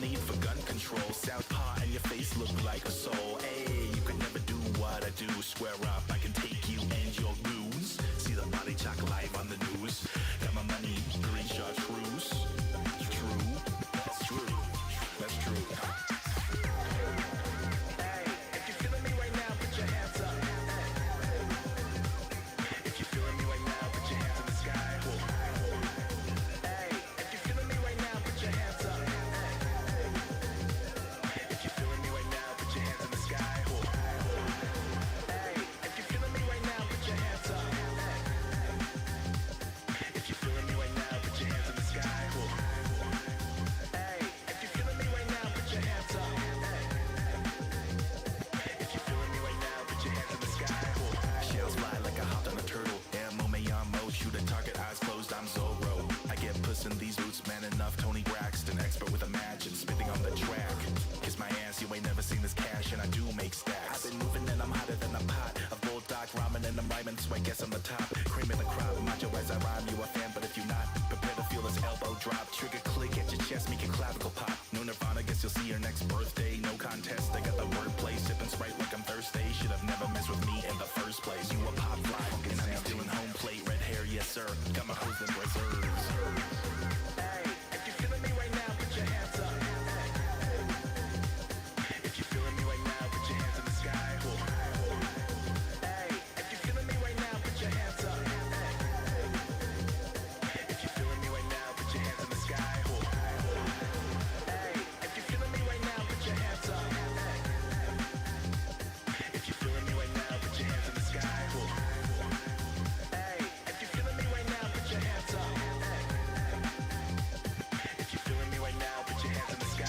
need for gun control. Southpaw and your face look like a soul. Hey, you can never do what I do. Square up, I can take you and your goons. See the body chalk live on the news. Got my money, green shot truce. True, that's true, that's true. Hey, if you're feeling me right now, put your hands up. If you're feeling me right now, put your hands in the sky. Hey, if you're feeling me right now, put your hands up. If you're feeling me right now, put your hands in the sky. Hey, if you're feeling me right now, put your hands up. If you're feeling me right now, put your hands in the sky. Hey, if you're feeling me right now, put your hands up. If you're feeling me right now, put your hands in the sky. Shells fly like I hopped on a turtle. Ammo, Mayamo, shoot a target, eyes closed, I'm Zorro. I get puss in these boots, man enough. Tony Braxton, expert with a match and spitting on the track. Kiss my ass, you ain't never seen this cash, and I do make stacks. I've been moving and I'm hotter than a pot of bulldog ramen, and I'm rhyming, so I guess I'm the top. Cream in the crop, macho as I rhyme. You a fan, but if you're not, prepare to feel this elbow drop. Trigger click at your chest, make your clavicle pop. No Nirvana, guess you'll see your next birthday. No contest, I got the wordplay, sipping Sprite like I'm thirsty. Should have never messed with me in the first place. You a pop fly, and I'm stealing home plate. Red hair, yes sir. Got my hose in reserves. Hey, if you're feeling me right now, put your hands up. If you're feeling me right now, put your hands in the sky. Hey, if you're feeling me right now, put your hands up. If you're feeling me right now, put your hands in the sky. Hey, if you're feeling me right now, put your hands up. If you're feeling me right now, put your hands in the sky. Hey, if you're feeling me right now, put your hands up. If you're feeling me right now, put your hands in the sky.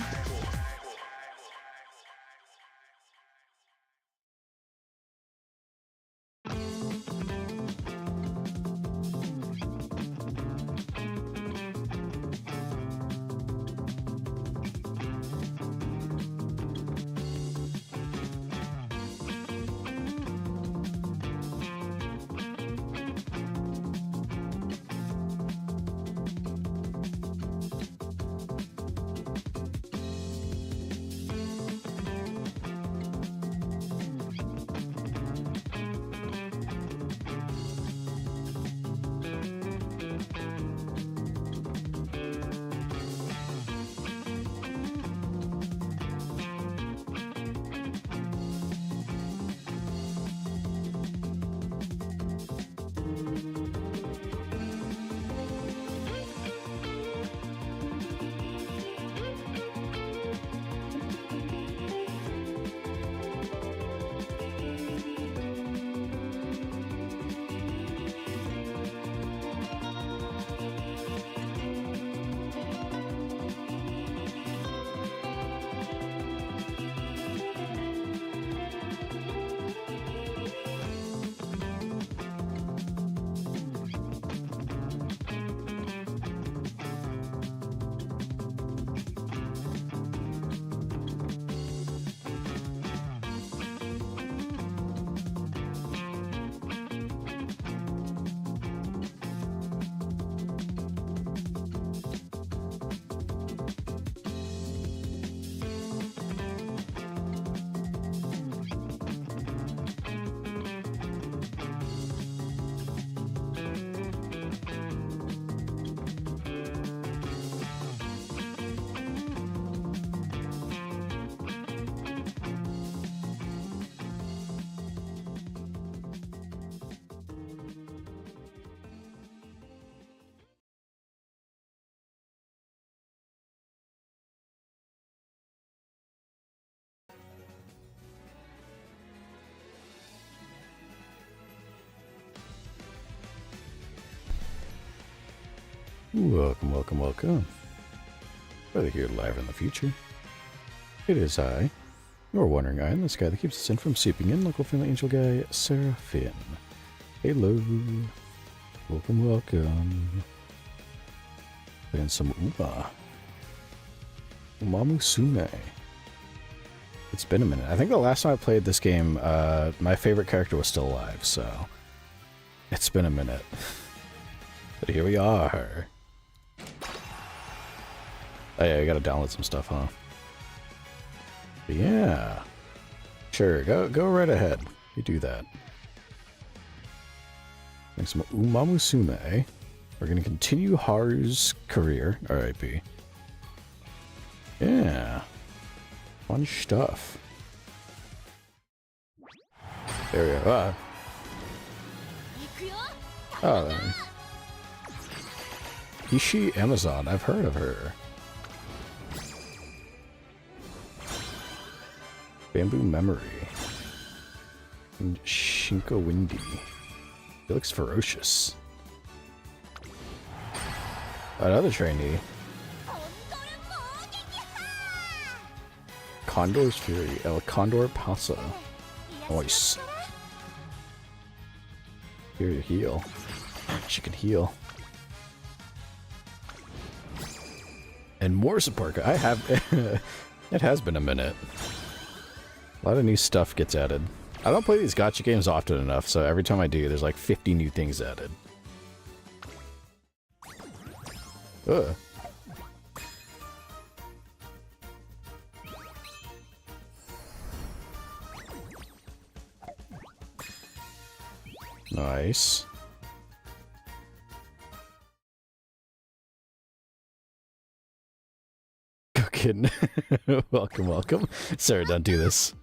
Welcome, welcome, welcome. Whether here live in the future, it is I, your wandering eye, and this guy that keeps us in from seeping in, local friendly angel guy, Seraph. Hello. Welcome, welcome. Playing some Umamusume. It's been a minute. I think the last time I played this game, my favorite character was still alive, so it's been a minute. But here we are. Oh yeah, I gotta download some stuff, huh? But yeah. Sure, go right ahead. You do that. Next, some Umamusume. We're gonna continue Haru's career. R.I.P. Yeah. Fun stuff. There we go. Oh, there. Is she Amazon? I've heard of her. Bamboo Memory. And Shinko Windy. He looks ferocious. Another trainee. Condor's Fury. El Condor Pasa. Nice. Here to heal. She can heal. And more support. I have. It has been a minute. A lot of new stuff gets added. I don't play these gacha games often enough, so every time I do, there's like 50 new things added. Ugh. Nice. Go kid. Welcome, welcome. Sir, don't do this.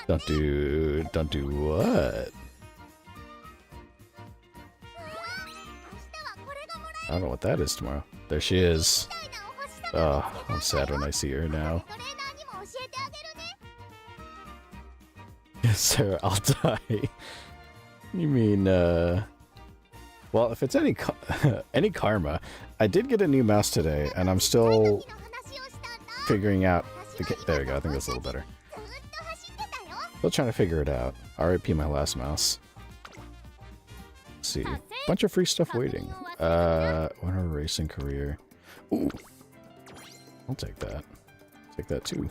Don't do what? I don't know what that is tomorrow. There she is. Oh, I'm sad when I see her now. Yes, sir, I'll die. You mean, well, if it's any any karma, I did get a new mouse today, and I'm still figuring out. There we go. I think that's a little better. Still trying to figure it out. R.I.P. my last mouse. Let's see. Bunch of free stuff waiting. Winter racing career. Ooh. I'll take that. Take that too.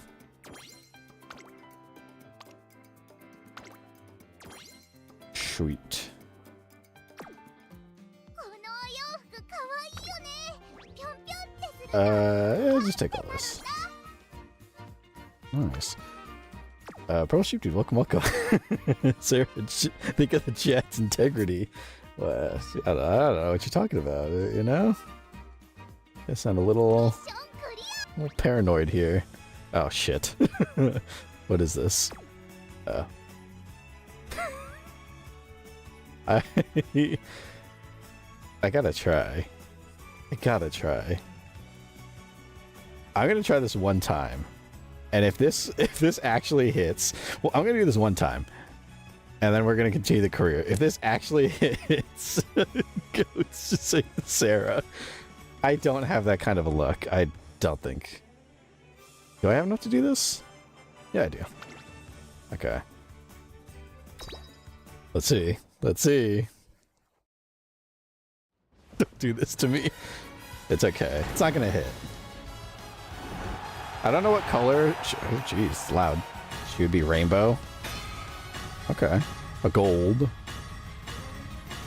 Sweet. Just take all this. Nice. Pearl Sheep Dude, welcome, welcome. Sarah, think of the chat's integrity. Well, I don't know what you're talking about, you know? I sound a little paranoid here. Oh, shit. What is this? I gotta try. I'm gonna try this one time. And if this actually hits, well, I'm gonna do this one time, and then we're gonna continue the career. If this actually hits, go to say Sarah. I don't have that kind of a luck. I don't think. Do I have enough to do this? Yeah, I do. Okay. Let's see. Let's see. Don't do this to me. It's okay. It's not gonna hit. I don't know what color. Oh, jeez, it's loud. She would be rainbow. Okay. A gold.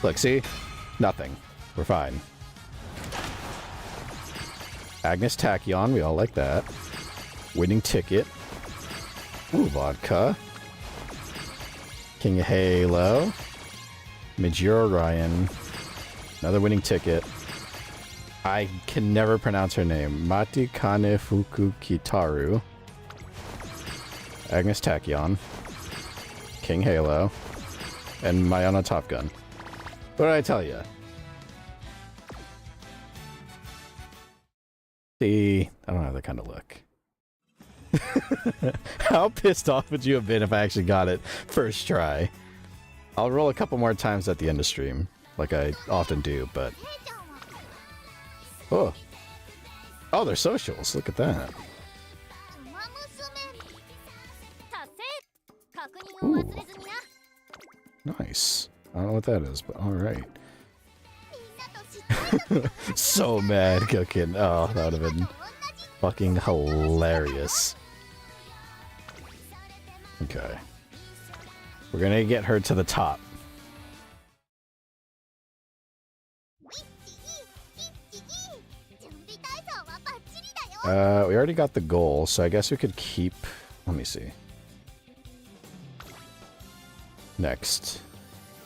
Look, see? Nothing. We're fine. Agnes Tachyon, we all like that. Winning ticket. Ooh, vodka. King Halo. Major Ryan. Another winning ticket. I can never pronounce her name. Mati Kane Fuku Kitaru. Agnes Tachyon. King Halo. And Mayana Top Gun. What did I tell you? See, I don't have that kind of luck. How pissed off would you have been if I actually got it first try? I'll roll a couple more times at the end of stream, like I often do, but... Oh. Oh, they're socials. Look at that. Ooh. Nice. I don't know what that is, but alright. So mad, cooking. Oh, that would have been fucking hilarious. Okay. We're gonna get her to the top. We already got the goal, so I guess we could keep... Let me see. Next.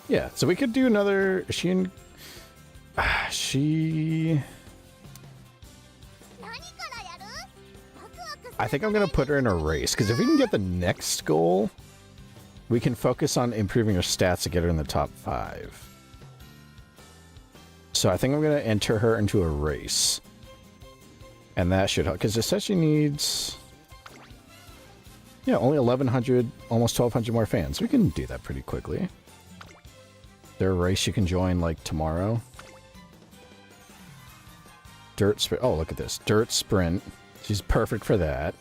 Yeah, so we could do another... She... I think I'm going to put her in a race, because if we can get the next goal, we can focus on improving her stats to get her in the top 5. So I think I'm going to enter her into a race. And that should help, because it says she needs... Yeah, only 1,100, almost 1,200 more fans. We can do that pretty quickly. There a race you can join, like, tomorrow? Dirt sprint. Oh, look at this. Dirt sprint. She's perfect for that.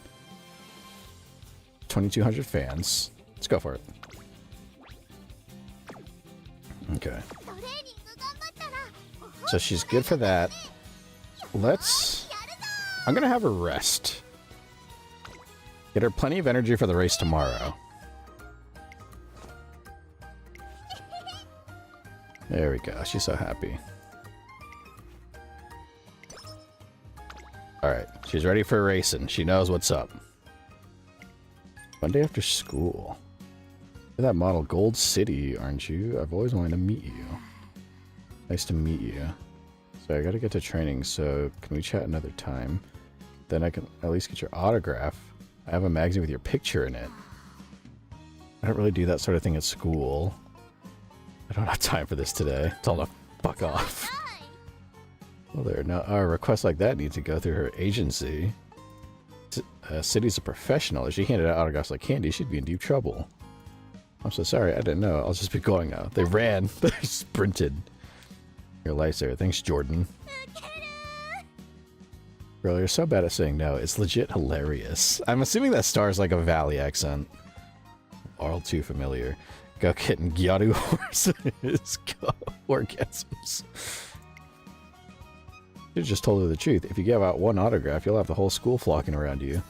2,200 fans. Let's go for it. Okay. So she's good for that. Let's... I'm gonna have her rest. Get her plenty of energy for the race tomorrow. There we go. She's so happy. Alright. She's ready for racing. She knows what's up. Monday after school. You're that model Gold City, aren't you? I've always wanted to meet you. Nice to meet you. So I gotta get to training, so can we chat another time? Then I can at least get your autograph. I have a magazine with your picture in it. I don't really do that sort of thing at school. I don't have time for this today. Tell them to fuck off. Well, there. Now, a request like that needs to go through her agency. City's a professional. If she handed out autographs like candy, she'd be in deep trouble. I'm so sorry. I didn't know. I'll just be going now. They ran. They sprinted. Your lifesaver. Thanks, Jordan. Girl, you're so bad at saying no. It's legit hilarious. I'm assuming that star's like a Valley accent. All too familiar. Go kitten Gyaru horses. Go orgasms. You just told her the truth. If you give out one autograph, you'll have the whole school flocking around you.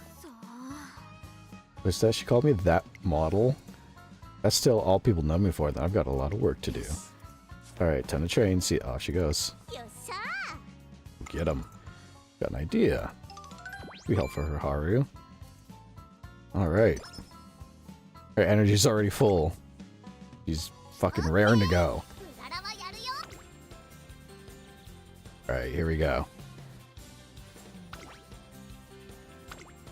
What's that? She called me that model? That's still all people know me for, then I've got a lot of work to do. Alright, time to train. See, off she goes. Get him. Got an idea. We help for her, Haru. Alright. Her energy's already full. She's fucking raring to go. Alright, here we go.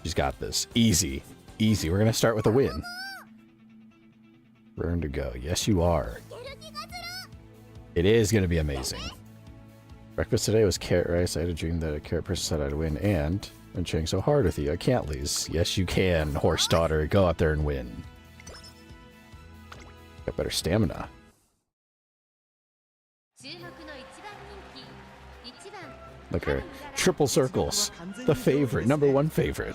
She's got this. Easy. Easy. We're gonna start with a win. Raring to go. Yes, you are. It is gonna be amazing. Breakfast today was carrot rice. I had a dream that a carrot person said I'd win, and I'm training so hard with you. I can't lose. Yes, you can, horse daughter. Go out there and win. Got better stamina. Look at her. Triple circles. The favorite. Number one favorite.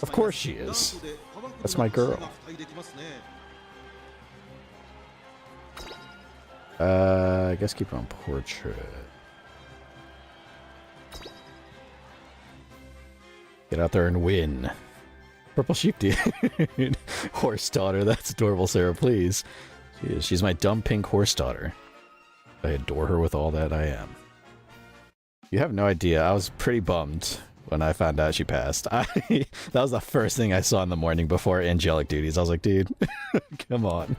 Of course she is. That's my girl. I guess keep her on portrait. Get out there and win. Purple sheep, dude. Horse daughter. That's adorable, Sarah. Please. She's my dumb pink horse daughter. I adore her with all that I am. You have no idea. I was pretty bummed when I found out she passed. That was the first thing I saw in the morning before angelic duties. I was like, dude, come on.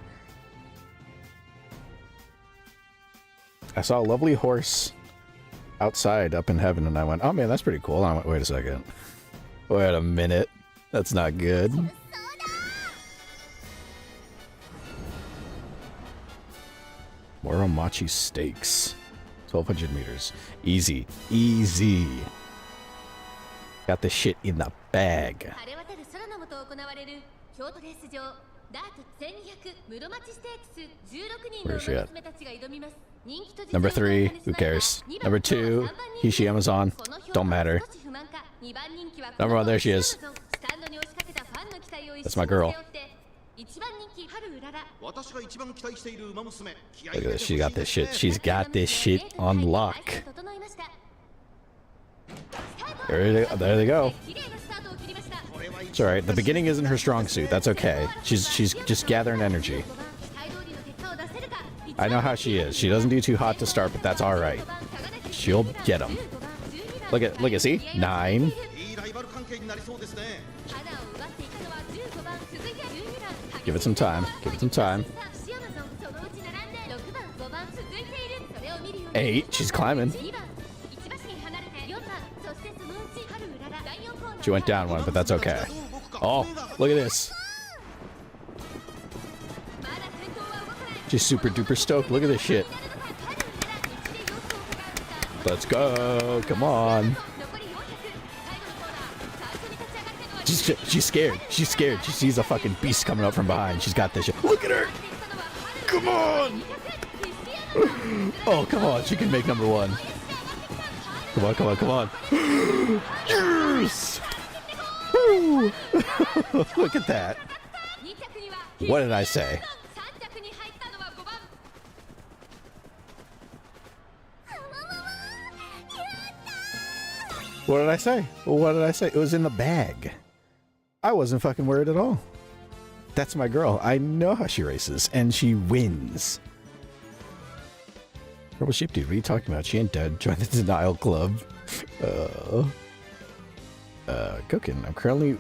I saw a lovely horse outside up in heaven, and I went, oh man, that's pretty cool. And I went, wait a second. Wait a minute. That's not good. Moromachi Stakes. 1,200 meters. Easy. Easy. Got the shit in the bag. Where's she at? Number 3, who cares? Number 2, Hishi Amazon. Don't matter. Number 1, there she is. That's my girl. Look at this, she got this shit. She's got this shit on lock. There they go. It's alright, the beginning isn't her strong suit, that's okay. She's just gathering energy. I know how she is. She doesn't do too hot to start, but that's alright. She'll get them. Look at, see? 9, Give it some time. Give it some time. 8. She's climbing. She went down one, but that's okay. Oh, look at this. She's super duper stoked. Look at this shit. Let's go. Come on. She's scared. She's scared. She sees a fucking beast coming up from behind. She's got this shit. Look at her. Come on. Oh, come on. She can make number 1. Come on, come on, come on. Yes! Woo! Look at that. What did I say? What did I say? What did I say? It was in the bag. I wasn't fucking worried at all. That's my girl. I know how she races, and she wins. Purple Sheep Dude, what are you talking about? She ain't dead. Join the Denial Club. Gokin, I'm currently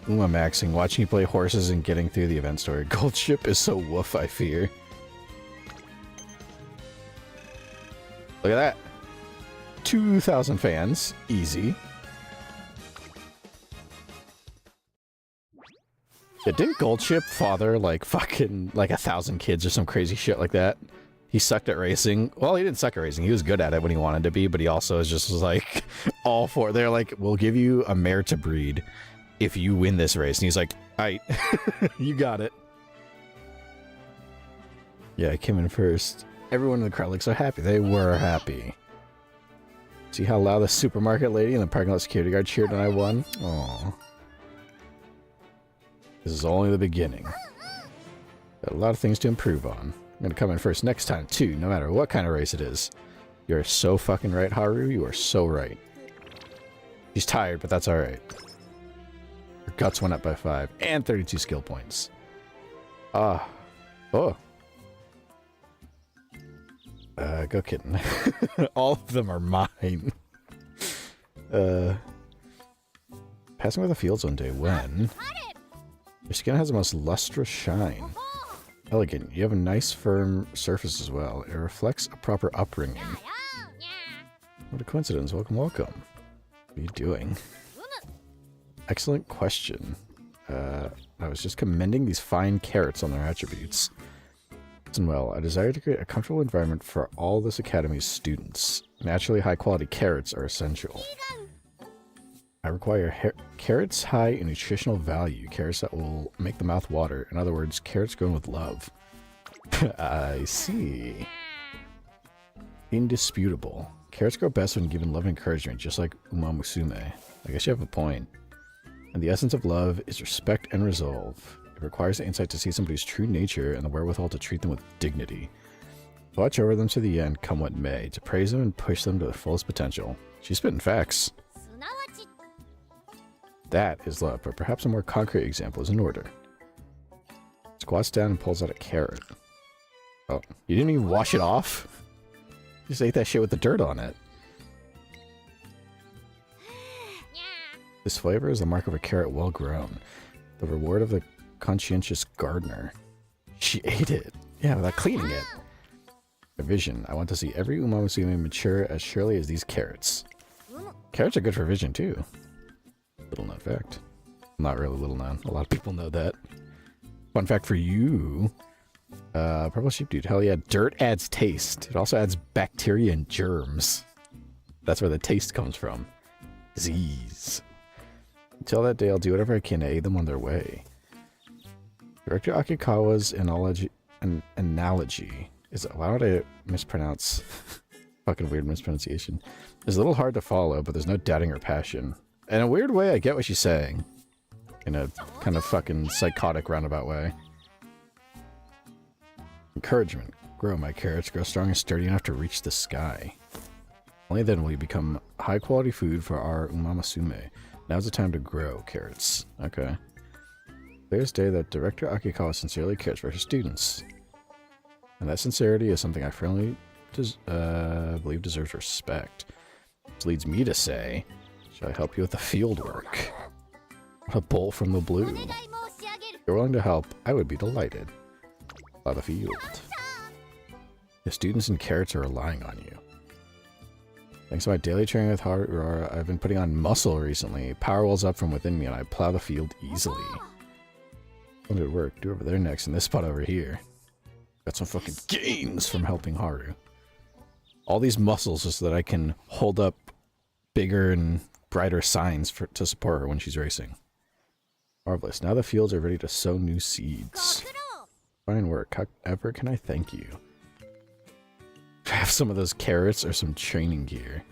maxing, watching you play horses and getting through the event story. Gold Ship is so woof, I fear. Look at that. 2,000 fans. Easy. Yeah, didn't Goldship father like fucking like 1,000 kids or some crazy shit like that? He sucked at racing. Well, he didn't suck at racing. He was good at it when he wanted to be, but he also is just like all for. They're like, we'll give you a mare to breed if you win this race. And he's like, alright, you got it. Yeah, I came in first. Everyone in the crowd looks so happy. They were happy. See how loud the supermarket lady and the parking lot security guard cheered when I won? Aww. This is only the beginning. Got a lot of things to improve on. I'm gonna come in first next time too, no matter what kind of race it is. You're so fucking right, Haru. You are so right. She's tired, but that's alright. Her guts went up by 5 and 32 skill points. Ah. Oh. Go kitten. All of them are mine. Passing by the fields one day when... Your skin has the most lustrous shine. Elegant. You have a nice firm surface as well. It reflects a proper upbringing. What a coincidence. Welcome, welcome. What are you doing? Excellent question. I was just commending these fine carrots on their attributes. Listen well, I desire to create a comfortable environment for all this academy's students. Naturally, high-quality carrots are essential. I require carrots high in nutritional value, carrots that will make the mouth water. In other words, carrots grown with love. I see. Indisputable. Carrots grow best when given love and encouragement, just like Umamusume. I guess you have a point. And the essence of love is respect and resolve. It requires the insight to see somebody's true nature and the wherewithal to treat them with dignity. Watch over them to the end, come what may, to praise them and push them to their fullest potential. She's spitting facts. That is love, but perhaps a more concrete example is in order. Squats down and pulls out a carrot. Oh, you didn't even wash it off? You just ate that shit with the dirt on it. This flavor is the mark of a carrot well grown. The reward of the conscientious gardener. She ate it. Yeah, without cleaning it. A vision. I want to see every Umamusume mature as surely as these carrots. Carrots are good for vision too. Little known fact. Not really little known. A lot of people know that. Fun fact for you. Purple Sheep Dude. Hell yeah. Dirt adds taste. It also adds bacteria and germs. That's where the taste comes from. Disease. Until that day, I'll do whatever I can to aid them on their way. Director Akikawa's analogy is... Why would I mispronounce... Fucking weird mispronunciation. It's a little hard to follow, but there's no doubting her passion. In a weird way, I get what she's saying. In a kind of fucking psychotic roundabout way. Encouragement. Grow, my carrots. Grow strong and sturdy enough to reach the sky. Only then will you become high-quality food for our Umamusume. Now's the time to grow, carrots. Okay. Clear as day that Director Akikawa sincerely cares for her students. And that sincerity is something I firmly believe deserves respect. Which leads me to say... Should I help you with the field work? A bolt from the blue. If you're willing to help, I would be delighted. Plow the field. The students and carrots are relying on you. Thanks to my daily training with Haru Urara, I've been putting on muscle recently. Power wells up from within me and I plow the field easily. Limited work. Do over there next in this spot over here. Got some fucking gains from helping Haru. All these muscles just so that I can hold up bigger and brighter signs to support her when she's racing. Marvelous. Now the fields are ready to sow new seeds. Fine work. However can I thank you? Have some of those carrots or some training gear.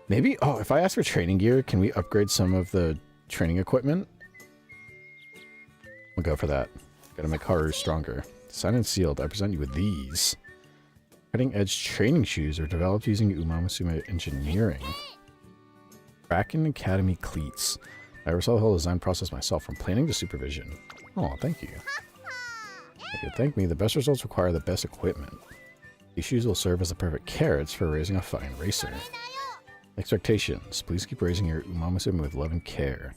Maybe, oh, if I ask for training gear, can we upgrade some of the training equipment? We'll go for that. Gotta make Haru stronger. Signed and sealed, I present you with these. Cutting-edge training shoes are developed using Umamusume engineering. Kraken Academy cleats. I oversaw the whole design process myself, from planning to supervision. Oh, thank you. If you thank me, the best results require the best equipment. These shoes will serve as the perfect carrots for raising a fine racer. Expectations. Please keep raising your Umamusume with love and care.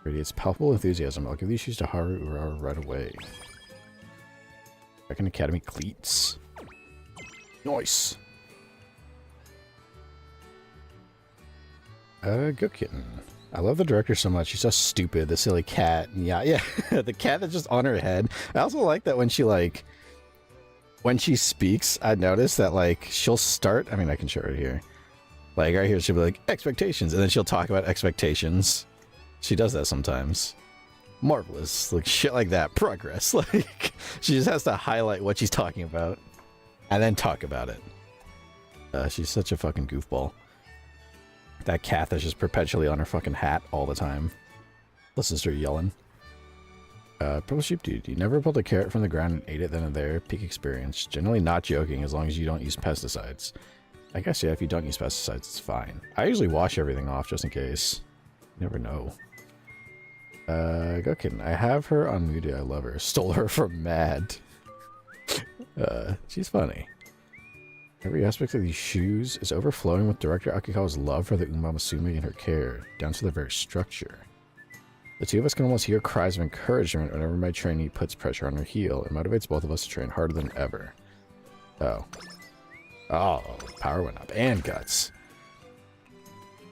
Radiates palpable enthusiasm. I'll give these shoes to Haru Urara right away. Kraken Academy cleats. Nice. Go kitten. I love the director so much. She's so stupid. The silly cat. Yeah. The cat that's just on her head. I also like that when she when she speaks, I noticed that she'll start. I mean, I can show it here. Right here, she'll be like expectations, and then she'll talk about expectations. She does that sometimes. Marvelous. Shit like that. Progress. She just has to highlight what she's talking about. And then talk about it. She's such a fucking goofball. That cat that's just perpetually on her fucking hat all the time. Listens to her yelling. Purple sheep dude, you never pulled a carrot from the ground and ate it then and there. Peak experience. Generally not joking as long as you don't use pesticides. I guess, yeah, if you don't use pesticides, it's fine. I usually wash everything off just in case. You never know. Go kidding. I have her on Moody. I love her. Stole her from Mad. She's funny. Every aspect of these shoes is overflowing with Director Akikawa's love for the Umamusume and her care, down to the very structure. The two of us can almost hear cries of encouragement whenever my trainee puts pressure on her heel. It motivates both of us to train harder than ever. Oh. Oh, power went up. And guts.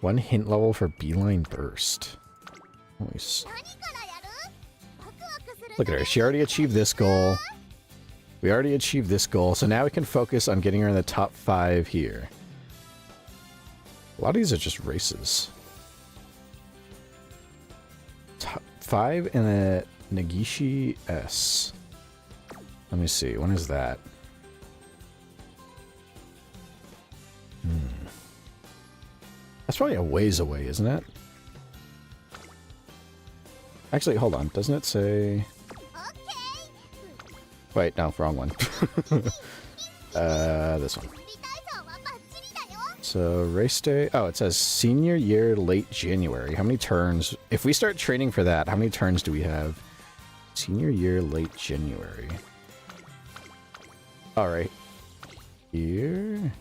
1 hint level for Beeline Burst. Nice. Look at her. She already achieved this goal. We already achieved this goal, so now we can focus on getting her in the top 5 here. A lot of these are just races. Top 5 in a Negishi S. Let me see. When is that? That's probably a ways away, isn't it? Actually, hold on. Doesn't it say... Wait, no, wrong one. This one. So, race day... Oh, it says senior year, late January. How many turns... If we start training for that, how many turns do we have? Senior year, late January. Alright. Here...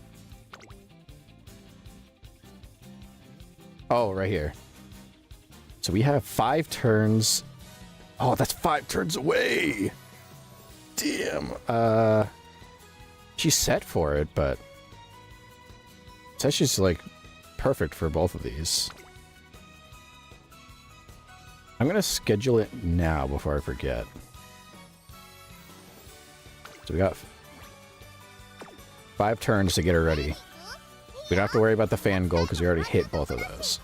Oh, right here. So we have 5 turns. Oh, that's 5 turns away! Damn. She's set for it, but... It says she's, perfect for both of these. I'm gonna schedule it now before I forget. So we got 5 turns to get her ready. We don't have to worry about the fan goal because we already hit both of those.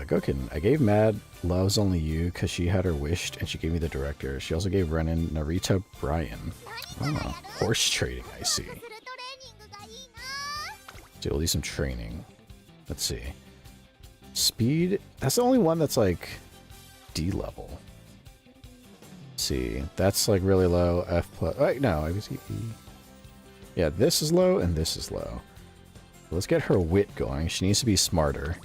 Gokin, I gave Mad Loves Only You because she had her wished and she gave me the director. She also gave Renan Narita Brian. Oh, horse trading, I see. So we'll do some training. Let's see. Speed, that's the only one that's D level. Let's see, that's really low. F plus. Wait, no, I was E. Yeah, this is low and this is low. Let's get her wit going. She needs to be smarter.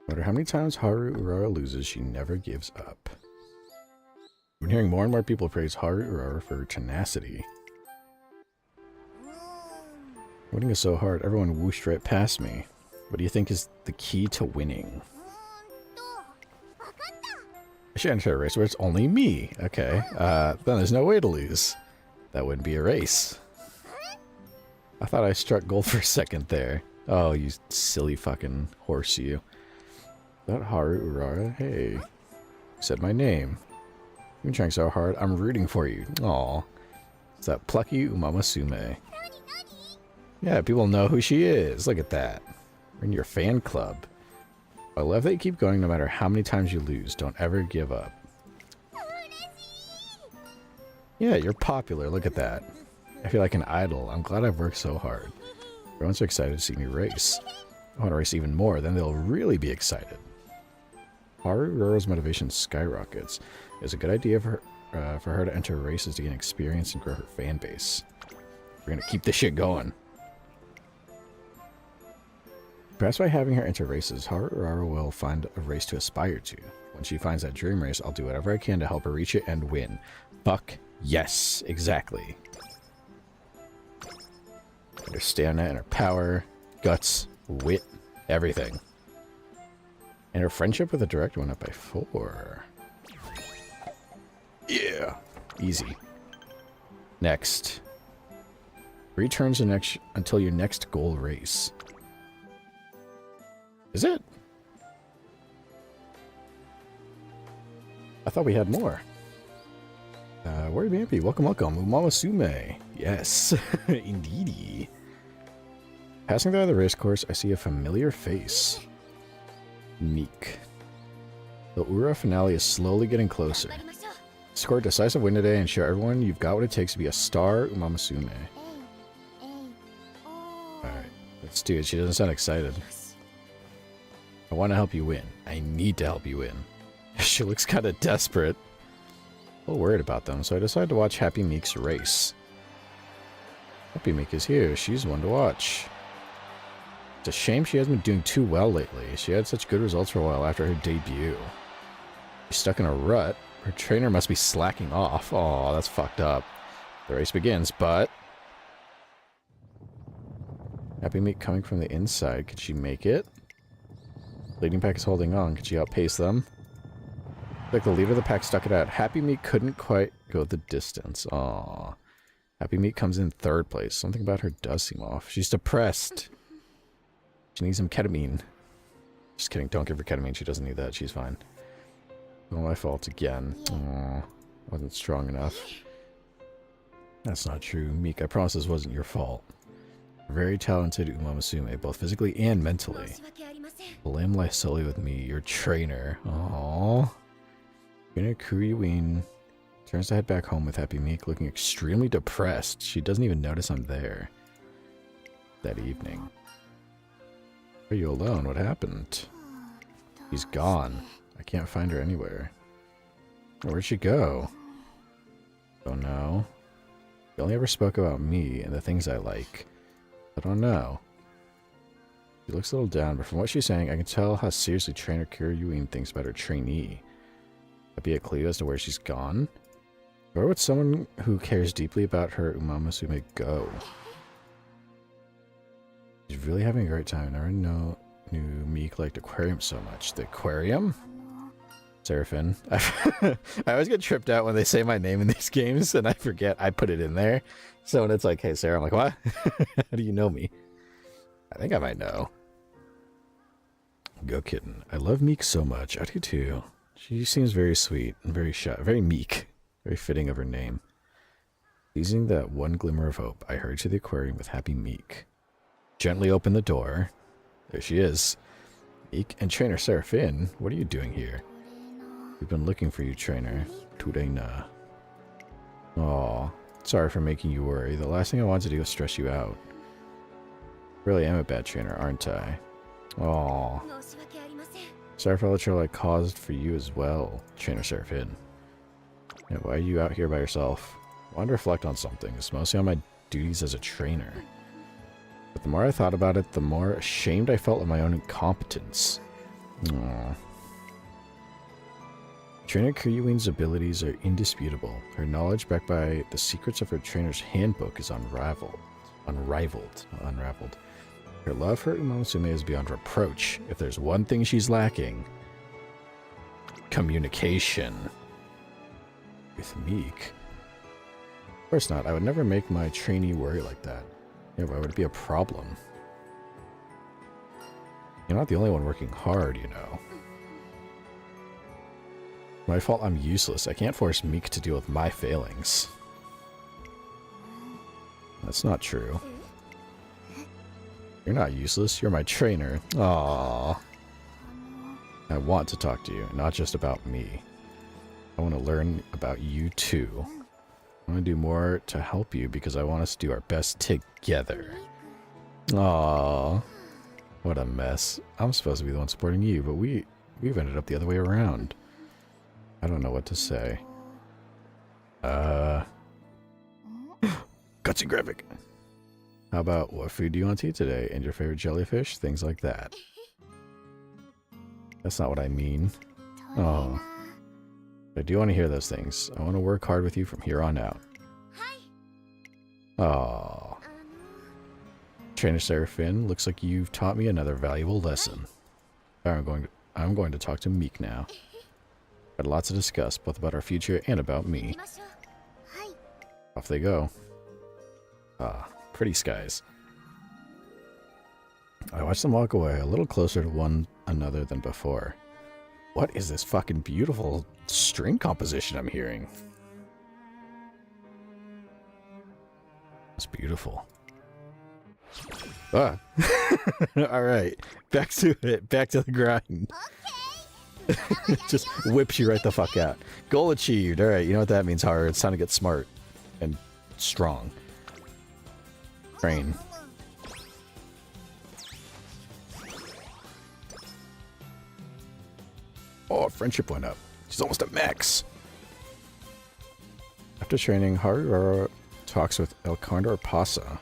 I wonder how many times Haru Urara loses, she never gives up. I've been hearing more and more people praise Haru Urara for her tenacity. Winning is so hard, everyone whooshed right past me. What do you think is the key to winning? I should enter a race where it's only me. Okay, then there's no way to lose. That wouldn't be a race. I thought I struck gold for a second there. Oh, you silly fucking horse, you. That Haru Urara? Hey. You said my name. You've been trying so hard, I'm rooting for you. Aw. It's that plucky Umamusume. Yeah, people know who she is. Look at that. We're in your fan club. I love that you keep going no matter how many times you lose. Don't ever give up. Yeah, you're popular. Look at that. I feel like an idol. I'm glad I've worked so hard. Everyone's so excited to see me race. I want to race even more, then they'll really be excited. Haru Urara's motivation skyrockets. It's a good idea for her to enter races to gain experience and grow her fan base. We're gonna keep this shit going. Perhaps by having her enter races, Haru Urara will find a race to aspire to. When she finds that dream race, I'll do whatever I can to help her reach it and win. Fuck yes, exactly. Her stamina and her power, guts, wit, everything. And her friendship with the director went up by 4. Yeah, easy. Next. Returns until your next goal race. Is it? I thought we had more. Where are you happy? Welcome, welcome. Umamusume. Yes, indeedy. Passing by the race course, I see a familiar face. Meek. The Urara finale is slowly getting closer. Score a decisive win today and show everyone you've got what it takes to be a star, Umamusume. Alright, let's do it. She doesn't sound excited. I want to help you win. I need to help you win. She looks kind of desperate. A little worried about them, so I decided to watch Happy Meek's race. Happy Meek is here. She's one to watch. It's a shame she hasn't been doing too well lately. She had such good results for a while after her debut. She's stuck in a rut. Her trainer must be slacking off. Aw, that's fucked up. The race begins, but... Happy Meek coming from the inside. Could she make it? Leading pack is holding on. Could she outpace them? Like the leader of the pack stuck it out. Happy Meek couldn't quite go the distance. Aww. Happy Meek comes in 3rd place. Something about her does seem off. She's depressed. She needs some ketamine. Just kidding. Don't give her ketamine. She doesn't need that. She's fine. Oh, my fault again. Aww. Wasn't strong enough. That's not true. Meek, I promise this wasn't your fault. Very talented Umamusume, both physically and mentally. Blame lies solely with me, your trainer. Aww. Trainer Kuryuin turns to head back home with Happy Meek, looking extremely depressed. She doesn't even notice I'm there. That evening. Are you alone? What happened? She's gone. I can't find her anywhere. Where'd she go? Don't know. She only ever spoke about me and the things I like. I don't know. She looks a little down, but from what she's saying, I can tell how seriously Trainer Kuryuin thinks about her trainee. That'd be a clue as to where she's gone? Where would someone who cares deeply about her Umamusume go? She's really having a great time. I never knew Meek liked aquarium so much. The aquarium? Seraphine. I always get tripped out when they say my name in these games, and I forget I put it in there. So when it's like, hey, Sarah, I'm like, what? How do you know me? I think I might know. Go kitten. I love Meek so much. I do too. She seems very sweet and very shy, very meek. Very fitting of her name. Seizing that one glimmer of hope, I hurried to the aquarium with Happy Meek. Gently opened the door. There she is. Meek and Trainer Seraphine, what are you doing here? We've been looking for you, Trainer. Turena. Aw, sorry for making you worry. The last thing I wanted to do was stress you out. Really am a bad trainer, aren't I? Aw. Sorry for all the trouble I caused for you as well, Trainer Seraphine. Yeah, why are you out here by yourself? I wanted to reflect on something. It's mostly on my duties as a trainer. But the more I thought about it, the more ashamed I felt of my own incompetence. Aww. Trainer Kiryuin's abilities are indisputable. Her knowledge, backed by the secrets of her trainer's handbook, is unrivaled. Her love for Umamusume is beyond reproach. If there's one thing she's lacking, communication. With Meek? Of course not. I would never make my trainee worry like that. Yeah, why would it be a problem? You're not the only one working hard, you know. My fault I'm useless. I can't force Meek to deal with my failings. That's not true. You're not useless. You're my trainer. Aww. I want to talk to you, not just about me. I want to learn about you too. I want to do more to help you because I want us to do our best together. Aww. What a mess. I'm supposed to be the one supporting you, but we've ended up the other way around. I don't know what to say. Cutscene graphic. How about what food do you want to eat today and your favorite jellyfish? Things like that. That's not what I mean. Oh. I do want to hear those things. I want to work hard with you from here on out. Oh. Trainer Seraphine, looks like you've taught me another valuable lesson. I'm going to talk to Meek now. Got lots to discuss, both about our future and about me. Off they go. Ah, pretty skies. I watched them walk away, a little closer to one another than before. What is this fucking beautiful string composition I'm hearing? It's beautiful. Ah. Alright. Back to it. Back to the grind. Just whips you right the fuck out. Goal achieved. Alright, you know what that means, Haru. It's time to get smart and strong. Train. Oh, friendship went up. She's almost at max. After training, Haru talks with El Condor Pasa.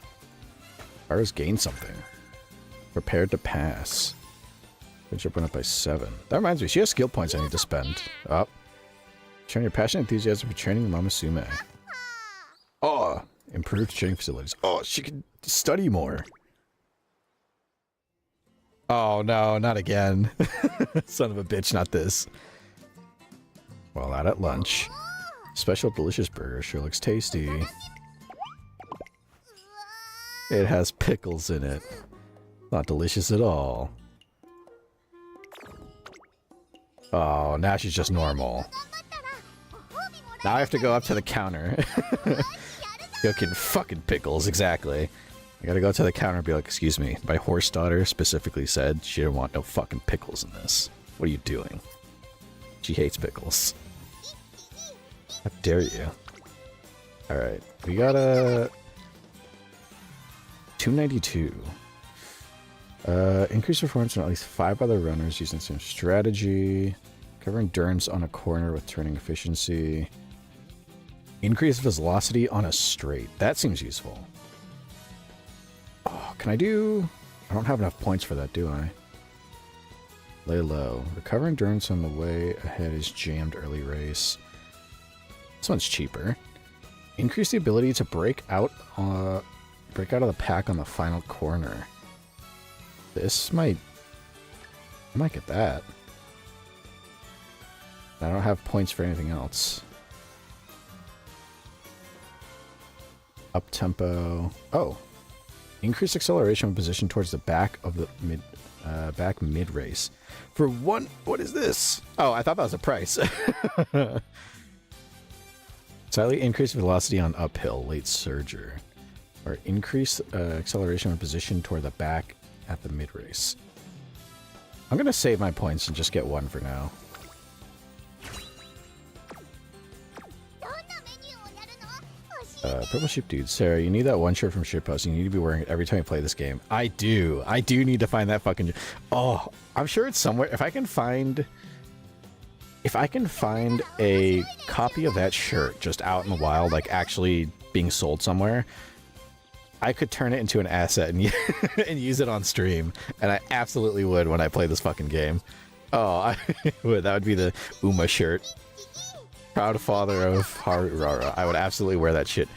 Haru's gained something. Prepared to pass. Friendship went up by 7. That reminds me, she has skill points I need to spend. Up. Showing your passion and enthusiasm for training Umamusume. Oh, improved training facilities. Oh, she can study more. Oh no, not again. Son of a bitch, not this. Well, out at lunch. Special delicious burger sure looks tasty. It has pickles in it. Not delicious at all. Oh, now she's just normal. Now I have to go up to the counter. Cooking fucking pickles, exactly. I gotta go to the counter and be like, excuse me, my horse daughter specifically said she didn't want no fucking pickles in this. What are you doing? She hates pickles. How dare you? Alright, we got a 292. Increase performance on at least 5 other runners using some strategy. Cover endurance on a corner with turning efficiency. Increase velocity on a straight. That seems useful. Oh, can I do... I don't have enough points for that, do I? Lay low. Recover endurance on the way ahead is jammed early race. This one's cheaper. Increase the ability to break out of the pack on the final corner. This might... I might get that. I don't have points for anything else. Up tempo. Oh. Increase acceleration when positioned towards the back of the mid race. For one, what is this? Oh, I thought that was a price. Slightly increase velocity on uphill, late surger. Or increase acceleration when positioned toward the back at the mid race. I'm gonna save my points and just get one for now. Purple Sheep Dude. Sarah, you need that one shirt from Shitpost. You need to be wearing it every time you play this game. I do. I do need to find that fucking... Oh, I'm sure it's somewhere. If I can find a copy of that shirt just out in the wild, like actually being sold somewhere, I could turn it into an asset and, and use it on stream. And I absolutely would when I play this fucking game. Oh, that would be the Uma shirt. Proud father of Haru Urara. I would absolutely wear that shit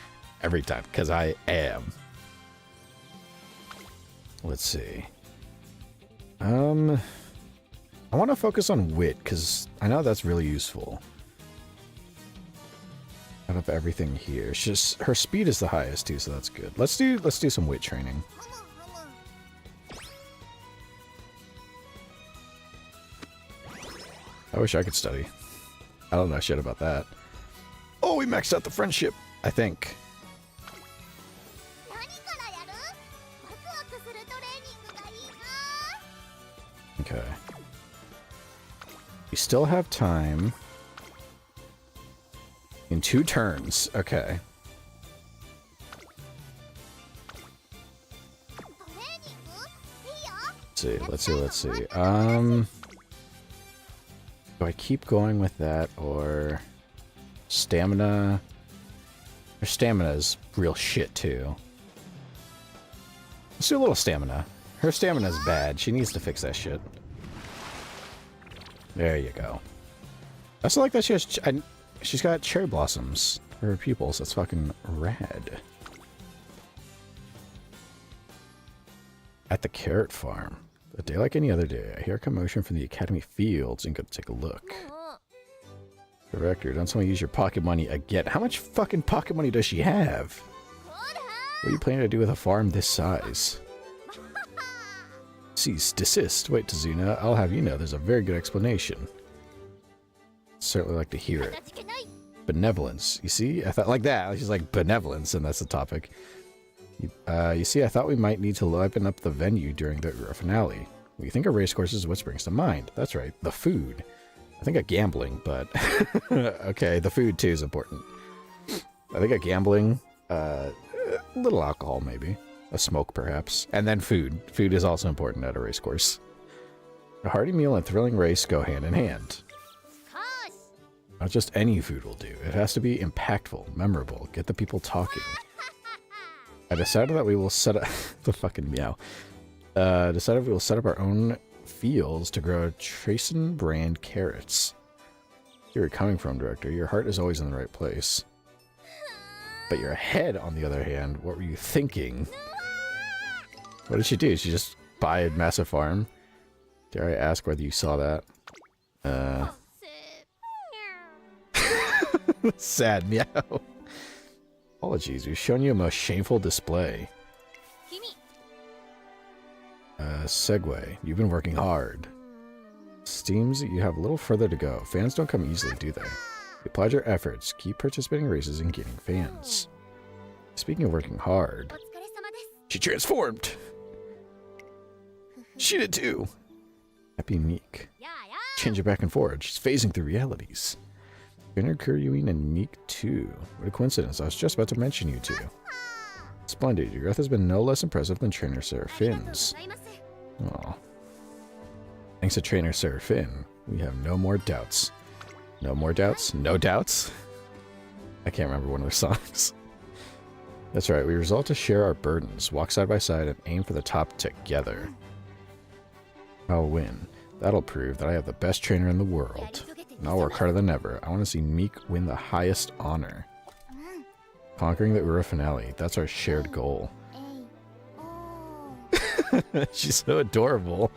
every time, because I am. Let's see. I want to focus on wit, because I know that's really useful. Out of everything here, it's just her speed is the highest too, so that's good. Let's do some wit training. I wish I could study. I don't know shit about that. Oh, we maxed out the friendship, I think. Okay. We still have time. In 2 turns. Okay. Let's see. Do I keep going with that or stamina? Her stamina is real shit too. Let's do a little stamina. Her stamina is bad. She needs to fix that shit. There you go. I also like that she's got cherry blossoms for her pupils. That's fucking rad. At the carrot farm. A day like any other day, I hear a commotion from the academy fields and go to take a look. Director, don't someone use your pocket money again? How much fucking pocket money does she have? What are you planning to do with a farm this size? Cease, desist. Wait, Tazuna, I'll have you know there's a very good explanation. Certainly like to hear it. Benevolence. You see? I thought like that. She's like benevolence, and that's the topic. You see, I thought we might need to liven up the venue during the Urara finale. When you think of racecourses is what springs to mind. That's right, the food. I think of gambling, but okay, the food too is important. I think of gambling, a little alcohol maybe, a smoke perhaps, and then food. Food is also important at a racecourse. A hearty meal and thrilling race go hand in hand. Not just any food will do. It has to be impactful, memorable, get the people talking. I decided that we will set up the fucking meow. Decided we will set up our own fields to grow Tracen brand carrots. Here you're coming from, Director. Your heart is always in the right place. But your head, on the other hand, what were you thinking? What did she do? She just buy a massive farm? Dare I ask whether you saw that? Sad meow. Apologies, we've shown you a most shameful display. Segue. You've been working hard. Seems you have a little further to go. Fans don't come easily, do they? You applied your efforts. Keep participating in races and gaining fans. Speaking of working hard, she transformed! She did too! Happy Meek. Change it back and forth. She's phasing through realities. Trainer Kuryuin and Meek too. What a coincidence. I was just about to mention you two. Splendid. Your growth has been no less impressive than Trainer Seraphin's. Oh. Thanks to Trainer Seraphin, we have no more doubts. No more doubts? No doubts? I can't remember one of their songs. That's right. We resolve to share our burdens, walk side by side, and aim for the top together. I'll win. That'll prove that I have the best trainer in the world. And I'll work harder than ever. I want to see Meek win the highest honor. Conquering the Urara finale. That's our shared goal. She's so adorable.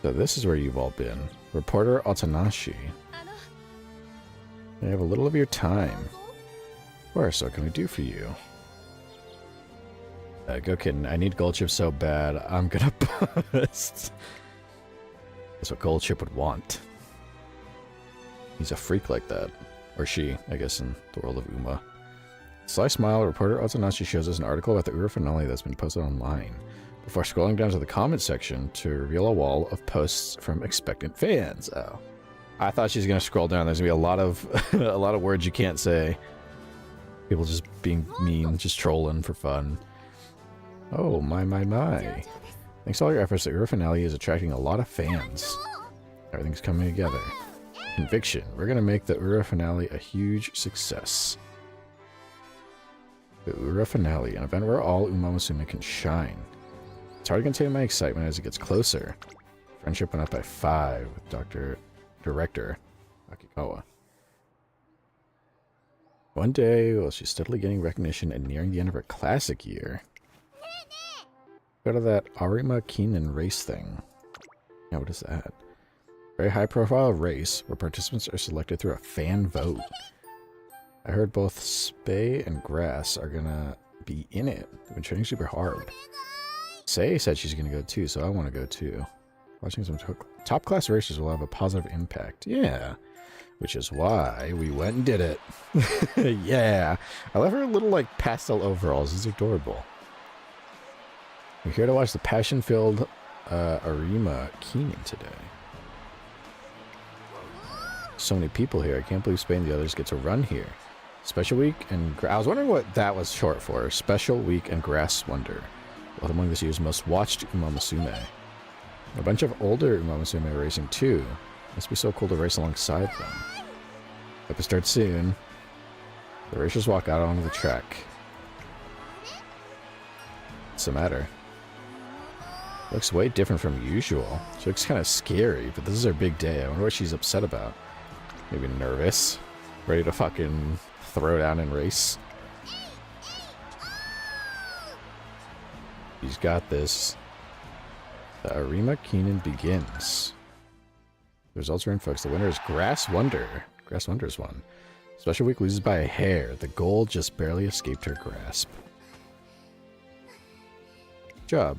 So this is where you've all been. Reporter Otanashi. I have a little of your time. Of course, what can we do for you? Go kidding. I need Gold Chip so bad, I'm gonna bust. That's what Gold Chip would want. He's a freak like that. Or she, I guess, in the world of Uma. Sly smile, reporter Otanashi shows us an article about the Urara finale that's been posted online, before scrolling down to the comment section to reveal a wall of posts from expectant fans. Oh. I thought she was gonna scroll down. There's gonna be a lot of a lot of words you can't say. People just being mean, just trolling for fun. Oh, my. Thanks to all your efforts, the Urara finale is attracting a lot of fans. Everything's coming together. Conviction. We're going to make the Urara finale a huge success. The Urara finale, an event where all Umamusume can shine. It's hard to contain my excitement as it gets closer. Friendship went up by 5 with Director Akikawa. One day, while she's steadily getting recognition and nearing the end of her classic year, go to that Arima Keenan race thing. Yeah, what is that? Very high-profile race where participants are selected through a fan vote. I heard both Spay and Grass are gonna be in it. They've been training super hard. Say said she's gonna go too, so I want to go too. Watching some top-class racers will have a positive impact. Yeah. Which is why we went and did it. Yeah. I love her little, like, pastel overalls. These are adorable. We're here to watch the passion-filled Arima Keenan today. So many people here. I can't believe Spain and the others get to run here. Special Week and... I was wondering what that was short for. Special Week and Grass Wonder. Both among this year's most watched Umamusume. A bunch of older Umamusume are racing too. Must be so cool to race alongside them. Hope it starts soon. The racers walk out onto the track. What's the matter? Looks way different from usual. She looks kind of scary, but this is her big day. I wonder what she's upset about. Maybe nervous. Ready to fucking throw down and race. She's got this. The Arima Keenan begins. The results are in, folks. The winner is Grass Wonder. Grass Wonder's won. Special Week loses by a hair. The goal just barely escaped her grasp. Good job.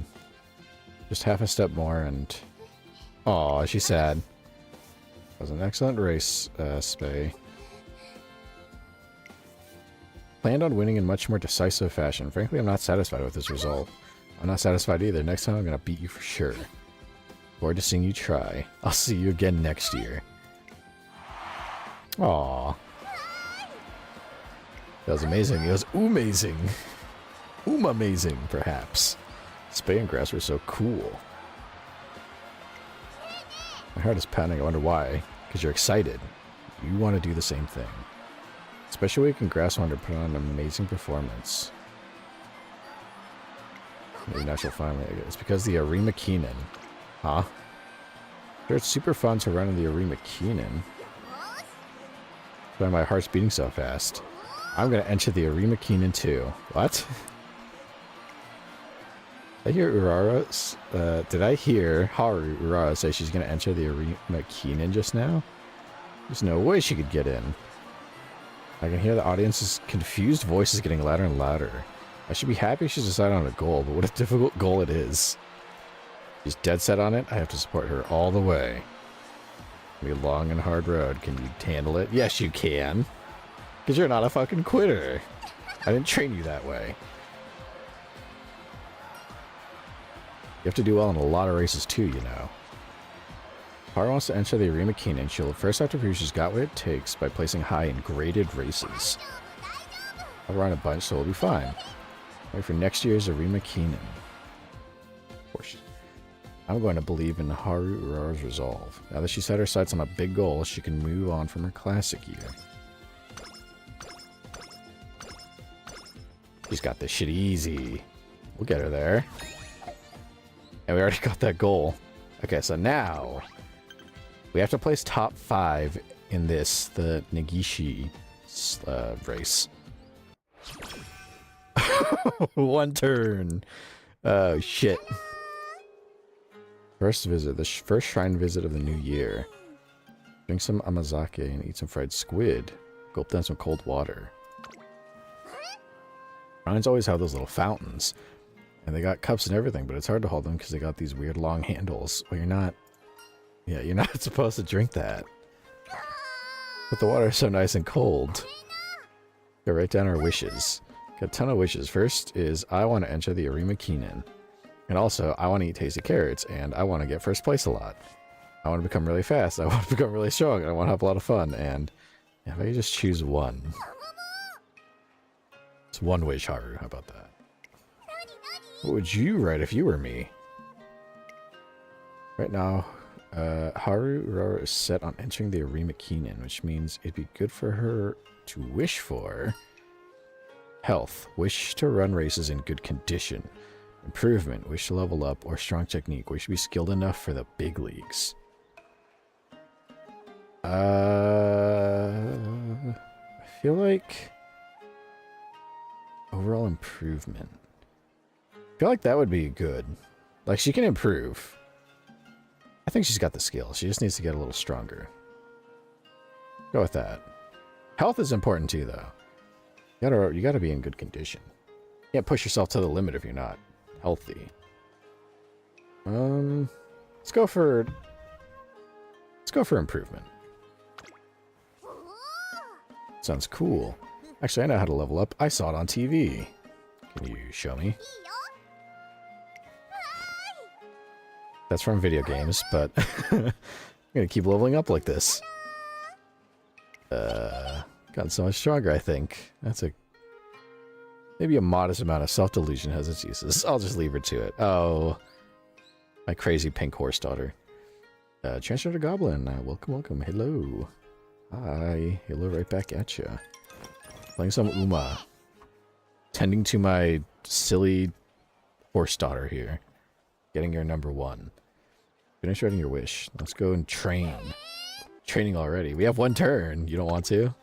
Just half a step more and... Aw, she's sad. That was an excellent race, Spay. Planned on winning in much more decisive fashion. Frankly, I'm not satisfied with this result. I'm not satisfied either. Next time I'm gonna beat you for sure. Forward to seeing you try. I'll see you again next year. Aww. That was amazing. It was amazing. Amazing, perhaps. Spay and Grass were so cool. My heart is pounding. I wonder why. Because you're excited. You want to do the same thing. Special Week and Grass Wonder put on an amazing performance. Maybe now she'll finally... It's because the Arima Keenan. Huh? Sure, it's super fun to run in the Arima Keenan. That's why my heart's beating so fast. I'm going to enter the Arima Keenan too. What? Did I hear Urara? Did I hear Haru Urara say she's going to enter the Arima Keenan just now? There's no way she could get in. I can hear the audience's confused voices getting louder and louder. I should be happy she's decided on a goal, but what a difficult goal it is. She's dead set on it. I have to support her all the way. It'll be a long and hard road. Can you handle it? Yes, you can. Because you're not a fucking quitter. I didn't train you that way. You have to do well in a lot of races too, you know. Haru wants to enter the Arima Keenan. She'll first have to prove she's got what it takes by placing high in graded races. I'll run a bunch, so we'll be fine. Wait for next year's Arima Keenan. Of course. I'm going to believe in Haru Urara's resolve. Now that she's set her sights on a big goal, she can move on from her classic year. She's got this shit easy. We'll get her there. And we already got that goal. Okay, so now we have to place top 5 in this, the Negishi race. One turn. Oh, shit. First visit, the first shrine visit of the new year. Drink some amazake and eat some fried squid. Gulp down some cold water. Shrines always have those little fountains. And they got cups and everything, but it's hard to hold them because they got these weird long handles. Well, you're not... Yeah, you're not supposed to drink that. But the water is so nice and cold. Go write down our wishes. Got a ton of wishes. First is, I want to enter the Arima Keenan. And also, I want to eat tasty carrots, and I want to get first place a lot. I want to become really fast, I want to become really strong, and I want to have a lot of fun, and... Yeah, if I could just choose one. It's one wish, Haru. How about that? What would you write if you were me? Right now, Haru Urara is set on entering the Arima Keenan, which means it'd be good for her to wish for... Health. Wish to run races in good condition. Improvement. Wish to level up or strong technique. We should be skilled enough for the big leagues. I feel like overall improvement. I feel like that would be good. Like, she can improve. I think she's got the skill. She just needs to get a little stronger. Go with that. Health is important too, though. You gotta be in good condition. You can't push yourself to the limit if you're not healthy. Let's go for improvement. Sounds cool. Actually, I know how to level up. I saw it on TV. Can you show me? That's from video games, but I'm gonna keep leveling up like this. Gotten so much stronger, I think. That's maybe a modest amount of self-delusion has its uses. I'll just leave her to it. Oh, my crazy pink horse daughter. Transfer to Goblin. Welcome, welcome. Hello. Hi. Hello right back at ya. Playing some Uma. Tending to my silly horse daughter here. Getting your number 1. Finish writing your wish. Let's go and train. Training already. We have 1 turn. You don't want to?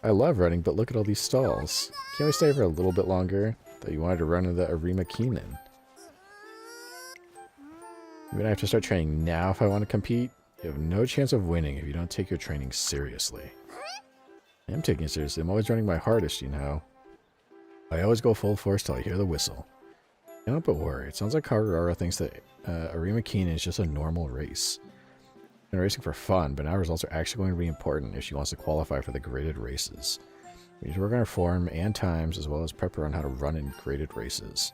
I love running, but look at all these stalls. Can't we stay for a little bit longer? Thought you wanted to run into the Arima Keenan. I'm gonna have to start training now if I want to compete. You have no chance of winning if you don't take your training seriously. I am taking it seriously. I'm always running my hardest, you know. I always go full force till I hear the whistle. Can't help but worry. It sounds like Urara thinks that Arima Keenan is just a normal race. Been racing for fun, but now results are actually going to be important if she wants to qualify for the graded races. We need to work on her form and times, as well as prep her on how to run in graded races.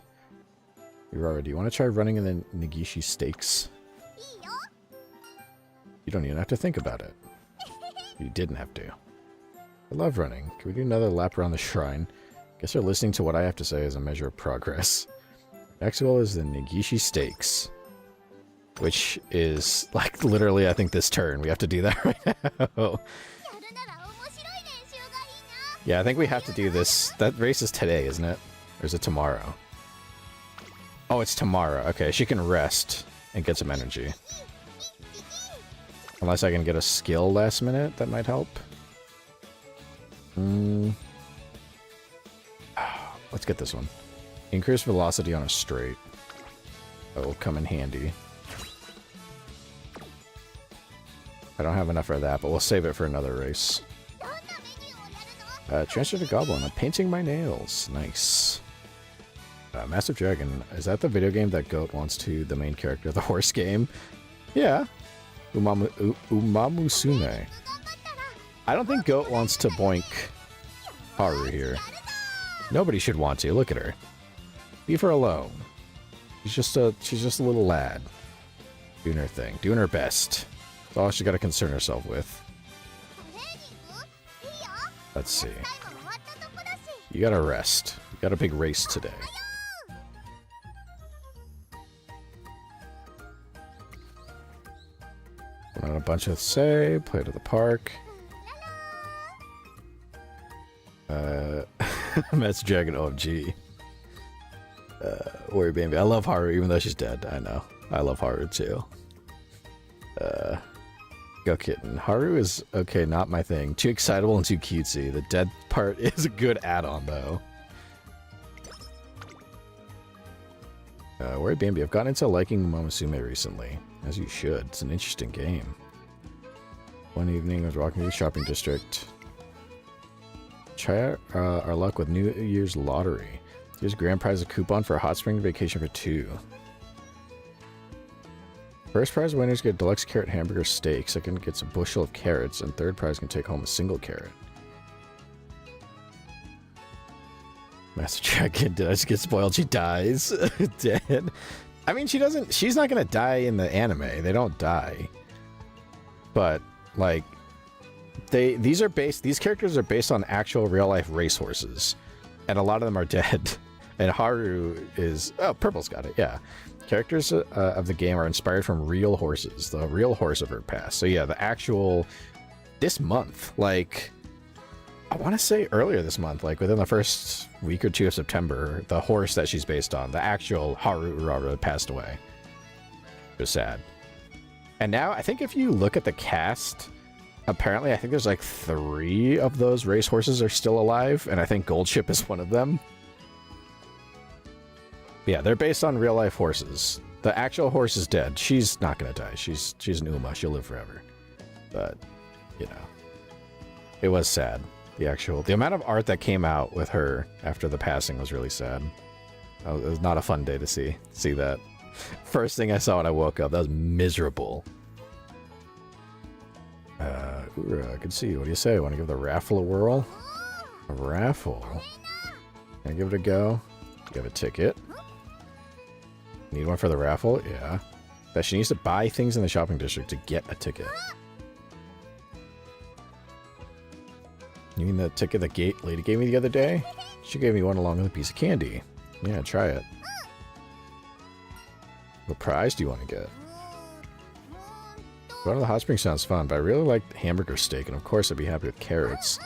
Urara, do you want to try running in the Negishi Stakes? You don't even have to think about it. You didn't have to. I love running. Can we do another lap around the shrine? Guess they're listening to what I have to say as a measure of progress. Next goal is the Negishi Stakes. Which is, like, literally, I think this turn. We have to do that right now. Yeah, I think we have to do this. That race is today, isn't it? Or is it tomorrow? Oh, it's tomorrow. Okay, she can rest and get some energy. Unless I can get a skill last minute, that might help. Let's get this one. Increase velocity on a straight. That will come in handy. I don't have enough for that, but we'll save it for another race. Transfer to Goblin. I'm painting my nails. Nice. Massive Dragon. Is that the video game that Goat wants to the main character of the horse game? Yeah. Umamusume. I don't think Goat wants to boink Haru here. Nobody should want to. Look at her. Leave her alone. She's just a little lad. Doing her thing. Doing her best. That's all she's got to concern herself with. Let's see. You gotta rest. You got a big race today. Went on a bunch of say, played at the park. That's Dragon OMG. Warrior Baby. I love Haru even though she's dead. I know. I love Haru too. Go Kitten. Haru is, okay, not my thing. Too excitable and too cutesy. The dead part is a good add-on, though. Warrior Bambi. I've gotten into liking Umamusume recently. As you should. It's an interesting game. One evening, I was walking through the shopping district. Try our luck with New Year's lottery. Here's a grand prize, a coupon for a hot spring vacation for 2. First prize winners get a deluxe carrot hamburger steak. Second gets a bushel of carrots. And third prize can take home a single carrot. Master Dragon, did I just get spoiled? She dies. Dead. I mean, she's not going to die in the anime. They don't die. But, like, these characters are based on actual real life racehorses. And a lot of them are dead. And Haru is, oh, Purple's got it, yeah. Characters of the game are inspired from real horses, the real horse of her past. So yeah, the actual, this month, like, I want to say earlier this month, like within the first week or two of September, the horse that she's based on, the actual Haru Urara, passed away. It was sad. And now, I think if you look at the cast, apparently I think there's like 3 of those race horses are still alive, and I think Goldship is one of them. Yeah, they're based on real life horses. The actual horse is dead. She's not gonna die. She's an Uma. She'll live forever. But, you know, it was sad. The amount of art that came out with her after the passing was really sad. It was not a fun day to see that. First thing I saw when I woke up, that was miserable. I can see you. What do you say? Want to give the raffle a whirl? A raffle? Can I give it a go? Give a ticket. Need one for the raffle? Yeah. That she needs to buy things in the shopping district to get a ticket. You mean the ticket the lady gave me the other day? She gave me one along with a piece of candy. Yeah, try it. What prize do you want to get? Going to the hot spring sounds fun, but I really like hamburger steak, and of course I'd be happy with carrots.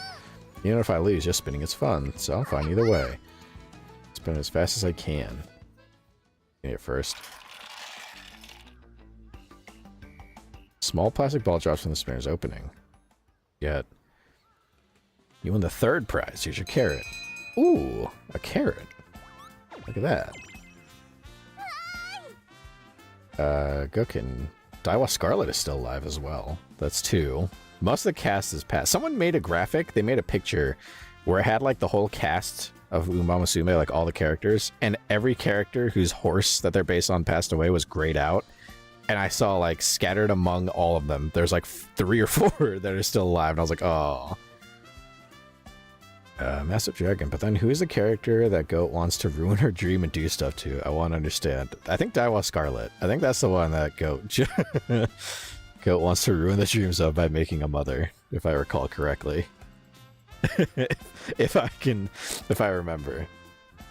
You know, if I lose, just spinning it's fun, so I'm fine either way. Spin it as fast as I can. Get it first. Small plastic ball drops from the spinner's opening. Yet. You won the 3rd prize. Here's your carrot. Ooh, a carrot. Look at that. Gokin. Daiwa Scarlet is still alive as well. That's 2. Most of the cast is passed. Someone made a graphic. They made a picture where it had like the whole cast of Umamusume, like all the characters, and every character whose horse that they're based on passed away was grayed out. And I saw like scattered among all of them, there's like 3 or 4 that are still alive, and I was like, oh. Massive Dragon, but then who is the character that Goat wants to ruin her dream and do stuff to? I want to understand. I think Daiwa Scarlet. I think that's the one that Goat wants to ruin the dreams of by making a mother, if I recall correctly. if I remember.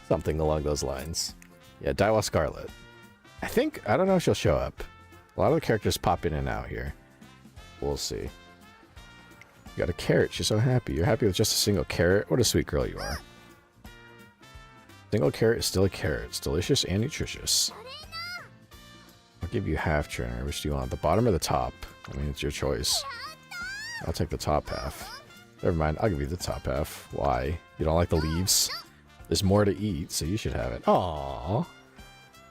Something along those lines. Yeah, Daiwa Scarlet. I don't know if she'll show up. A lot of the characters pop in and out here. We'll see. You got a carrot. She's so happy. You're happy with just a single carrot? What a sweet girl you are. Single carrot is still a carrot. It's delicious and nutritious. I'll give you half trainer. Which do you want? The bottom or the top? I mean, it's your choice. I'll take the top half. Never mind. I'll give you the top half. Why? You don't like the leaves? There's more to eat, so you should have it. Aww.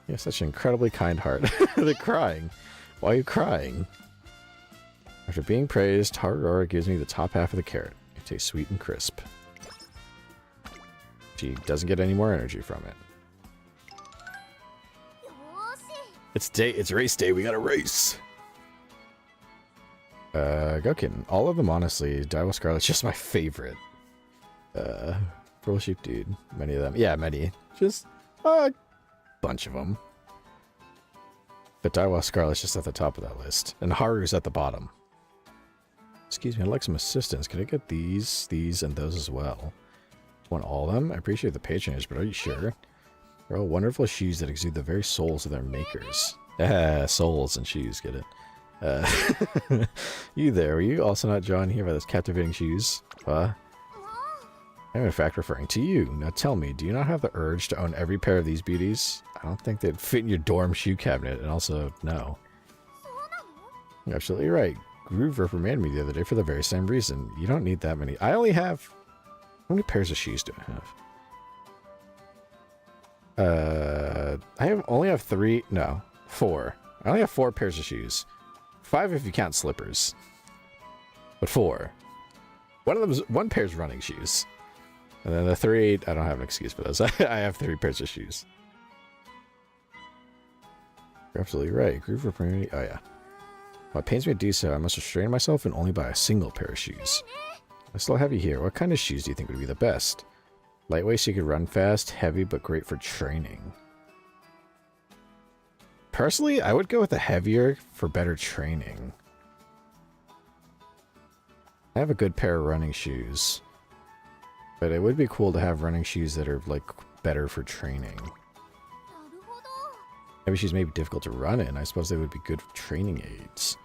You have such an incredibly kind heart. They're crying. Why are you crying? After being praised, Haru gives me the top half of the carrot. It tastes sweet and crisp. She doesn't get any more energy from it. It's race day, we gotta race! Gokin. All of them, honestly. Daiwa Scarlet's just my favorite. Pearl Sheep Dude. Many of them. Yeah, many. Just a bunch of them. But Daiwa Scarlet's just at the top of that list. And Haru's at the bottom. Excuse me, I'd like some assistance. Can I get these, and those as well? Want all of them? I appreciate the patronage, but are you sure? They're all wonderful shoes that exude the very souls of their makers. Souls and shoes, get it? You there, were you also not drawn here by those captivating shoes? I'm in fact referring to you. Now tell me, do you not have the urge to own every pair of these beauties? I don't think they'd fit in your dorm shoe cabinet, and also, no. You're absolutely right. Groove reprimanded me the other day for the very same reason. You don't need that many. I only have... How many pairs of shoes do I have? I only have 3... No, 4. I only have 4 pairs of shoes. 5 if you count slippers. But 4. One pair's running shoes. And then the 3... I don't have an excuse for those. I have 3 pairs of shoes. You're absolutely right. Groove reprimanded me... Oh, yeah. Well, it pains me to do so. I must restrain myself and only buy a single pair of shoes. I still have you here. What kind of shoes do you think would be the best? Lightweight so you could run fast, heavy but great for training. Personally, I would go with the heavier for better training. I have a good pair of running shoes. But it would be cool to have running shoes that are, like, better for training. Heavy shoes may be difficult to run in. I suppose they would be good training aids.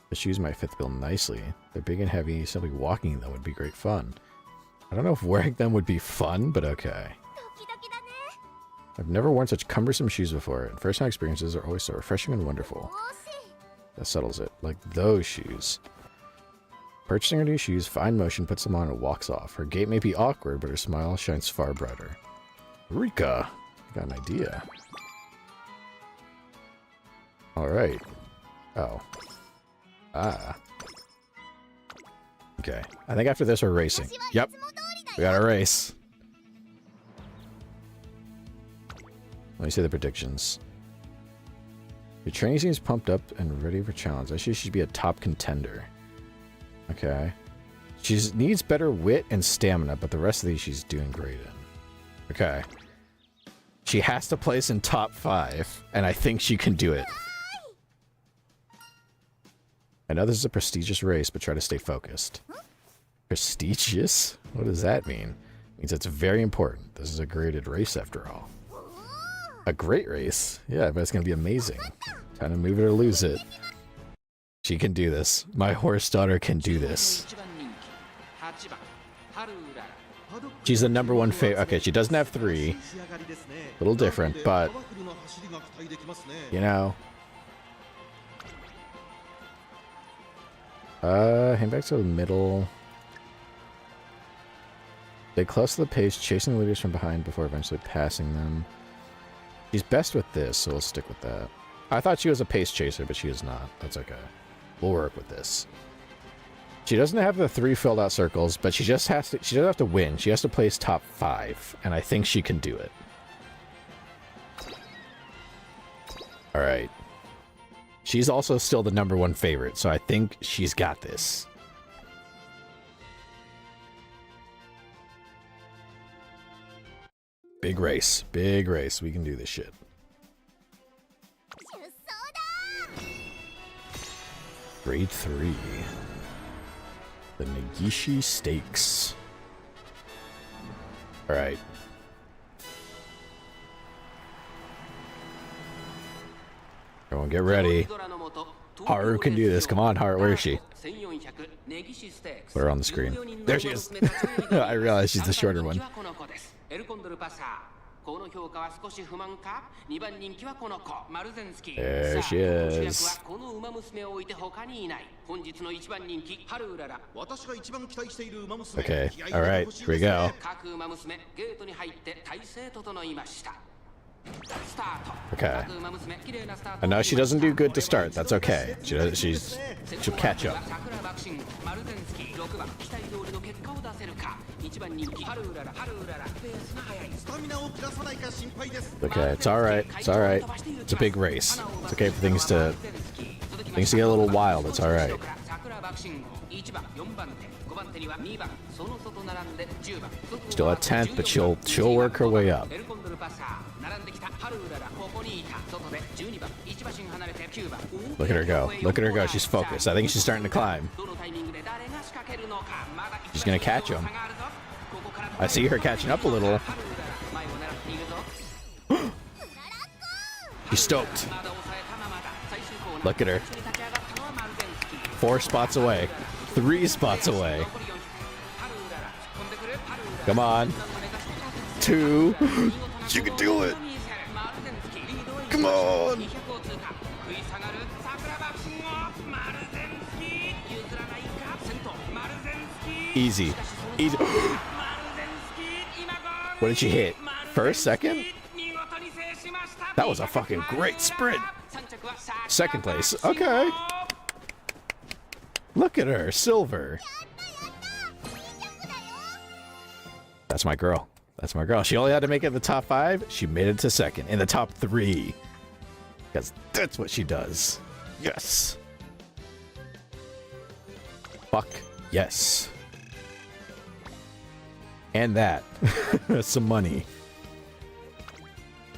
The shoes might fit the bill nicely. They're big and heavy. Simply walking them would be great fun. I don't know if wearing them would be fun, but okay. I've never worn such cumbersome shoes before, and first-hand experiences are always so refreshing and wonderful. That settles it. Like those shoes. Purchasing her new shoes, fine motion, puts them on and walks off. Her gait may be awkward, but her smile shines far brighter. Rika! I got an idea. Alright. Oh. Ah. Okay. I think after this we're racing. Yep. We got a race. Let me see the predictions. Your training seems pumped up and ready for challenge. I think she should be a top contender. Okay. She needs better wit and stamina, but the rest of these she's doing great in. Okay. She has to place in top 5, and I think she can do it. I know this is a prestigious race, but try to stay focused. Prestigious? What does that mean? It means it's very important. This is a graded race after all. A great race? Yeah, but it's going to be amazing. Time to move it or lose it. She can do this. My horse daughter can do this. She's the #1 favorite. Okay, she doesn't have 3. A little different, but... You know... Hang back to the middle. Stay close to the pace, chasing the leaders from behind before eventually passing them. She's best with this, so we'll stick with that. I thought she was a pace chaser, but she is not. That's okay. We'll work with this. She doesn't have the 3 filled out circles, but she just has to. She doesn't have to win. She has to place top 5, and I think she can do it. All right. She's also still the #1 favorite, so I think she's got this. Big race. Big race. We can do this shit. Grade 3. The Negishi Stakes. Alright. Everyone get ready. Haru can do this. Come on, Haru. Where is she? Put her on the screen. There she is. I realized she's the shorter one. There she is. Okay, alright, here we go. Okay. I know she doesn't do good to start. That's okay. She'll catch up. Okay, it's alright. It's alright. It's a big race. It's okay for things to get a little wild. It's alright. Still at 10th, but she'll work her way up. Look at her go. Look at her go. She's focused. I think she's starting to climb. She's gonna catch him. I see her catching up a little. She's stoked. Look at her. 4 spots away. 3 spots away. Come on. 2. You can do it. Come on. Easy. Easy. What did she hit? First, second? That was a fucking great sprint. Second place. Okay. Look at her. Silver. That's my girl. That's my girl. She only had to make it in the top 5. She made it to second. In the top 3. Because that's what she does. Yes. Fuck. Yes. And that. Some money.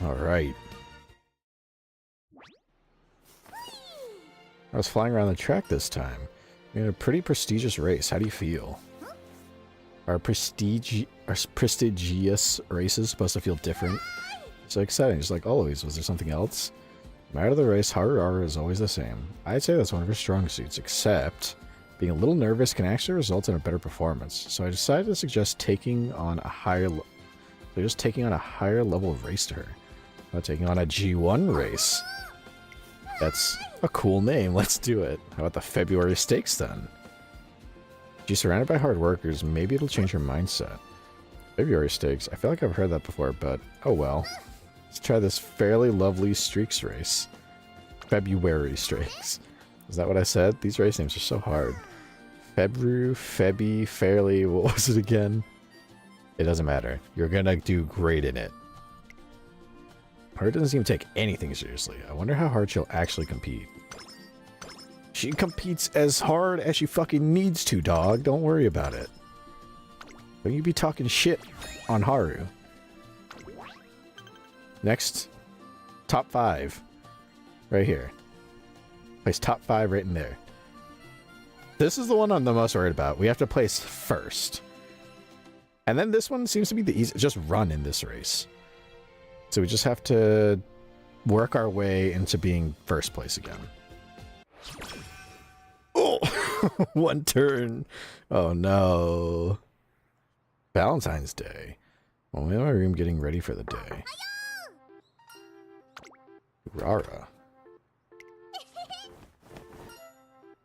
Alright. I was flying around the track this time. We had a pretty prestigious race. How do you feel? Are prestigious races supposed to feel different? So exciting, just like always. Was there something else? No matter the race, Urara is always the same. I'd say that's one of her strong suits, except Being a little nervous can actually result in a better performance, so I decided to suggest taking on a higher level race to her. Not taking on a G1 race. That's a cool name. Let's do it. How about the February Stakes then? She's surrounded by hard workers. Maybe it'll change her mindset. February Stakes. I feel like I've heard that before, but oh well. Let's try this fairly lovely streaks race. February Stakes. Is that what I said? These race names are so hard. Febby, fairly, what was it again? It doesn't matter. You're gonna do great in it. Haru doesn't seem to take anything seriously. I wonder how hard she'll actually compete. She competes as hard as she fucking needs to, dog. Don't worry about it. Don't you be talking shit on Haru. Next, top 5. Right here. Place top 5 right in there. This is the one I'm the most worried about. We have to place first. And then this one seems to be the easiest. Just run in this race. So we just have to work our way into being first place again. Oh! One turn. Oh no. Valentine's Day. Well, I'm in my room getting ready for the day. Urara.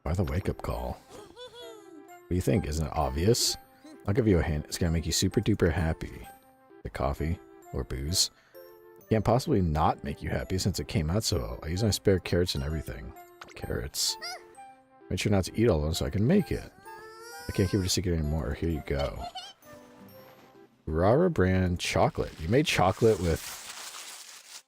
Why the wake-up call? What do you think? Isn't it obvious? I'll give you a hint. It's gonna make you super duper happy. The coffee or booze. Can't possibly not make you happy since it came out so well. I use my spare carrots and everything. Carrots. Make sure not to eat all of them so I can make it. I can't keep it a secret anymore. Here you go. Urara brand chocolate. You made chocolate with...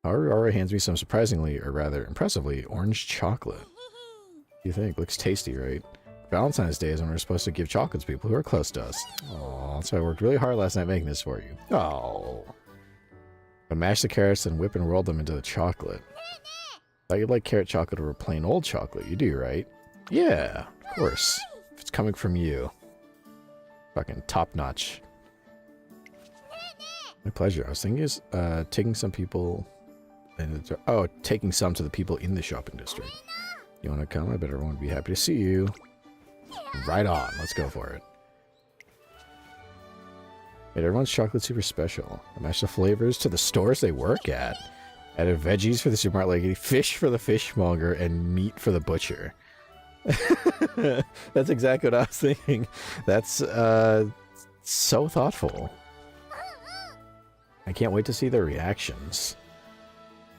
Urara hands me some surprisingly, or rather impressively, orange chocolate. What do you think? Looks tasty, right? Valentine's Day is when we're supposed to give chocolates to people who are close to us. Aw, so I worked really hard last night making this for you. Oh. But mash the carrots and whip and roll them into the chocolate. Thought you'd like carrot chocolate over plain old chocolate. You do, right? Yeah, of course. If it's coming from you. Fucking top notch. My pleasure. I was thinking is taking some people... taking some to the people in the shopping district. You want to come? I bet everyone would be happy to see you. Right on. Let's go for it. Made everyone's chocolate super special. I matched the flavors to the stores they work at. Added veggies for the supermarket lady, fish for the fishmonger, and meat for the butcher. That's exactly what I was thinking. That's so thoughtful. I can't wait to see their reactions.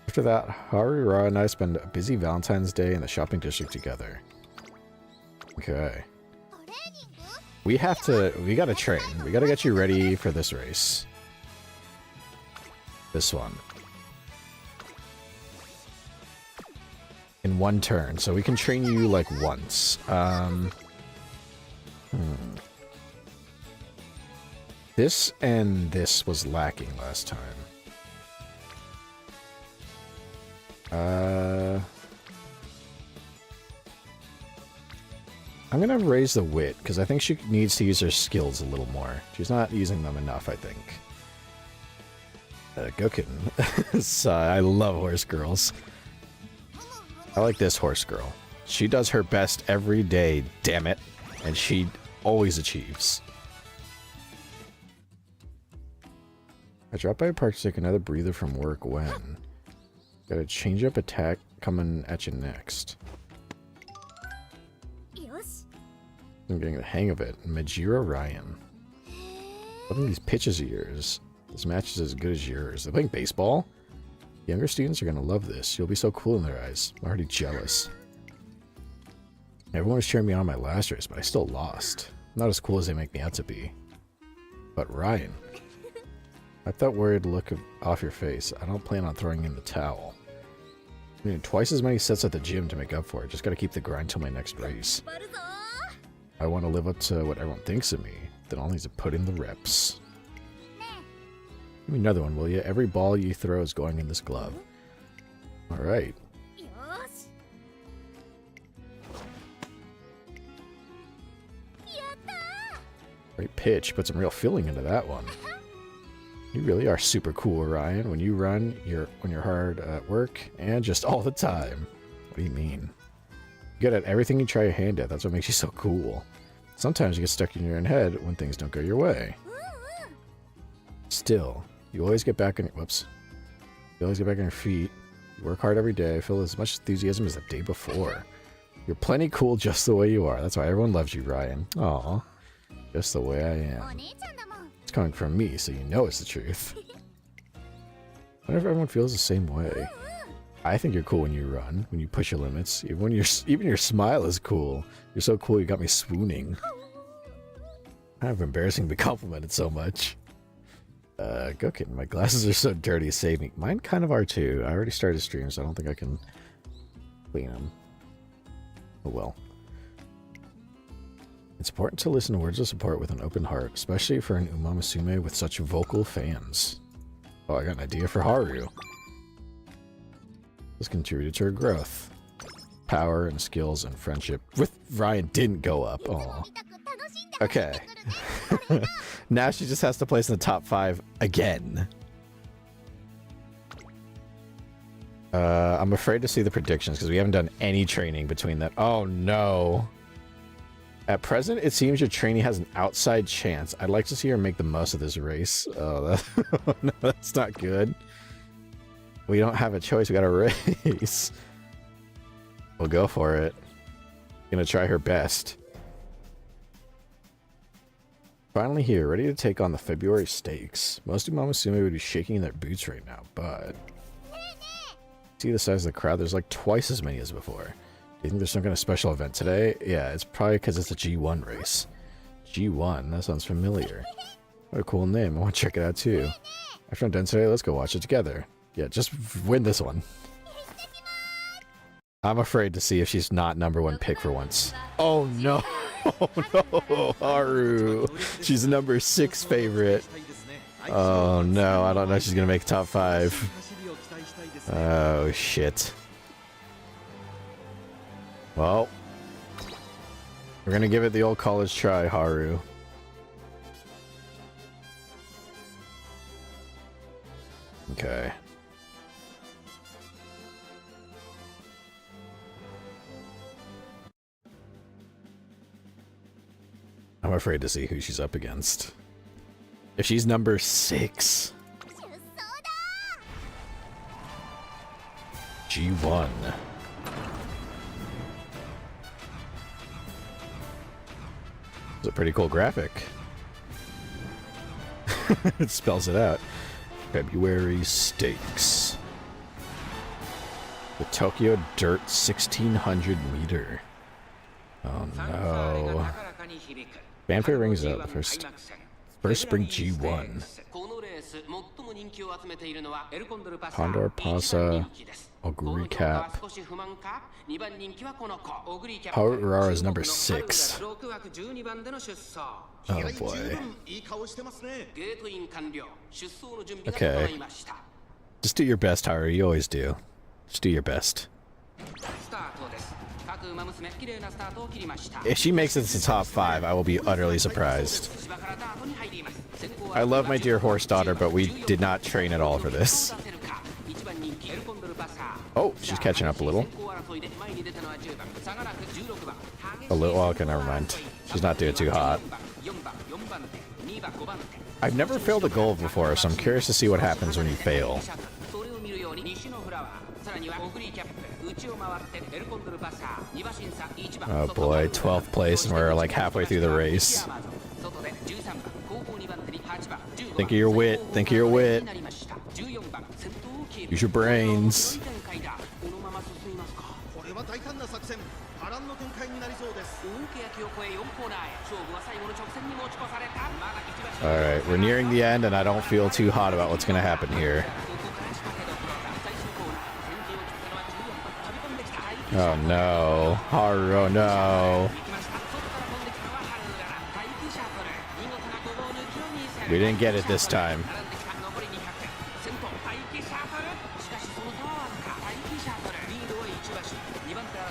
After that, Haru, Urara, and I spend a busy Valentine's Day in the shopping district together. Okay. We gotta train. We gotta get you ready for this race. This one. In one turn, so we can train you like once. This and this was lacking last time. I'm gonna raise the wit, because I think she needs to use her skills a little more. She's not using them enough, I think. Go kitten. So, I love horse girls. I like this horse girl. She does her best every day, damn it. And she always achieves. I dropped by a park to take another breather from work when... Got a change up attack coming at you next. I'm getting the hang of it. Majira Ryan. What are these pitches of yours? This match is as good as yours. They're playing baseball? Younger students are going to love this. You'll be so cool in their eyes. I'm already jealous. Everyone was cheering me on my last race, but I still lost. Not as cool as they make me out to be. But Ryan. Wipe that worried look off your face. I don't plan on throwing in the towel. I mean, twice as many sets at the gym to make up for it. Just gotta keep the grind till my next race. I want to live up to what everyone thinks of me. Then I'll need to put in the reps. Give me another one, will you? Every ball you throw is going in this glove. Alright. Great pitch. Put some real feeling into that one. You really are super cool, Ryan. When you run, when you're hard at work, and just all the time. What do you mean? Good at everything you try your hand at. That's what makes you so cool. Sometimes you get stuck in your own head when things don't go your way. Still, you always get back on your... Whoops. You always get back on your feet. You work hard every day. Feel as much enthusiasm as the day before. You're plenty cool just the way you are. That's why everyone loves you, Ryan. Aw. Just the way I am. It's coming from me, so you know it's the truth. I wonder if everyone feels the same way. I think you're cool when you run, when you push your limits. Even your smile is cool. You're so cool you got me swooning. Kind of embarrassing to be complimented so much. Go kitten, my glasses are so dirty, save me. Mine kind of are too. I already started stream, so I don't think I can clean them. Oh well. It's important to listen to words of support with an open heart, especially for an Umamusume with such vocal fans. Oh, I got an idea for Haru. This contributed to her growth. Power and skills and friendship with Ryan didn't go up. Oh. Okay. Now she just has to place in the top 5 again. I'm afraid to see the predictions because we haven't done any training between that. Oh no. At present, it seems your trainee has an outside chance. I'd like to see her make the most of this race. Oh, no, that's not good. We don't have a choice. We got a race. We'll go for it. Gonna try her best. Finally here, ready to take on the February stakes. Most Umamusume would be shaking in their boots right now, but... See the size of the crowd? There's like twice as many as before. Do you think there's some kind of special event today? Yeah, it's probably because it's a G1 race. G1? That sounds familiar. What a cool name. I want to check it out too. After I'm done today, let's go watch it together. Yeah, just win this one. I'm afraid to see if she's not #1 pick for once. Oh no! Oh no, Haru! She's number 6 favorite. Oh no, I don't know if she's gonna make top 5. Oh shit. Well, we're gonna give it the old college try, Haru. Okay. I'm afraid to see who she's up against. If she's number 6. G1. It's a pretty cool graphic. It spells it out. February stakes. The Tokyo Dirt 1600 meter. Oh no. Fanfare rings out the first spring G1. Condor Pasa Oguri Cap. Haru Urara is number 6. Oh boy. Okay. Just do your best, Haru. You always do. Just do your best. If she makes it to the top 5, I will be utterly surprised. I love my dear horse daughter, but we did not train at all for this. Oh, she's catching up a little. A little, oh, okay, never mind. She's not doing too hot. I've never failed a goal before, so I'm curious to see what happens when you fail. Oh boy, 12th place and we're like halfway through the race. Think of your wit, think of your wit. Use your brains. Alright, we're nearing the end and I don't feel too hot about what's gonna happen here. Oh no, Haru, oh no. We didn't get it this time.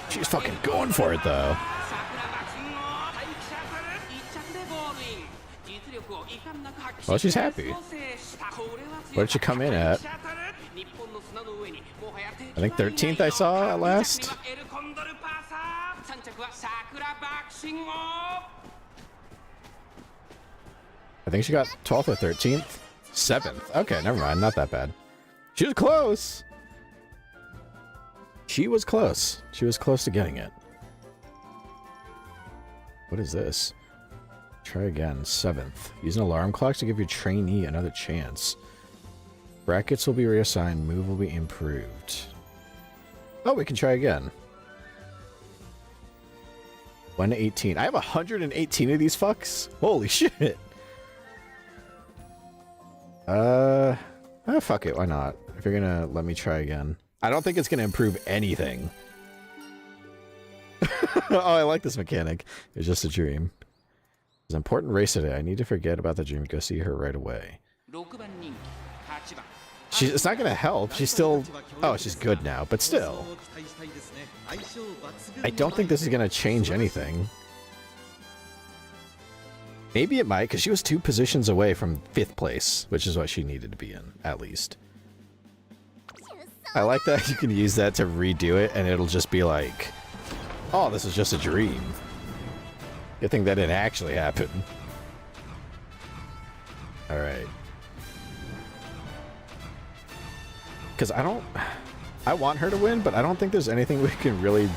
She's fucking going for it though. Well, she's happy. What did she come in at? I think 13th I saw at last. I think she got 12th or 13th? 7th. Okay, never mind. Not that bad. She was close. She was close. She was close to getting it. What is this? Try again. 7th. Use an alarm clock to give your trainee another chance. Brackets will be reassigned. Move will be improved. Oh, we can try again. 1 to 18. I have 118 of these fucks? Holy shit. Fuck it. Why not? If you're gonna let me try again. I don't think it's gonna improve anything. Oh, I like this mechanic. It's just a dream. It's an important race today. I need to forget about the dream. Go see her right away. It's not gonna help. She's still... Oh, she's good now, but still. I don't think this is gonna change anything. Maybe it might, because she was 2 positions away from 5th place, which is what she needed to be in, at least. I like that you can use that to redo it, and it'll just be like, oh, this is just a dream. Good thing that didn't actually happen. Alright. Because I want her to win, but I don't think there's anything we can really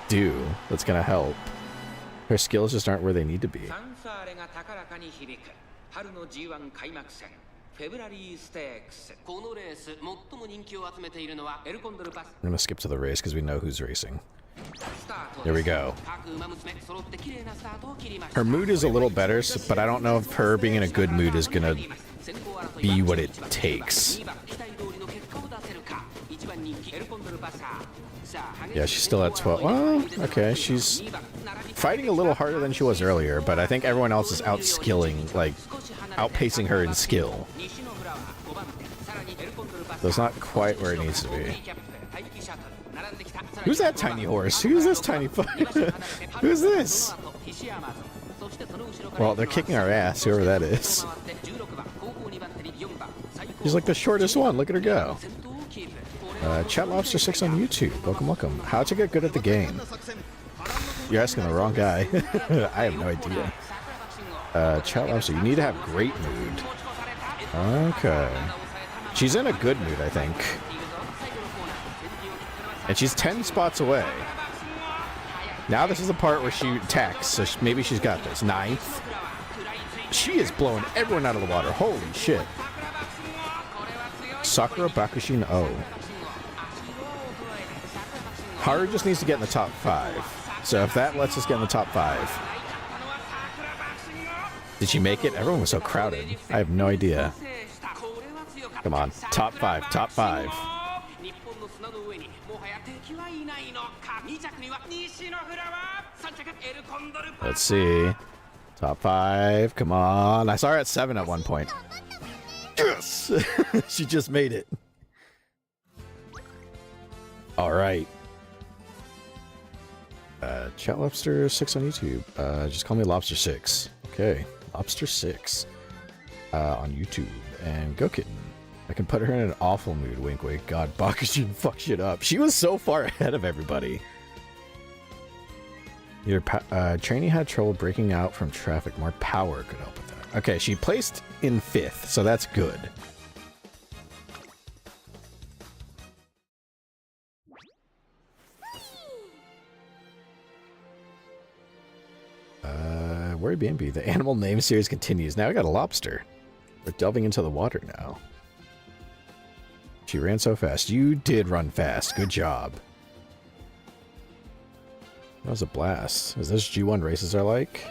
do that's going to help. Her skills just aren't where they need to be. I'm going to skip to the race because we know who's racing. There we go. Her mood is a little better, but I don't know if her being in a good mood is going to be what it takes. Yeah, she's still at 12. Well, okay, she's fighting a little harder than she was earlier, but I think everyone else is outskilling, like, outpacing her in skill. So it's not quite where it needs to be. Who's that tiny horse? Who's this tiny fuck? Who's this? Well, they're kicking our ass, whoever that is. She's like the shortest one. Look at her go. Chat Lobster 6 on YouTube. Welcome, welcome. How to get good at the game? You're asking the wrong guy. I have no idea. Chat Lobster, you need to have great mood. Okay. She's in a good mood, I think. And she's 10 spots away. Now this is the part where she attacks, so maybe she's got this. 9th. She is blowing everyone out of the water. Holy shit. Sakura Bakushin O. Haru just needs to get in the top 5. So if that lets us get in the top 5. Did she make it? Everyone was so crowded. I have no idea. Come on. Top 5. Top 5. Let's see. Top 5. Come on. I saw her at 7 at one point. Yes! She just made it. All right. Chat Lobster 6 on YouTube. Just call me Lobster 6. Okay. Lobster 6 on YouTube. And Go Kitten. I can put her in an awful mood. Wink, wink. God, Bakushin fucked shit up. She was so far ahead of everybody. Your trainee had trouble breaking out from traffic. More power could help with that. Okay, she placed in 5th, so that's good. Worry BNB. The animal name series continues. Now I got a lobster. We're delving into the water now. She ran so fast. You did run fast. Good job. That was a blast. Is this G1 races are like?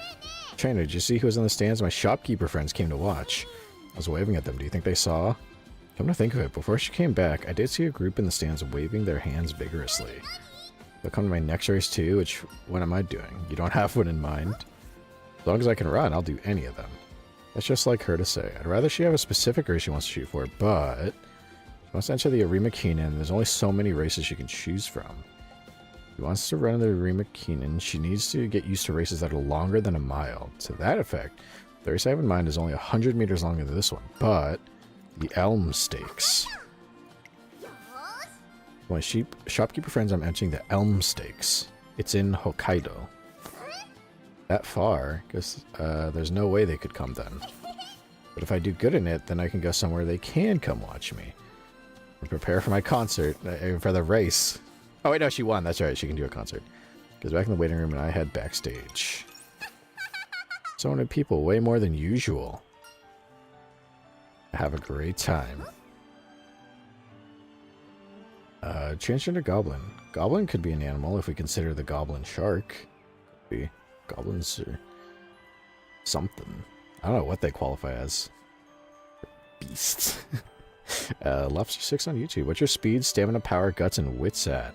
Trainer, did you see who was in the stands? My shopkeeper friends came to watch. I was waving at them. Do you think they saw? Come to think of it, before she came back, I did see a group in the stands waving their hands vigorously. They'll come to my next race too, which, what am I doing? You don't have one in mind? As long as I can run, I'll do any of them. That's just like her to say. I'd rather she have a specific race she wants to shoot for, but she wants to enter the Arima Keenan. There's only so many races she can choose from. If she wants to run in the Arima Keenan, she needs to get used to races that are longer than a mile. To that effect, the race I have in mind is only 100 meters longer than this one, but the Elm Stakes. My shopkeeper friends, I'm entering the Elm Stakes. It's in Hokkaido. That far, because there's no way they could come then. But if I do good in it, then I can go somewhere they can come watch me. And prepare for my concert, for the race. Oh wait, no, she won. That's right, she can do a concert. Goes back in the waiting room and I head backstage. So many people, way more than usual. Have a great time. Change into goblin. Goblin could be an animal if we consider the goblin shark. Could be goblins or something. I don't know what they qualify as. Beasts. Lobster 6 on YouTube. What's your speed, stamina, power, guts, and wits at?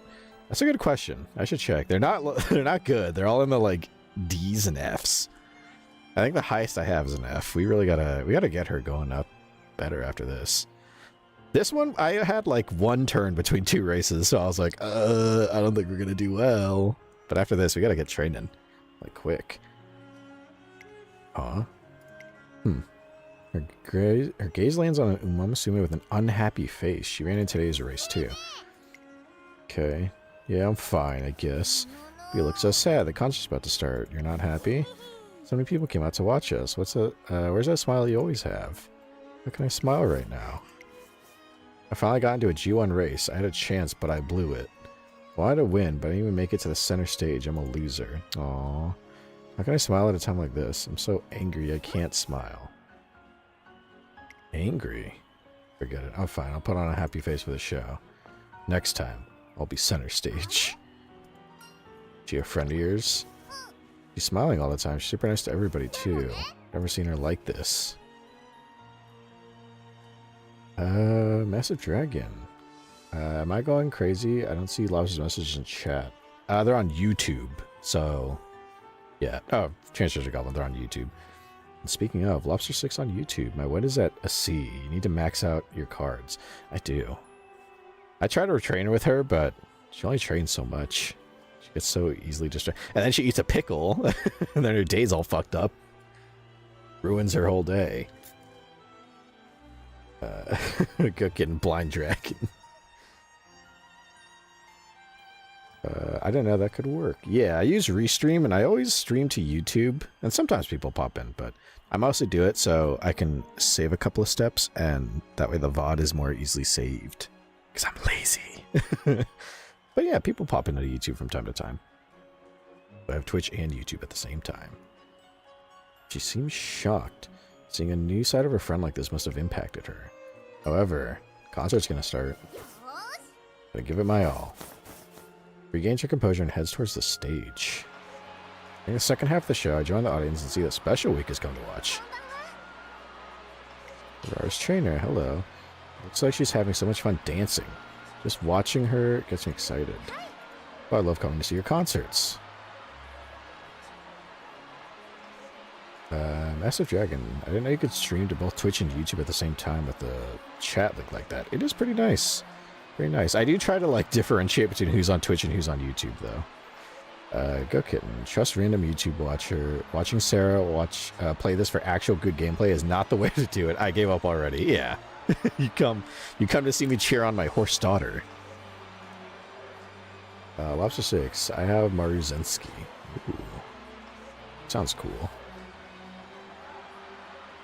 That's a good question. I should check. They're not good. They're all in the like D's and F's. I think the highest I have is an F. We gotta get her going up better after this. This one, I had like one turn between 2 races, so I was like, I don't think we're gonna do well. But after this, we gotta get training. Like, quick. Huh? Her gaze lands on an Umamusume with an unhappy face. She ran in today's race, too. Okay. Yeah, I'm fine, I guess. You look so sad. The concert's about to start. You're not happy? So many people came out to watch us. Where's that smile you always have? How can I smile right now? I finally got into a G1 race. I had a chance, but I blew it. I wanted to win, but I didn't even make it to the center stage. I'm a loser. Aww. How can I smile at a time like this? I'm so angry I can't smile. Angry? Forget it. I'm fine. I'll put on a happy face for the show. Next time, I'll be center stage. She a friend of yours? She's smiling all the time. She's super nice to everybody, too. Never seen her like this. Massive Dragon. Am I going crazy? I don't see Lobster's messages in chat. They're on YouTube, so... Yeah. Oh, Transfers of Goblin, they're on YouTube. And speaking of, Lobster 6 on YouTube. My win is at a C. You need to max out your cards. I do. I try to retrain with her, but she only trains so much. She gets so easily distracted. And then she eats a pickle, and then her day's all fucked up. Ruins her whole day. Getting Blind Dragon. I didn't know that could work. Yeah, I use Restream, and I always stream to YouTube, and sometimes people pop in, but I mostly do it so I can save a couple of steps, and that way the VOD is more easily saved. Because I'm lazy. But yeah, people pop into YouTube from time to time. I have Twitch and YouTube at the same time. She seems shocked. Seeing a new side of her friend like this must have impacted her. However, concert's gonna start. Gotta give it my all. Regains her composure and heads towards the stage. In the second half of the show, I join the audience and see that Special Week is coming to watch. Urara's trainer, hello. Looks like she's having so much fun dancing. Just watching her gets me excited. Oh, I love coming to see your concerts. Massive Dragon. I didn't know you could stream to both Twitch and YouTube at the same time with the chat link like that. It is pretty nice. Very nice. I do try to like differentiate between who's on Twitch and who's on YouTube though. Go Kitten. Trust random YouTube watcher. Watching Sarah play this for actual good gameplay is not the way to do it. I gave up already. Yeah. you come to see me cheer on my horse daughter. Lobster 6. I have Maruzensky. Ooh. Sounds cool.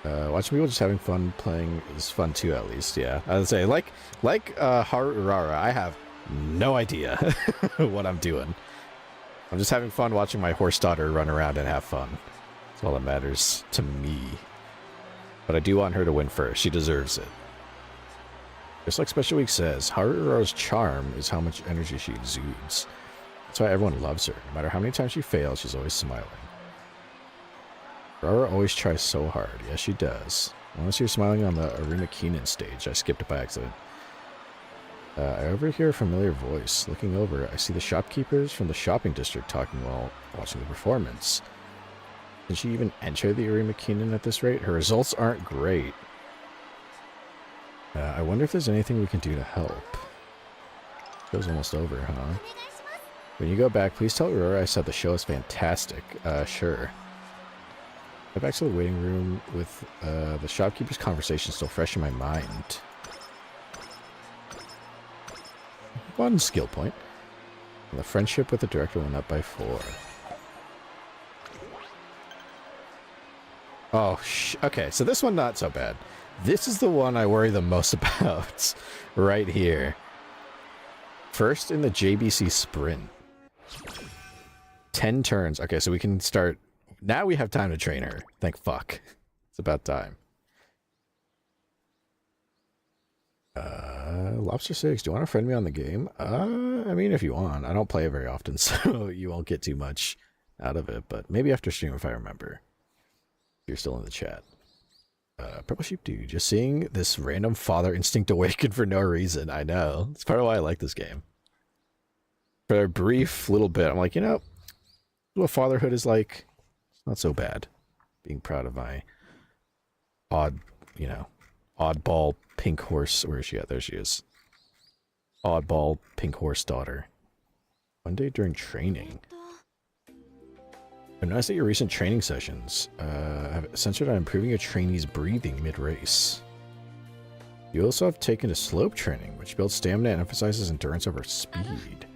Watching people just having fun playing is fun too, at least. Yeah, I would say like Haru Urara, I have no idea what I'm doing. I'm just having fun watching my horse daughter run around and have fun. That's all that matters to me. But I do want her to win first. She deserves it. Just like Special Week says, Haru Urara's charm is how much energy she exudes. That's why everyone loves her. No matter how many times she fails, she's always smiling. Urara always tries so hard. Yes, she does. I want to see her smiling on the Arima Keenan stage. I skipped it by accident. I overhear a familiar voice. Looking over, I see the shopkeepers from the shopping district talking while watching the performance. Can she even enter the Arima Keenan at this rate? Her results aren't great. I wonder if there's anything we can do to help. Show's almost over, huh? When you go back, please tell Urara I said the show is fantastic. Sure. Go back to the waiting room with the shopkeeper's conversation still fresh in my mind. One skill point. And the friendship with the director went up by 4. Oh, okay, so this one not so bad. This is the one I worry the most about right here. First in the JBC sprint. 10 turns. Okay, so we can start. Now we have time to train her. Thank fuck. It's about time. Lobster 6, do you want to friend me on the game? I mean, if you want. I don't play it very often, so you won't get too much out of it, but maybe after stream if I remember. If you're still in the chat. Purple Sheep Dude, just seeing this random father instinct awaken for no reason. I know. It's part of why I like this game. For a brief little bit, I'm like, you know, what fatherhood is like. It's not so bad. Being proud of my oddball pink horse. Where is she at? There she is. Oddball pink horse daughter. One day during training. I noticed that your recent training sessions have centered on improving your trainees' breathing mid-race. You also have taken to slope training, which builds stamina and emphasizes endurance over speed.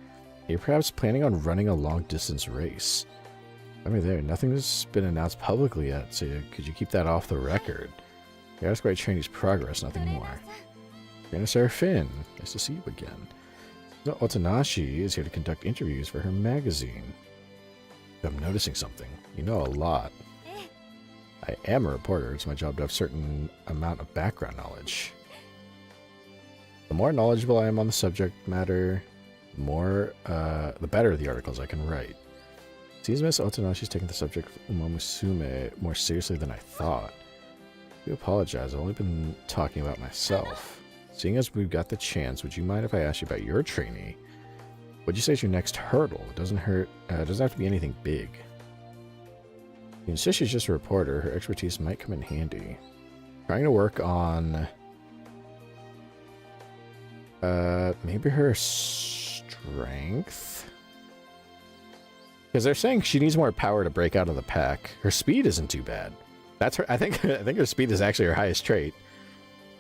You're perhaps planning on running a long-distance race. I mean, nothing's been announced publicly yet, so could you keep that off the record? You ask about trainees' progress, nothing more. Trainer Seraph, nice to see you again. Otanashi is here to conduct interviews for her magazine. I'm noticing something. You know a lot. I am a reporter. It's my job to have a certain amount of background knowledge. The more knowledgeable I am on the subject matter, the better the articles I can write. It seems Miss Otanashi's taking the subject of Umamusume more seriously than I thought. I do apologize. I've only been talking about myself. Seeing as we've got the chance, would you mind if I asked you about your trainee? What'd you say is your next hurdle? It doesn't hurt. Doesn't have to be anything big. You insist she's just a reporter. Her expertise might come in handy. Trying to work on maybe her strength, because they're saying she needs more power to break out of the pack. Her speed isn't too bad. That's her. I think her speed is actually her highest trait.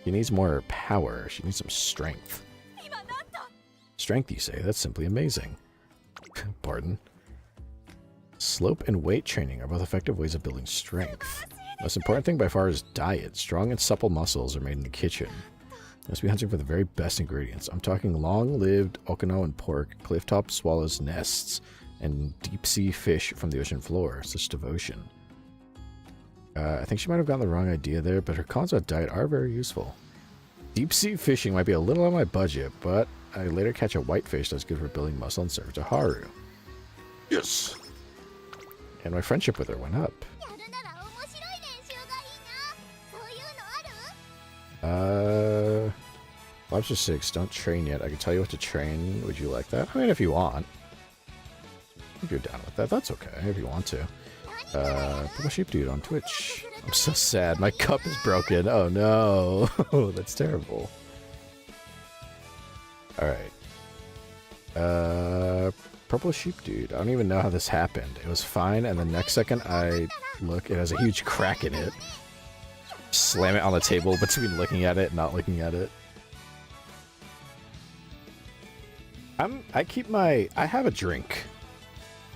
She needs more power. She needs some strength. Strength, you say? That's simply amazing. Pardon. Slope and weight training are both effective ways of building strength. Most important thing by far is diet. Strong and supple muscles are made in the kitchen. You must be hunting for the very best ingredients. I'm talking long-lived Okinawan pork, cliff-top swallows' nests, and deep-sea fish from the ocean floor. Such devotion. I think she might have gotten the wrong idea there, but her cons about diet are very useful. Deep-sea fishing might be a little on my budget, but I later catch a whitefish that's good for building muscle and serve to Haru. Yes! And my friendship with her went up. Lobster 6, don't train yet. I can tell you what to train. Would you like that? I mean, if you want. If you're down with that, that's okay. If you want to. Purple Sheep Dude on Twitch. I'm so sad. My cup is broken. Oh no. That's terrible. Alright. Purple Sheep Dude. I don't even know how this happened. It was fine, and the next second I look, it has a huge crack in it. Slam it on the table between looking at it and not looking at it. I have a drink.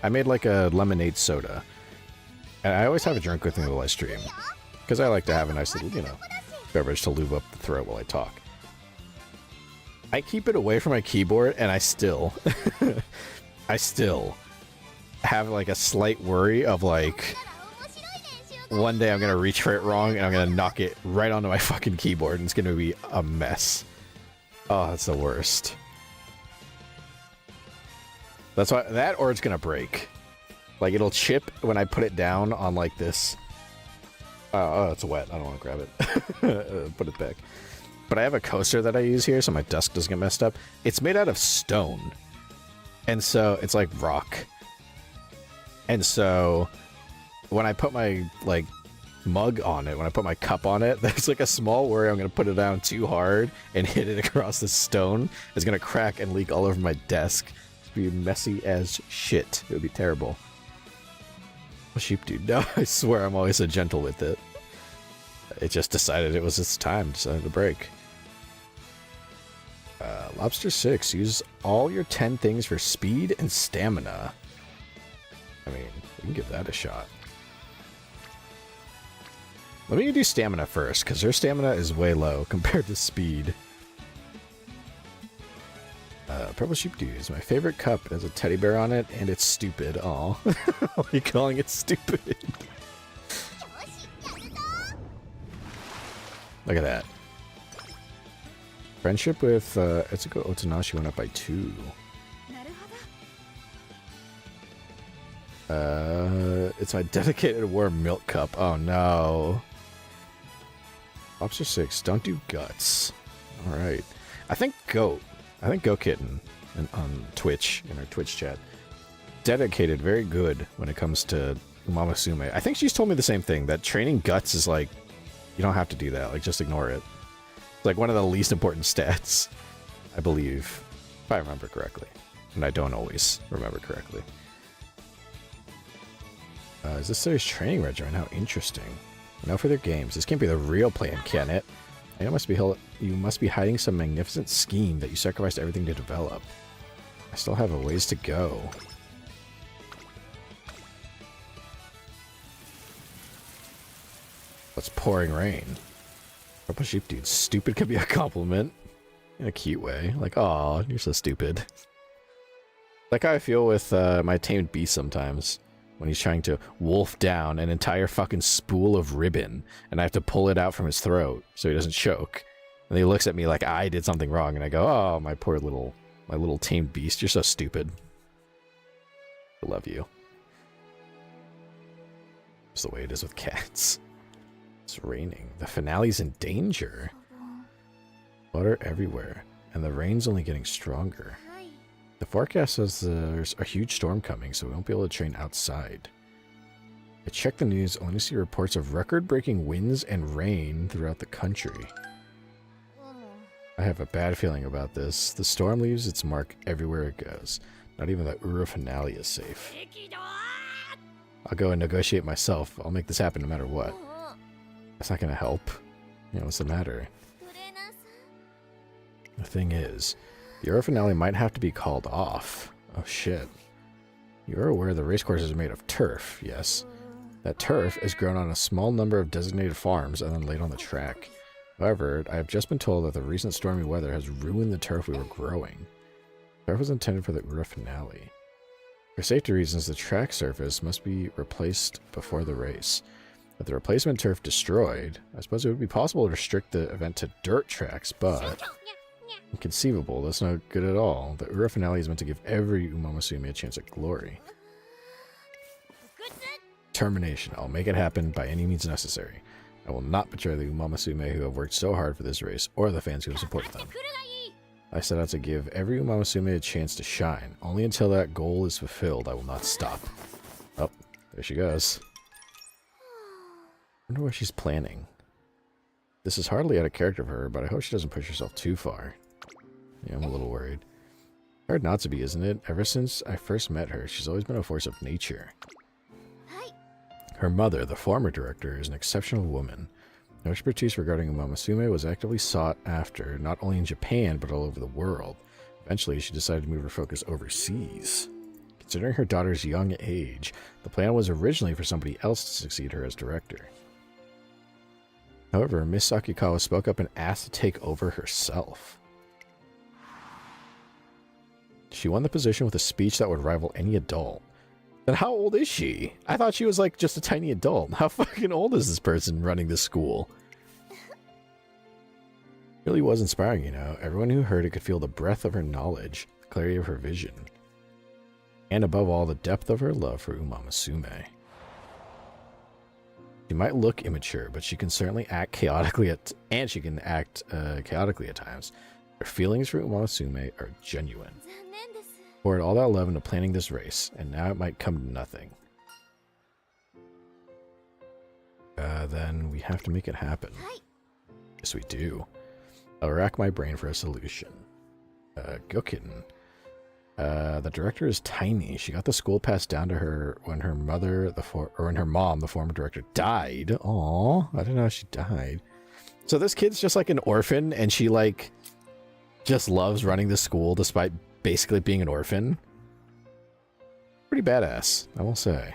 I made like a lemonade soda. And I always have a drink with me while I stream. Because I like to have a nice little, beverage to lube up the throat while I talk. I keep it away from my keyboard, and I still have like a slight worry of like, one day I'm going to reach for it wrong, and I'm going to knock it right onto my fucking keyboard, and it's going to be a mess. Oh, that's the worst. That's why, that or it's going to break. Like, it'll chip when I put it down on, like, this. Oh, it's wet. I don't want to grab it. Put it back. But I have a coaster that I use here, so my desk doesn't get messed up. It's made out of stone. And so, it's like rock. And so, when I put my, like, mug on it, when I put my cup on it, there's, like, a small worry I'm going to put it down too hard and hit it across the stone. It's going to crack and leak all over my desk. It's going to be messy as shit. It would be terrible. Sheep Dude. No, I swear I'm always so gentle with it. It just decided it was its time. Decided to break. Lobster 6. Use all your 10 things for speed and stamina. I mean, we can give that a shot. Let me do stamina first, because her stamina is way low compared to speed. Purple Sheep Dude is my favorite cup. It has a teddy bear on it, and it's stupid. Aw. Why are you calling it stupid? Look at that. Friendship with Etsuko Otonashi went up by 2. It's my dedicated warm milk cup. Oh no. Lobster 6, don't do guts. Alright. I think Goat Kitten on Twitch, in our Twitch chat, dedicated very good when it comes to Umamusume. I think she's told me the same thing, that training guts is like, you don't have to do that, like just ignore it. It's like one of the least important stats, I believe, if I remember correctly. And I don't always remember correctly. Is this series training regimen? How interesting. Now for their games. This can't be the real plan, can it? You must be hiding some magnificent scheme that you sacrificed everything to develop. I still have a ways to go. It's pouring rain. Purple Sheep Dude. Stupid could be a compliment. In a cute way. Like, aw, you're so stupid. Like how I feel with my tamed beast sometimes. When he's trying to wolf down an entire fucking spool of ribbon, and I have to pull it out from his throat so he doesn't choke. And he looks at me like I did something wrong, and I go, "Oh, my little tamed beast, you're so stupid. I love you." It's the way it is with cats. It's raining. The finale's in danger. Water everywhere, and the rain's only getting stronger. The forecast says there's a huge storm coming, so we won't be able to train outside. I checked the news only to see reports of record-breaking winds and rain throughout the country. I have a bad feeling about this. The storm leaves its mark everywhere it goes. Not even the Urara finale is safe. I'll go and negotiate myself. I'll make this happen no matter what. That's not gonna help. You know, what's the matter? The thing is, the Urara finale might have to be called off. Oh shit. You are aware the racecourses are made of turf, yes. That turf is grown on a small number of designated farms and then laid on the track. However, I have just been told that the recent stormy weather has ruined the turf we were growing. The turf was intended for the Urara finale. For safety reasons, the track surface must be replaced before the race. With the replacement turf destroyed, I suppose it would be possible to restrict the event to dirt tracks, but inconceivable. That's not good at all. The Urara finale is meant to give every Umamusume a chance at glory. Determination. I'll make it happen by any means necessary. I will not betray the Umamusume who have worked so hard for this race, or the fans who have supported them. I set out to give every Umamusume a chance to shine. Only until that goal is fulfilled, I will not stop. Oh, there she goes. I wonder what she's planning. This is hardly out of character for her, but I hope she doesn't push herself too far. Yeah, I'm a little worried. Hard not to be, isn't it? Ever since I first met her, she's always been a force of nature. Her mother, the former director, is an exceptional woman. Her expertise regarding Umamusume was actively sought after, not only in Japan, but all over the world. Eventually, she decided to move her focus overseas. Considering her daughter's young age, the plan was originally for somebody else to succeed her as director. However, Miss Sakikawa spoke up and asked to take over herself. She won the position with a speech that would rival any adult. Then how old is she? I thought she was like just a tiny adult. How fucking old is this person running this school? Really was inspiring, you know. Everyone who heard it could feel the breadth of her knowledge, the clarity of her vision, and above all, the depth of her love for Umamusume. She might look immature, but she can certainly act chaotically at times. Her feelings for Umamusume are genuine. Poured all that love into planning this race, and now it might come to nothing. Then we have to make it happen. Yes, we do. I'll rack my brain for a solution. Gokitten. The director is tiny. She got the school passed down to her when her mother, when her mom, the former director, died. Aww, I didn't know she died. So this kid's just like an orphan, and she like just loves running the school despite basically being an orphan. Pretty badass, I will say.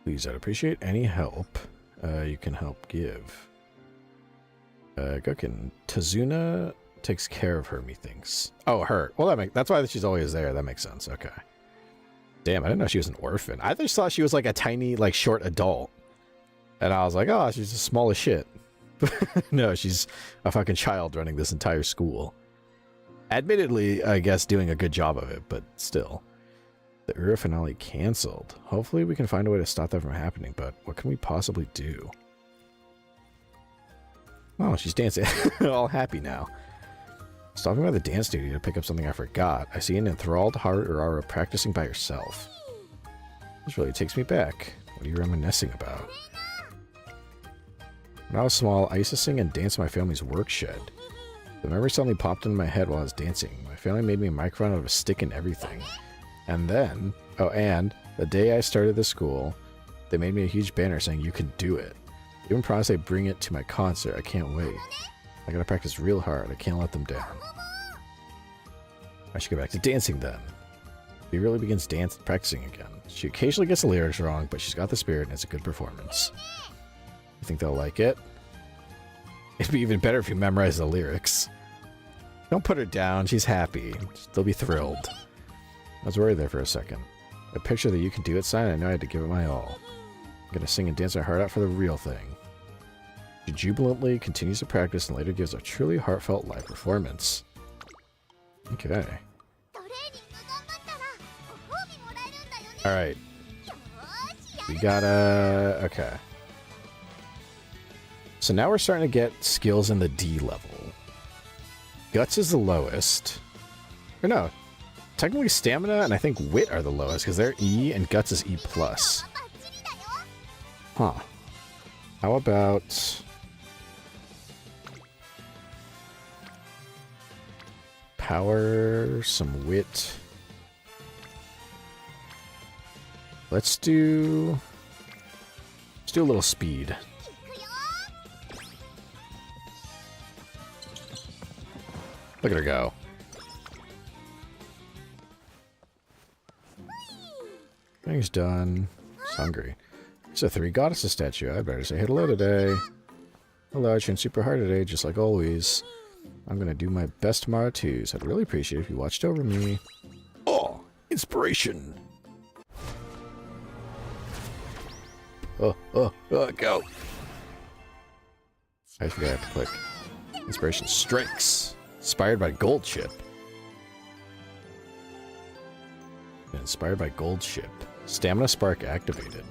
Please, I'd appreciate any help you can help give. Gukin, Tazuna takes care of her, methinks. Oh, her. Well, that's why she's always there. That makes sense. Okay. Damn, I didn't know she was an orphan. I just thought she was like a tiny, like, short adult. And I was like, oh, she's just small as shit. No, she's a fucking child running this entire school. Admittedly, I guess, doing a good job of it, but still. The Urara finale canceled. Hopefully we can find a way to stop that from happening, but what can we possibly do? Oh, she's dancing. All happy now. Stopping by the dance studio to pick up something I forgot. I see an enthralled Haru Urara practicing by herself. This really takes me back. What are you reminiscing about? When I was small, I used to sing and dance in my family's work shed. The memory suddenly popped into my head while I was dancing. My family made me a microphone out of a stick and everything. And then, and the day I started the school, they made me a huge banner saying, "You can do it." They even promised they'd bring it to my concert. I can't wait. I gotta practice real hard. I can't let them down. I should go back to dancing then. She really begins practicing again. She occasionally gets the lyrics wrong, but she's got the spirit and it's a good performance. You think they'll like it? It'd be even better if you memorize the lyrics. Don't put her down. She's happy. They'll be thrilled. I was worried there for a second. A picture that "you can do it" sign, I know I had to give it my all. I'm gonna sing and dance my heart out for the real thing. She jubilantly continues to practice and later gives a truly heartfelt live performance. Okay. Alright. We gotta... Okay. So now we're starting to get skills in the D level. Guts is the lowest. Or no. Technically stamina and I think wit are the lowest because they're E and guts is E+. Huh. How about... power, some wit. Let's do a little speed. Look at her go. Thing's done. She's hungry. It's a 3 goddesses statue. I'd better say hello today. Hello, I trained super hard today, just like always. I'm gonna do my best tomorrow too, so I'd really appreciate it if you watched over me. Oh, inspiration! Go! I forgot I have to click. Inspiration strikes. Inspired by Gold Ship. Inspired by Gold Ship. Stamina Spark activated.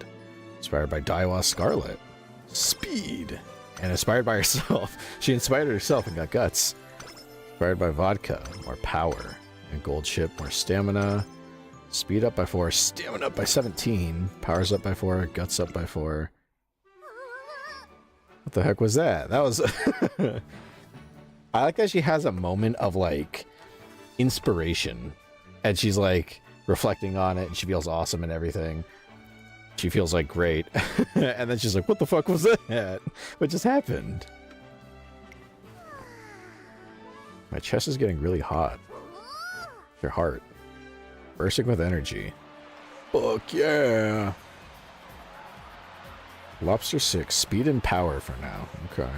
Inspired by Daiwa Scarlet. Speed. And inspired by herself. She inspired herself and got guts. Inspired by vodka. More power. And Gold Ship. More stamina. Speed up by 4. Stamina up by 17. Powers up by 4. Guts up by 4. What the heck was that? That was... I like that she has a moment of, like, inspiration. And she's, like, reflecting on it. And she feels awesome and everything. She feels, like, great. And then she's like, what the fuck was that? What just happened? My chest is getting really hot. Your heart. Bursting with energy. Fuck yeah! Lobster 6. Speed and power for now. Okay.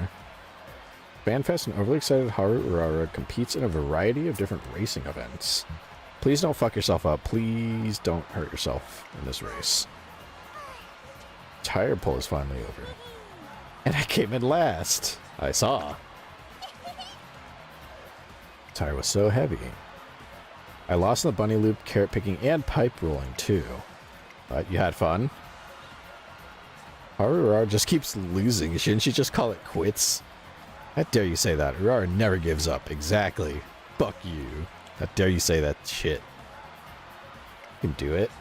Fanfest and overly excited Haru Urara competes in a variety of different racing events. Please don't fuck yourself up. Please don't hurt yourself in this race. Tire pull is finally over. And I came in last. I saw. Tire was so heavy. I lost in the bunny loop, carrot picking, and pipe rolling too. But you had fun. Haru Urara just keeps losing. Shouldn't she just call it quits? How dare you say that? Urara never gives up. Exactly. Fuck you. How dare you say that shit? You can do it.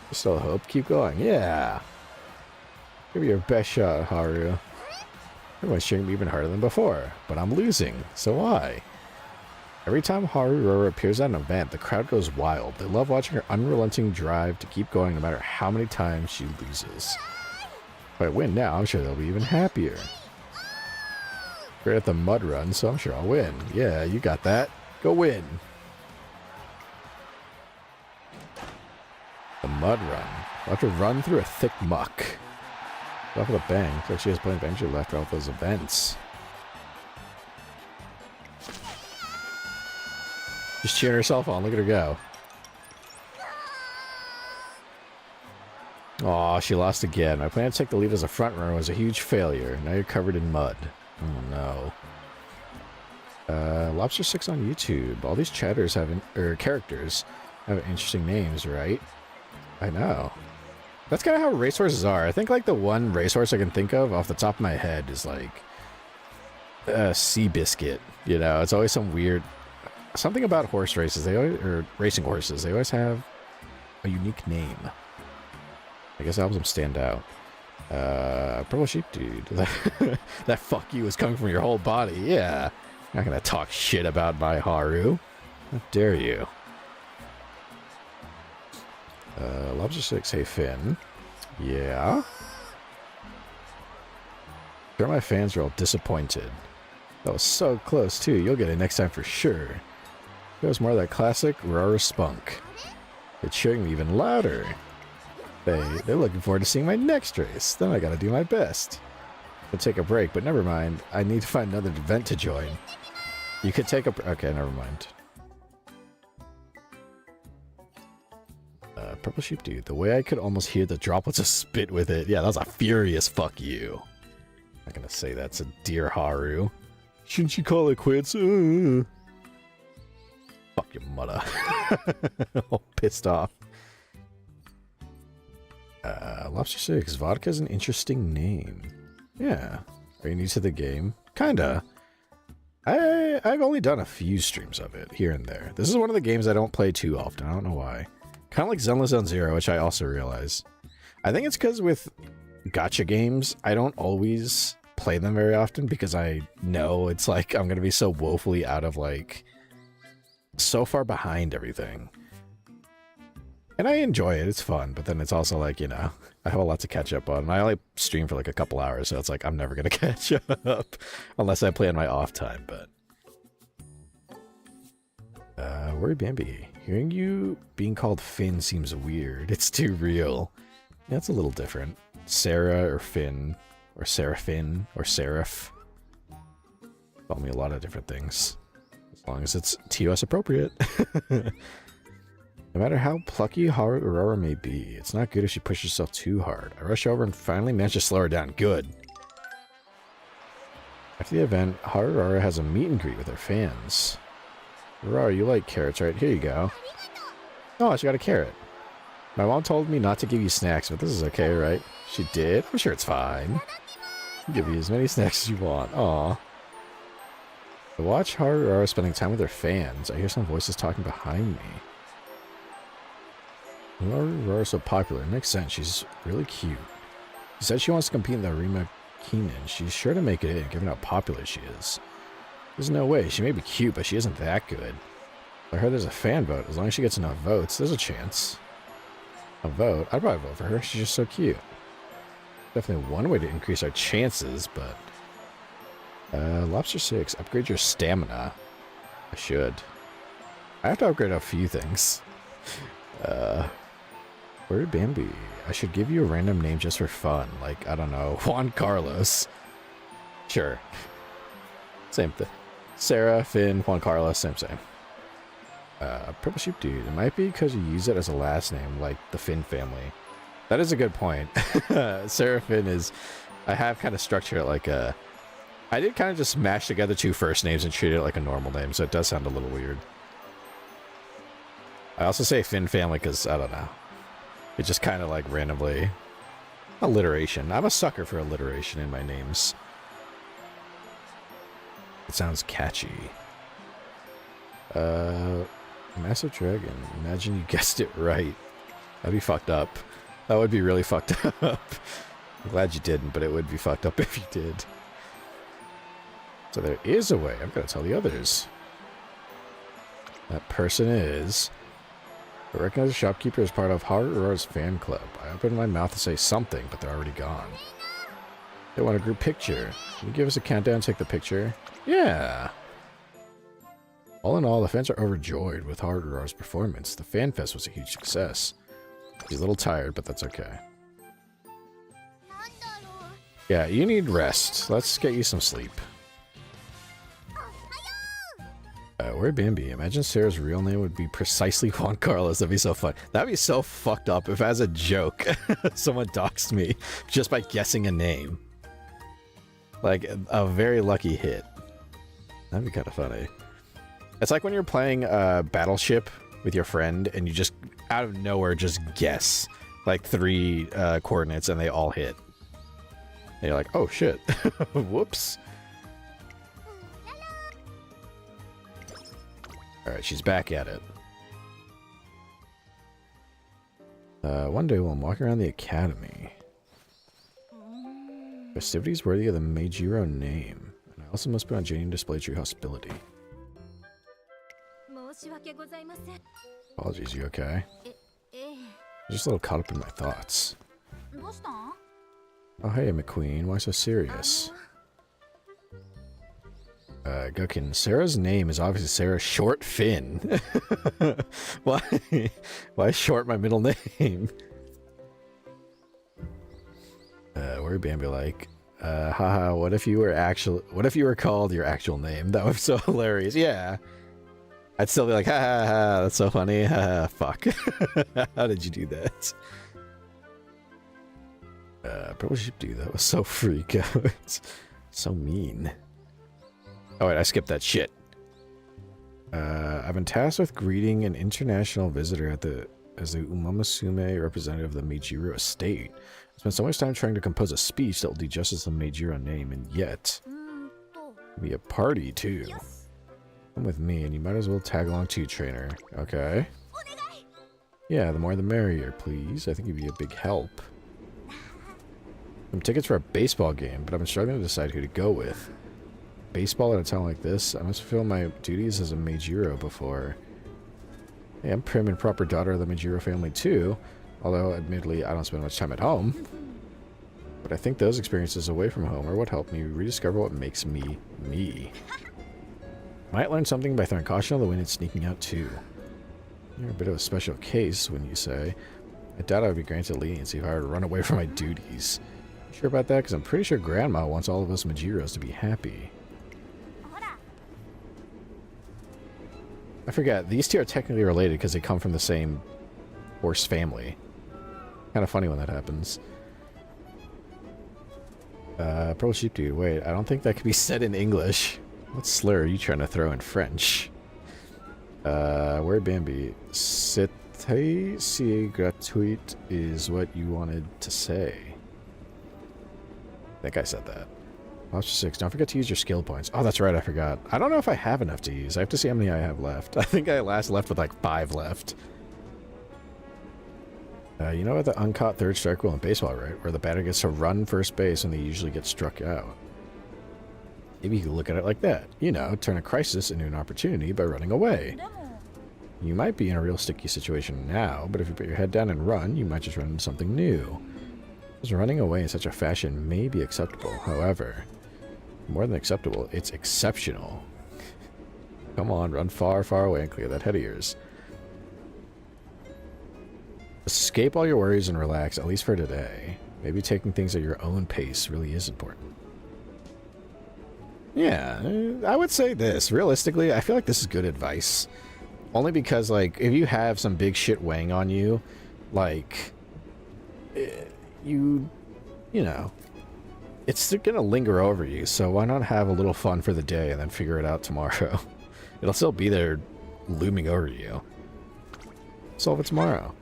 There's still hope. Keep going. Yeah. Give it your best shot, Haru. Everyone's cheering me even harder than before, but I'm losing. So why? Every time Haru Urara appears at an event, the crowd goes wild. They love watching her unrelenting drive to keep going no matter how many times she loses. If I win now, I'm sure they'll be even happier. Great at the mud run, so I'm sure I'll win. Yeah, you got that. Go win. The mud run. I'll have to run through a thick muck. Off with a bang. Looks like she has plenty of energy left off those events. Just cheering herself on. Look at her go. Aw, she lost again. My plan to take the lead as a front runner was a huge failure. Now you're covered in mud. Oh no. Lobster 6 on YouTube. All these characters have interesting names, right? I know. That's kind of how racehorses are. I think like the one racehorse I can think of off the top of my head is like Seabiscuit. You know, it's always some weird something about horse races. They always, or racing horses. They always have a unique name. I guess that helps them stand out. Purple sheep dude. That fuck you is coming from your whole body. Yeah. Not gonna talk shit about my Haru. How dare you? Lobster 6, hey Finn. Yeah? Sure, my fans are all disappointed. That was so close too. You'll get it next time for sure. It was more of that classic Urara spunk. They're cheering me even louder. They're looking forward to seeing my next race. Then I gotta do my best. I'll take a break, but never mind. I need to find another event to join. You could take a... Okay, never mind. Purple sheep dude. The way I could almost hear the droplets of spit with it. Yeah, that was a furious fuck you. I'm not gonna say that's a dear Haru. Shouldn't you call it quits? Fuck your mother. All pissed off. Lobster 6. Vodka's an interesting name. Yeah. Are you new to the game? Kinda. I've only done a few streams of it, here and there. This is one of the games I don't play too often. I don't know why. Kind of like Zenless Zone Zero, which I also realize. I think it's because with gacha games, I don't always play them very often because I know it's like I'm going to be so woefully out of like so far behind everything. And I enjoy it. It's fun. But then it's also like, you know, I have a lot to catch up on. I only stream for like a couple hours. So it's like I'm never going to catch up unless I play on my off time. But Worry Bambi. Hearing you being called Finn seems weird. It's too real. Yeah, it's a little different. Sarah or Finn. Or Seraphine. Or Seraph. Call me a lot of different things. As long as it's TOS appropriate. No matter how plucky Urara may be, it's not good if she pushes herself too hard. I rush over and finally manage to slow her down. Good. After the event, Urara has a meet and greet with her fans. Urara, you like carrots, right? Here you go. Oh, she got a carrot. My mom told me not to give you snacks, but this is okay, right? She did? I'm sure it's fine. I'll give you as many snacks as you want. Aw. I watch Urara spending time with her fans. I hear some voices talking behind me. Urara's so popular. It makes sense. She's really cute. She said she wants to compete in the Arima Keenan. She's sure to make it in, given how popular she is. There's no way. She may be cute, but she isn't that good. I heard there's a fan vote. As long as she gets enough votes, there's a chance. A vote? I'd probably vote for her. She's just so cute. Definitely one way to increase our chances, but... Lobster 6. Upgrade your stamina. I should. I have to upgrade a few things. Where Bambi? I should give you a random name just for fun. Like, I don't know, Juan Carlos. Sure. Same thing. Sarah, Finn, Juan Carlos, same. Purple sheep dude. It might be because you use it as a last name, like the Finn family. That is a good point. Sarah Finn is... I have kind of structured it like a... I did kind of just mash together two first names and treat it like a normal name, so it does sound a little weird. I also say Finn family because, I don't know. It just kind of like randomly... Alliteration. I'm a sucker for alliteration in my names. It sounds catchy. Massive Dragon. Imagine you guessed it right. That'd be fucked up. That would be really fucked up. I'm glad you didn't, but it would be fucked up if you did. So there is a way. I'm going to tell the others. That person is... I recognize the shopkeeper as part of Urara's fan club. I opened my mouth to say something, but they're already gone. They want a group picture. Can you give us a countdown, take the picture? Yeah. All in all, the fans are overjoyed with Haru's performance. The fan fest was a huge success. He's a little tired, but that's okay. Yeah, you need rest. Let's get you some sleep. Where Bambi? Imagine Sarah's real name would be precisely Juan Carlos. That'd be so fun. That'd be so fucked up if, as a joke, someone doxed me just by guessing a name. Like, a very lucky hit. That'd be kind of funny. It's like when you're playing Battleship with your friend and you just, out of nowhere, just guess, like, 3 coordinates and they all hit. And you're like, oh shit. Whoops. Alright, she's back at it. One day while I'm walking around the academy. Festivities worthy of the Meijiro name. And I also must put on genuine display true hospitality. Apologies, you okay? I'm just a little caught up in my thoughts. Oh hey, McQueen, why so serious? Gukin, Sarah's name is obviously Sarah Short Finn. Why short my middle name? Where Bambi like, haha, what if you were called your actual name? That was so hilarious. Yeah. I'd still be like, ha ha ha, that's so funny. Ha ha, fuck. How did you do that? Purple Sheep Dude, that was so freak out. So mean. Oh wait, I skipped that shit. I've been tasked with greeting an international visitor as the Umamusume representative of the Meijiro estate. I spent so much time trying to compose a speech that will do justice to the Meijiro name, and yet be a party too. Come with me, and you might as well tag along too, trainer. Okay. Yeah, the more the merrier, please. I think you'd be a big help. Some tickets for a baseball game, but I've been struggling to decide who to go with. Baseball at a town like this? I must fulfill my duties as a Meijiro before. Hey, I'm prim and proper daughter of the Meijiro family too, although admittedly I don't spend much time at home. But I think those experiences away from home are what helped me rediscover what makes me me. Might learn something by throwing caution on the wind and sneaking out too. You're a bit of a special case, when you say. I doubt I would be granted leniency if I were to run away from my duties. You sure about that? Because I'm pretty sure Grandma wants all of us Meijiros to be happy. I forget, these two are technically related because they come from the same horse family. Kind of funny when that happens. Purple Sheep Dude, wait, I don't think that could be said in English. What slur are you trying to throw in French? Where Bambi? C'était si gratuit is what you wanted to say. I think I said that. Option 6, don't forget to use your skill points. Oh, that's right, I forgot. I don't know if I have enough to use. I have to see how many I have left. I think I last left with like 5 left. You know about the uncaught third strike rule in baseball, right? Where the batter gets to run first base and they usually get struck out. Maybe you could look at it like that. You know, turn a crisis into an opportunity by running away. You might be in a real sticky situation now, but if you put your head down and run, you might just run into something new. Because running away in such a fashion may be acceptable, however... More than acceptable, it's exceptional. Come on, run far, far away and clear that head of yours. Escape all your worries and relax, at least for today. Maybe taking things at your own pace really is important. Yeah, I would say this. Realistically, I feel like this is good advice. Only because, like, if you have some big shit weighing on you, like, you know... It's gonna linger over you, so why not have a little fun for the day and then figure it out tomorrow? It'll still be there looming over you. Solve it tomorrow.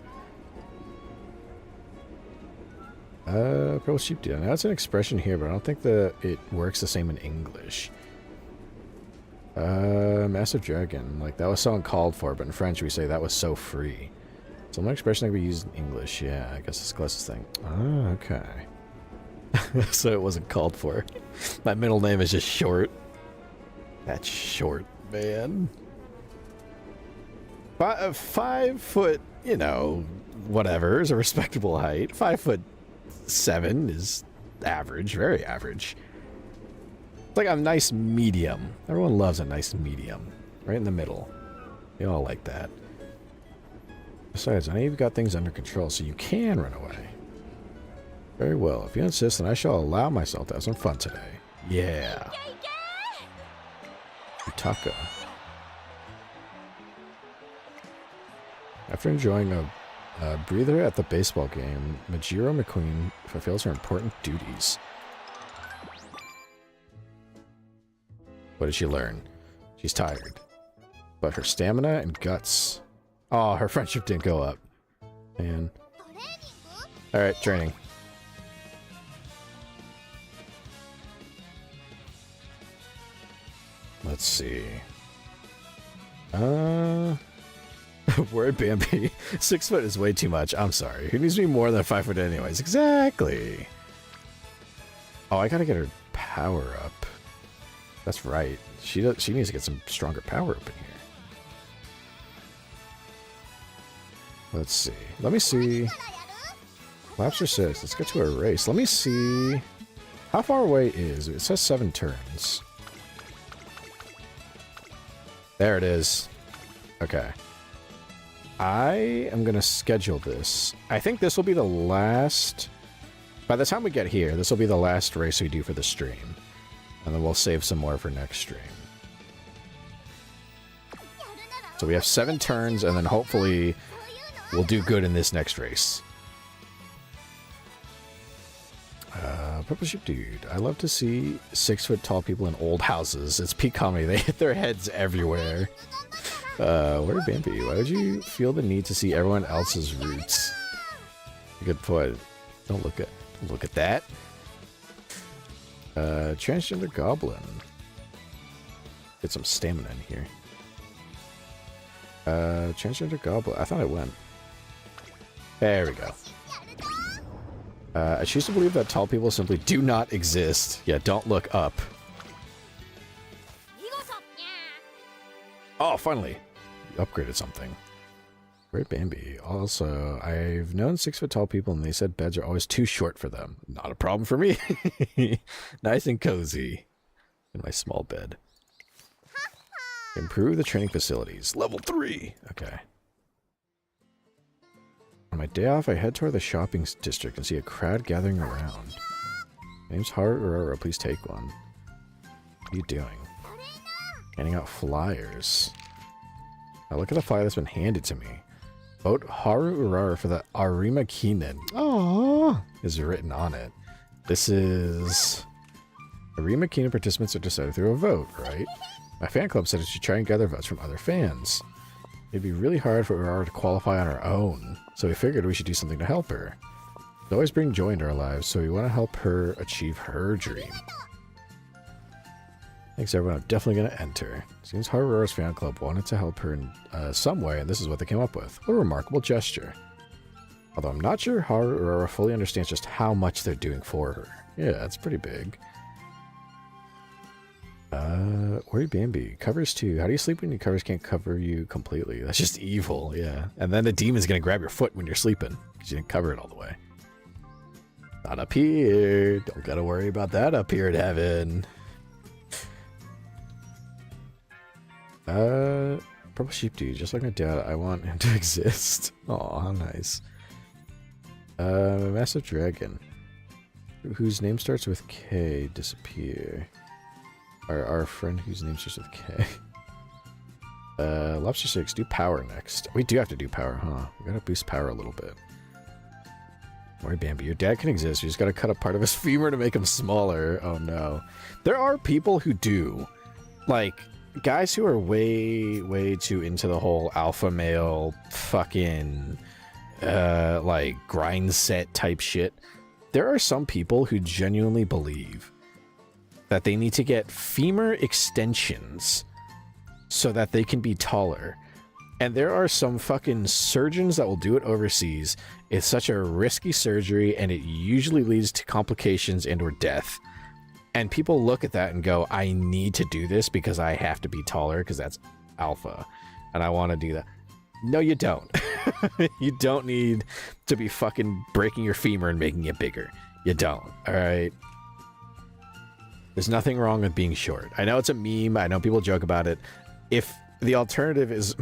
Purple Sheep Dude. Now it's an expression here, but I don't think that it works the same in English. Massive Dragon. Like, that was so uncalled for, but in French we say that was so free. So my expression that we use in English, yeah, I guess it's the closest thing. Oh, okay. So it wasn't called for. My middle name is just short. That's short, man. 5 foot, you know, whatever, is a respectable height. 5'7" is average, very average. It's like a nice medium. Everyone loves a nice medium. Right in the middle. They all like that. Besides, I know you've got things under control, so you can run away. Very well. If you insist, then I shall allow myself to have some fun today. Yeah. Utaka. After enjoying a breather at the baseball game, Majiro McQueen fulfills her important duties. What did she learn? She's tired. But her stamina and guts... Oh, her friendship didn't go up. Man. Alright, training. Let's see. Word Bambi. 6 foot is way too much. I'm sorry. Who needs to be more than 5 foot anyways? Exactly. Oh, I gotta get her power up. That's right. She needs to get some stronger power up in here. Let's see. Let me see. Laps are 6. Let's get to a race. Let me see. How far away is it? It says 7 turns. There it is. Okay. I am going to schedule this. I think this will be the last... By the time we get here, this will be the last race we do for the stream. And then we'll save some more for next stream. So we have 7 turns, and then hopefully we'll do good in this next race. Purple Sheep Dude. I love to see 6 foot tall people in old houses. It's peak comedy. They hit their heads everywhere. Where Bambi? Why would you feel the need to see everyone else's roots? Good point. Don't look at that. Transgender Goblin. Get some stamina in here. Transgender Goblin. I thought I went. There we go. I choose to believe that tall people simply do not exist. Yeah, don't look up. Oh, finally. You upgraded something. Great Bambi. Also, I've known 6 foot tall people and they said beds are always too short for them. Not a problem for me. Nice and cozy. In my small bed. Improve the training facilities. Level 3. Okay. On my day off, I head toward the shopping district and see a crowd gathering around. My name's Haru Urara. Please take one. What are you doing? Handing out flyers. Now look at the flyer that's been handed to me. Vote Haru Urara for the Arima Kinen. Aww, is written on it. This is... Arima Kinen participants are decided through a vote, right? My fan club said it should try and gather votes from other fans. It'd be really hard for Urara to qualify on her own, so we figured we should do something to help her. We always bring joy into our lives, so we want to help her achieve her dream. Thanks everyone, I'm definitely going to enter. Seems Haru Urara's fan club wanted to help her in some way, and this is what they came up with. What a remarkable gesture. Although I'm not sure Haru Urara fully understands just how much they're doing for her. Yeah, that's pretty big. Worry Bambi. Covers too. How do you sleep when your covers can't cover you completely? That's just evil, yeah. And then the demon's gonna grab your foot when you're sleeping, because you didn't cover it all the way. Not up here. Don't gotta worry about that up here in heaven. Purple Sheep Dude. Just like my dad, I want him to exist. Aw, how nice. Massive Dragon. Whose name starts with K. Disappear. Our friend whose name starts with K. Lobster 6, do power next. We do have to do power, huh? We gotta boost power a little bit. Worry Bambi, your dad can exist. You just gotta cut a part of his femur to make him smaller. Oh no. There are people who do. Like, guys who are way too into the whole alpha male fucking, like, grind set type shit. There are some people who genuinely believe that they need to get femur extensions so that they can be taller. And there are some fucking surgeons that will do it overseas. It's such a risky surgery and it usually leads to complications and or death. And people look at that and go, I need to do this because I have to be taller because that's alpha. And I want to do that. No, you don't. You don't need to be fucking breaking your femur and making it bigger. You don't. All right. There's nothing wrong with being short. I know it's a meme. I know people joke about it. If the alternative is,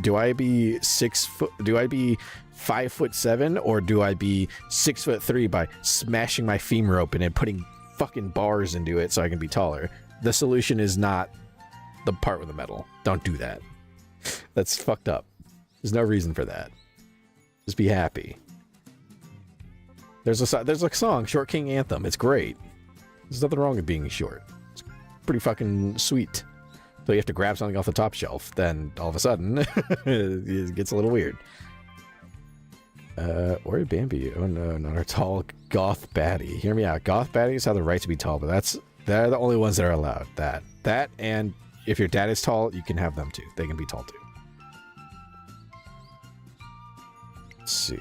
do I be 6 foot? Do I be 5'7", or do I be 6'3" by smashing my femur open and putting fucking bars into it so I can be taller? The solution is not the part with the metal. Don't do that. That's fucked up. There's no reason for that. Just be happy. There's a song, Short King Anthem. It's great. There's nothing wrong with being short. It's pretty fucking sweet. So you have to grab something off the top shelf, then all of a sudden it gets a little weird. Or Bambi. Oh no, not our tall goth baddie. Hear me out. Goth baddies have the right to be tall, but they're the only ones that are allowed. That, and if your dad is tall, you can have them too. They can be tall too. Let's see.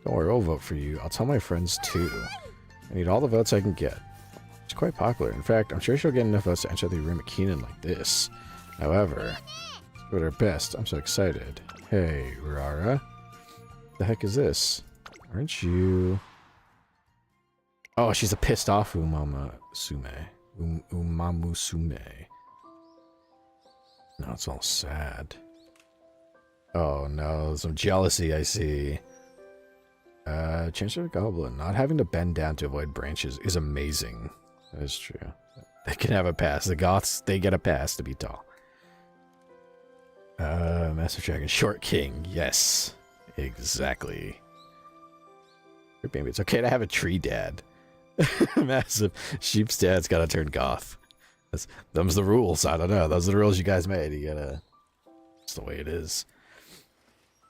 Don't worry, I'll vote for you. I'll tell my friends too. I need all the votes I can get. She's quite popular. In fact, I'm sure she'll get enough votes to enter the Urara Keenan like this. However, let's give it her best. I'm so excited. Hey, Urara. The heck is this? Aren't you... Oh, she's a pissed off Umamusume. Umamusume. No, it's all sad. Oh no, some jealousy I see. Chancellor Goblin. Not having to bend down to avoid branches is amazing. That is true. They can have a pass. The Goths, they get a pass to be tall. Master Dragon. Short King. Yes. Exactly. Maybe it's okay to have a tree dad. Massive. Sheep's dad's gotta turn goth. Them's the rules. I don't know. Those are the rules you guys made. You gotta... It's the way it is.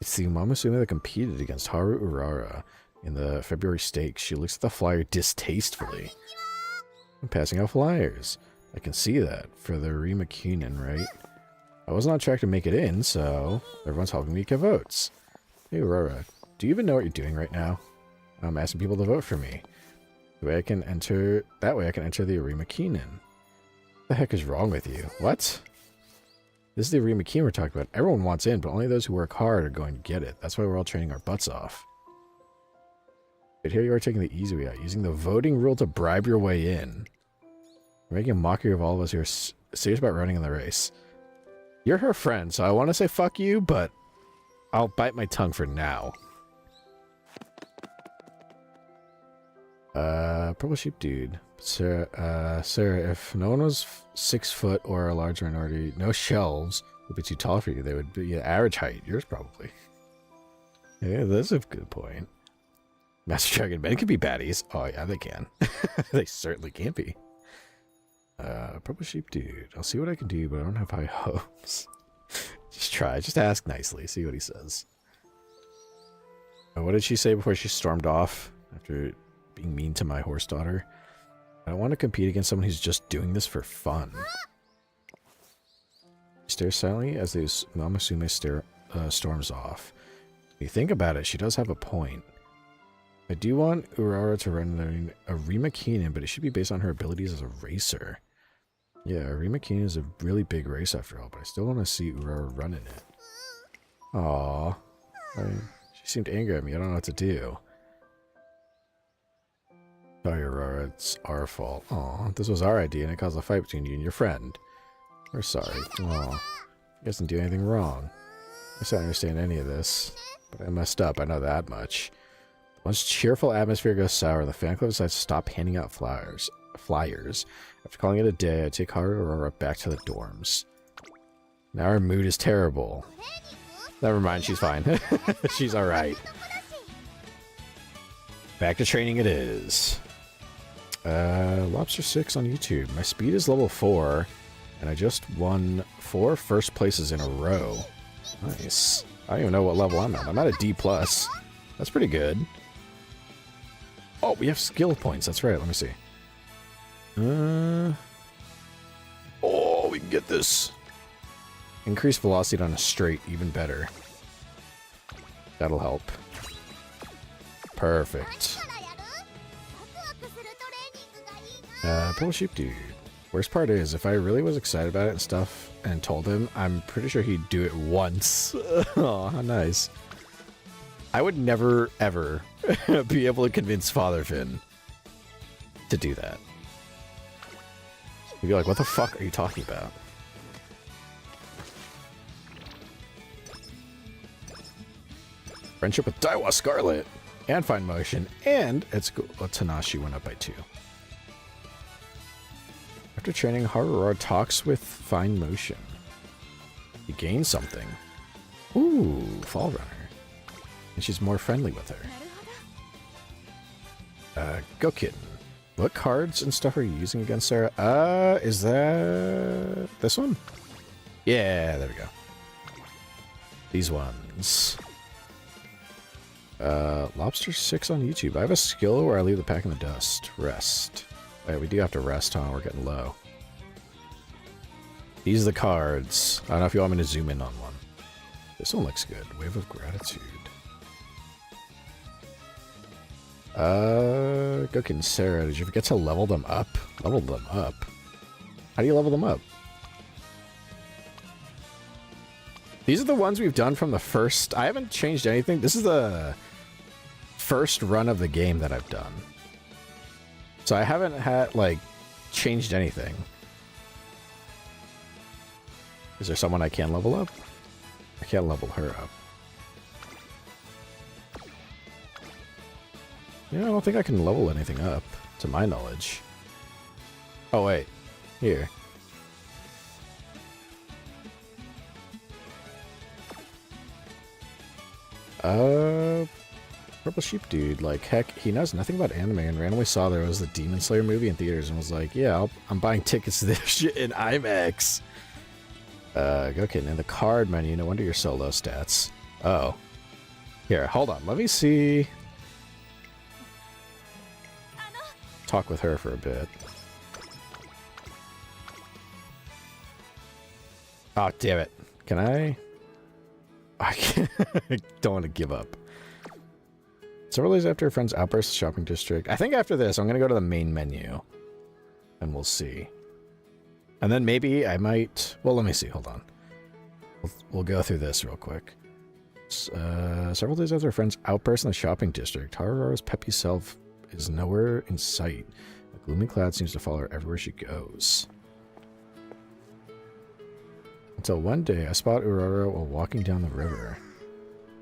It's the Umamusume that competed against Haru Urara in the February stakes. She looks at the flyer distastefully. I'm passing out flyers. I can see that. For the Urara Keenan, right? I wasn't on track to make it in, so everyone's helping me get votes. Hey Urara, do you even know what you're doing right now? I'm asking people to vote for me. That way I can enter the Urara Keenan. What the heck is wrong with you? What? This is the Urara Keenan we're talking about. Everyone wants in, but only those who work hard are going to get it. That's why we're all training our butts off. But here you are taking the easy way out, using the voting rule to bribe your way in. You're making a mockery of all of us who are serious about running in the race. You're her friend, so I want to say fuck you, but I'll bite my tongue for now. Purple Sheep Dude. Sarah, if no one was 6 foot or a large minority, no shelves would be too tall for you. They would be average height. Yours probably. Yeah, that's a good point. Master Dragon men can be baddies. Oh yeah, they can. They certainly can be. Purple Sheep Dude. I'll see what I can do, but I don't have high hopes. Just try. Just ask nicely. See what he says. What did she say before she stormed off after being mean to my horse daughter? I don't want to compete against someone who's just doing this for fun. She stares silently as the Umamusume storms off. When you think about it, she does have a point. I do want Urara to run a Urara Keenan, but it should be based on her abilities as a racer. Yeah, Urara Keenan is a really big race after all, but I still want to see Urara running it. Aww. She seemed angry at me. I don't know what to do. Sorry, Urara. It's our fault. Aw, this was our idea and it caused a fight between you and your friend. We're sorry. Aw. You guys didn't do anything wrong. I guess I don't understand any of this, but I messed up. I know that much. Once cheerful atmosphere goes sour, the fan club decides to stop handing out flyers. After calling it a day, I take Haru Urara back to the dorms. Now her mood is terrible. Never mind, she's fine. She's alright. Back to training it is. Lobster 6 on YouTube. My speed is level 4, and I just won 4 first places in a row. Nice. I don't even know what level I'm at. I'm at a D+. That's pretty good. Oh, we have skill points. That's right. Let me see. Oh, we can get this. Increase velocity on a straight. Even better. That'll help. Perfect. Purple Sheep Dude. Worst part is, if I really was excited about it and stuff and told him, I'm pretty sure he'd do it once. Oh, how nice. I would never, ever be able to convince Father Finn. to do that. You'd be like, what the fuck are you talking about? Friendship with Daiwa Scarlet and Fine Motion, and it's Tanashi went up by 2. After training, Haru talks with Fine Motion. You gain something. Ooh, Fall Runner. And she's more friendly with her. Go Kitten. What cards and stuff are you using against Sarah? Is that this one? Yeah, there we go. These ones. Lobster 6 on YouTube. I have a skill where I leave the pack in the dust. Rest. Alright, we do have to rest, huh? We're getting low. These are the cards. I don't know if you want me to zoom in on one. This one looks good. Wave of Gratitude. Goku and Sarah, did you forget to level them up? Level them up? How do you level them up? These are the ones we've done from the first... I haven't changed anything. This is the first run of the game that I've done. So I haven't had, like, changed anything. Is there someone I can level up? I can't level her up. Yeah, I don't think I can level anything up, to my knowledge. Oh, wait. Here. Purple Sheep Dude, like, heck, he knows nothing about anime and randomly saw there was the Demon Slayer movie in theaters and was like, yeah, I'm buying tickets to this shit in IMAX. Okay, in the card menu, no wonder your solo stats. Oh. Here, hold on, let me see. Talk with her for a bit. Oh, damn it. Can I? I can't. I don't want to give up. Several days after a friend's outburst shopping district. I think after this, I'm going to go to the main menu. And we'll see. And then maybe I might... Well, let me see. Hold on. We'll go through this real quick. Several days after a friend's outburst in the shopping district, Haru's peppy self is nowhere in sight. A gloomy cloud seems to follow her everywhere she goes. Until one day, I spot Urara while walking down the river.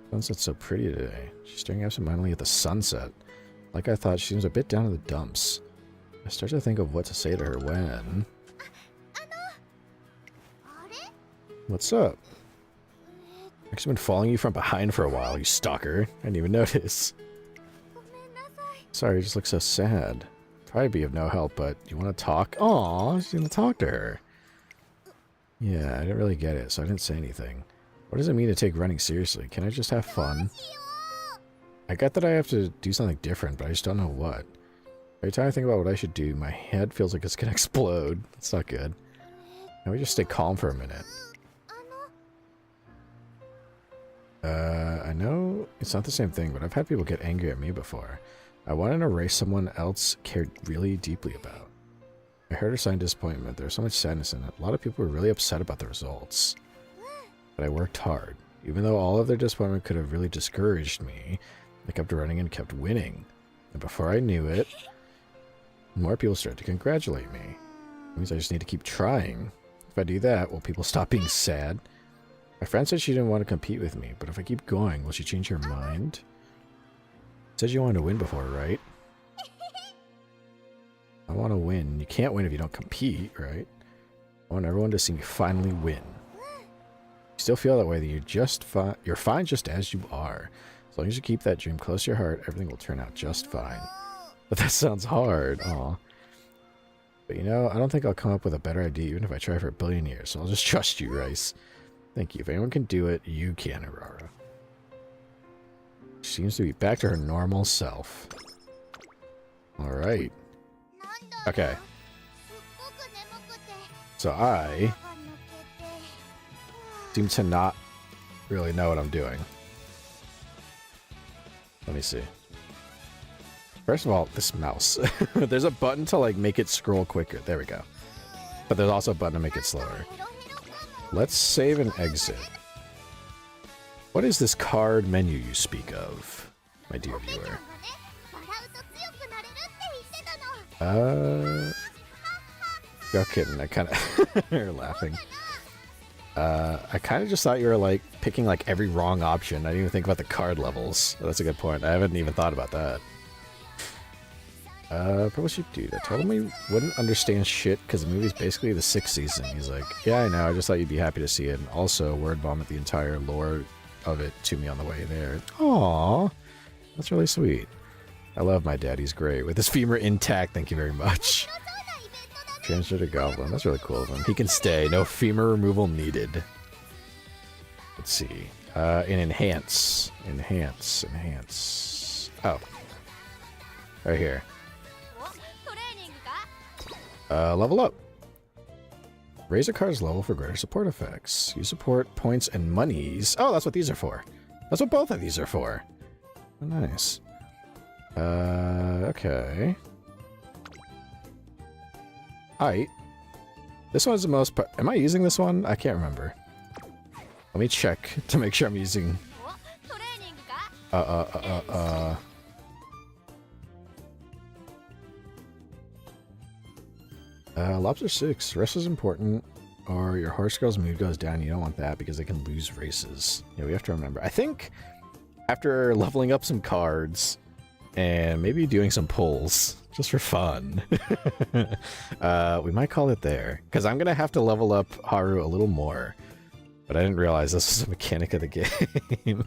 Sunset's so pretty today. She's staring absentmindedly at the sunset. Like I thought, she seems a bit down in the dumps. I start to think of what to say to her when... What's up? I've actually been following you from behind for a while, you stalker. I didn't even notice. Sorry, you just look so sad. Probably be of no help, but you want to talk? Aw, she's gonna talk to her. Yeah, I didn't really get it, so I didn't say anything. What does it mean to take running seriously? Can I just have fun? I get that I have to do something different, but I just don't know what. Every time I think about what I should do, my head feels like it's gonna explode. That's not good. Can we just stay calm for a minute? I know it's not the same thing, but I've had people get angry at me before. I wanted to erase someone else cared really deeply about. I heard her sign disappointment. There was so much sadness in it. A lot of people were really upset about the results. But I worked hard. Even though all of their disappointment could have really discouraged me, I kept running and kept winning. And before I knew it, more people started to congratulate me. It means I just need to keep trying. If I do that, will people stop being sad? My friend said she didn't want to compete with me, but if I keep going, will she change her mind? Said you wanted to win before, right? I want to win. You can't win if you don't compete, right? I want everyone to see me finally win. You still feel that way, that you're fine just as you are. As long as you keep that dream close to your heart, everything will turn out just fine. But that sounds hard. Aw. But you know, I don't think I'll come up with a better idea even if I try for a billion years, so I'll just trust you, Rice. Thank you. If anyone can do it, you can, Urara. She seems to be back to her normal self. Alright. Okay. So I seem to not really know what I'm doing. Let me see. First of all, this mouse. There's a button to like make it scroll quicker. There we go. But there's also a button to make it slower. Let's save and exit. What is this card menu you speak of, my dear viewer? Go kidding. I kind of... You're laughing. I kind of just thought you were, like, picking, like, every wrong option. I didn't even think about the card levels. Oh, that's a good point. I haven't even thought about that. Purple Sheep Dude. I told him we wouldn't understand shit because the movie's basically the 6th season. He's like, yeah, I know. I just thought you'd be happy to see it. And also, word vomit the entire lore of it to me on the way there. Aww. That's really sweet. I love my dad. He's great. With his femur intact, thank you very much. Transgender Goblin. That's really cool of him. He can stay. No femur removal needed. Let's see. In Enhance. Enhance. Oh. Right here. Level up. Raise a card's level for greater support effects. Use support points and monies. Oh, that's what these are for. That's what both of these are for. Oh, nice. Okay. Height. This one's the most... Am I using this one? I can't remember. Let me check to make sure I'm using... Lobster 6. Rest is important, or your horse girl's mood goes down. You don't want that because they can lose races. Yeah, we have to remember. I think after leveling up some cards and maybe doing some pulls, just for fun, we might call it there. Because I'm going to have to level up Haru a little more. But I didn't realize this was a mechanic of the game.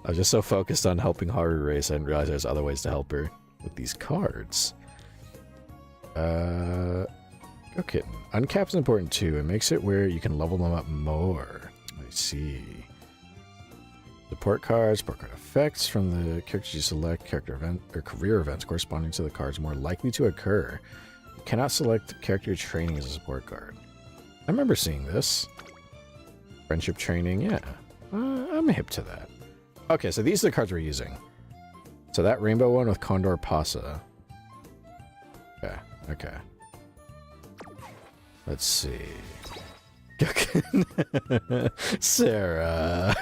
I was just so focused on helping Haru race, I didn't realize there's other ways to help her with these cards. Okay. Uncap's important too. It makes it where you can level them up more. I see. Support cards, support card effects from the characters you select, character event or career events corresponding to the cards more likely to occur. You cannot select character training as a support card. I remember seeing this. Friendship training, yeah. I'm hip to that. Okay, so these are the cards we're using. So that rainbow one with Condor Pasa. Okay, okay. Let's see. Sarah.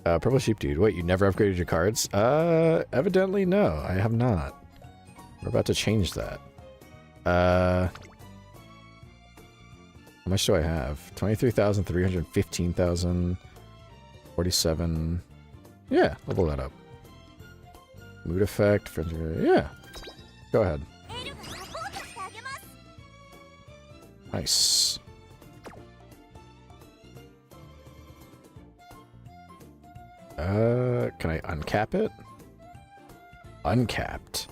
Purple Sheep Dude. Wait, you never upgraded your cards? Evidently no, I have not. We're about to change that. How much do I have? 23,000, 315,000, 47. Yeah, level that up. Mood effect, yeah. Go ahead. Nice. Can I uncap it? Uncapped.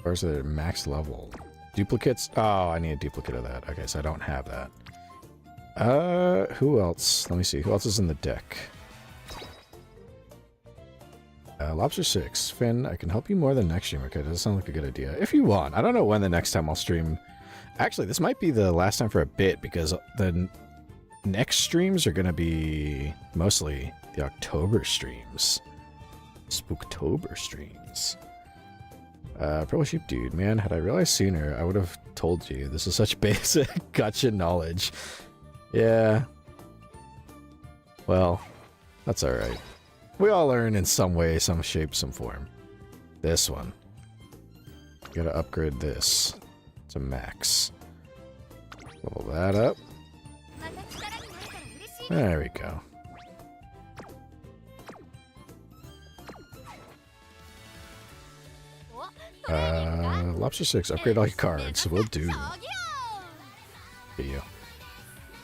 Where's the max level? Duplicates? Oh, I need a duplicate of that. Okay, so I don't have that. Who else? Let me see. Who else is in the deck? Lobster 6. Finn, I can help you more than next stream. Okay, doesn't sound like a good idea. If you want. I don't know when the next time I'll stream. Actually, this might be the last time for a bit because the next streams are going to be mostly the October streams. Spooktober streams. Purple Sheep Dude, man, had I realized sooner, I would have told you. This is such basic gotcha knowledge. Yeah. Well, that's alright. We all learn in some way, some shape, some form. This one. Gotta upgrade this to max. Level that up. There we go. Lobster 6, upgrade all your cards. Will do. Get you.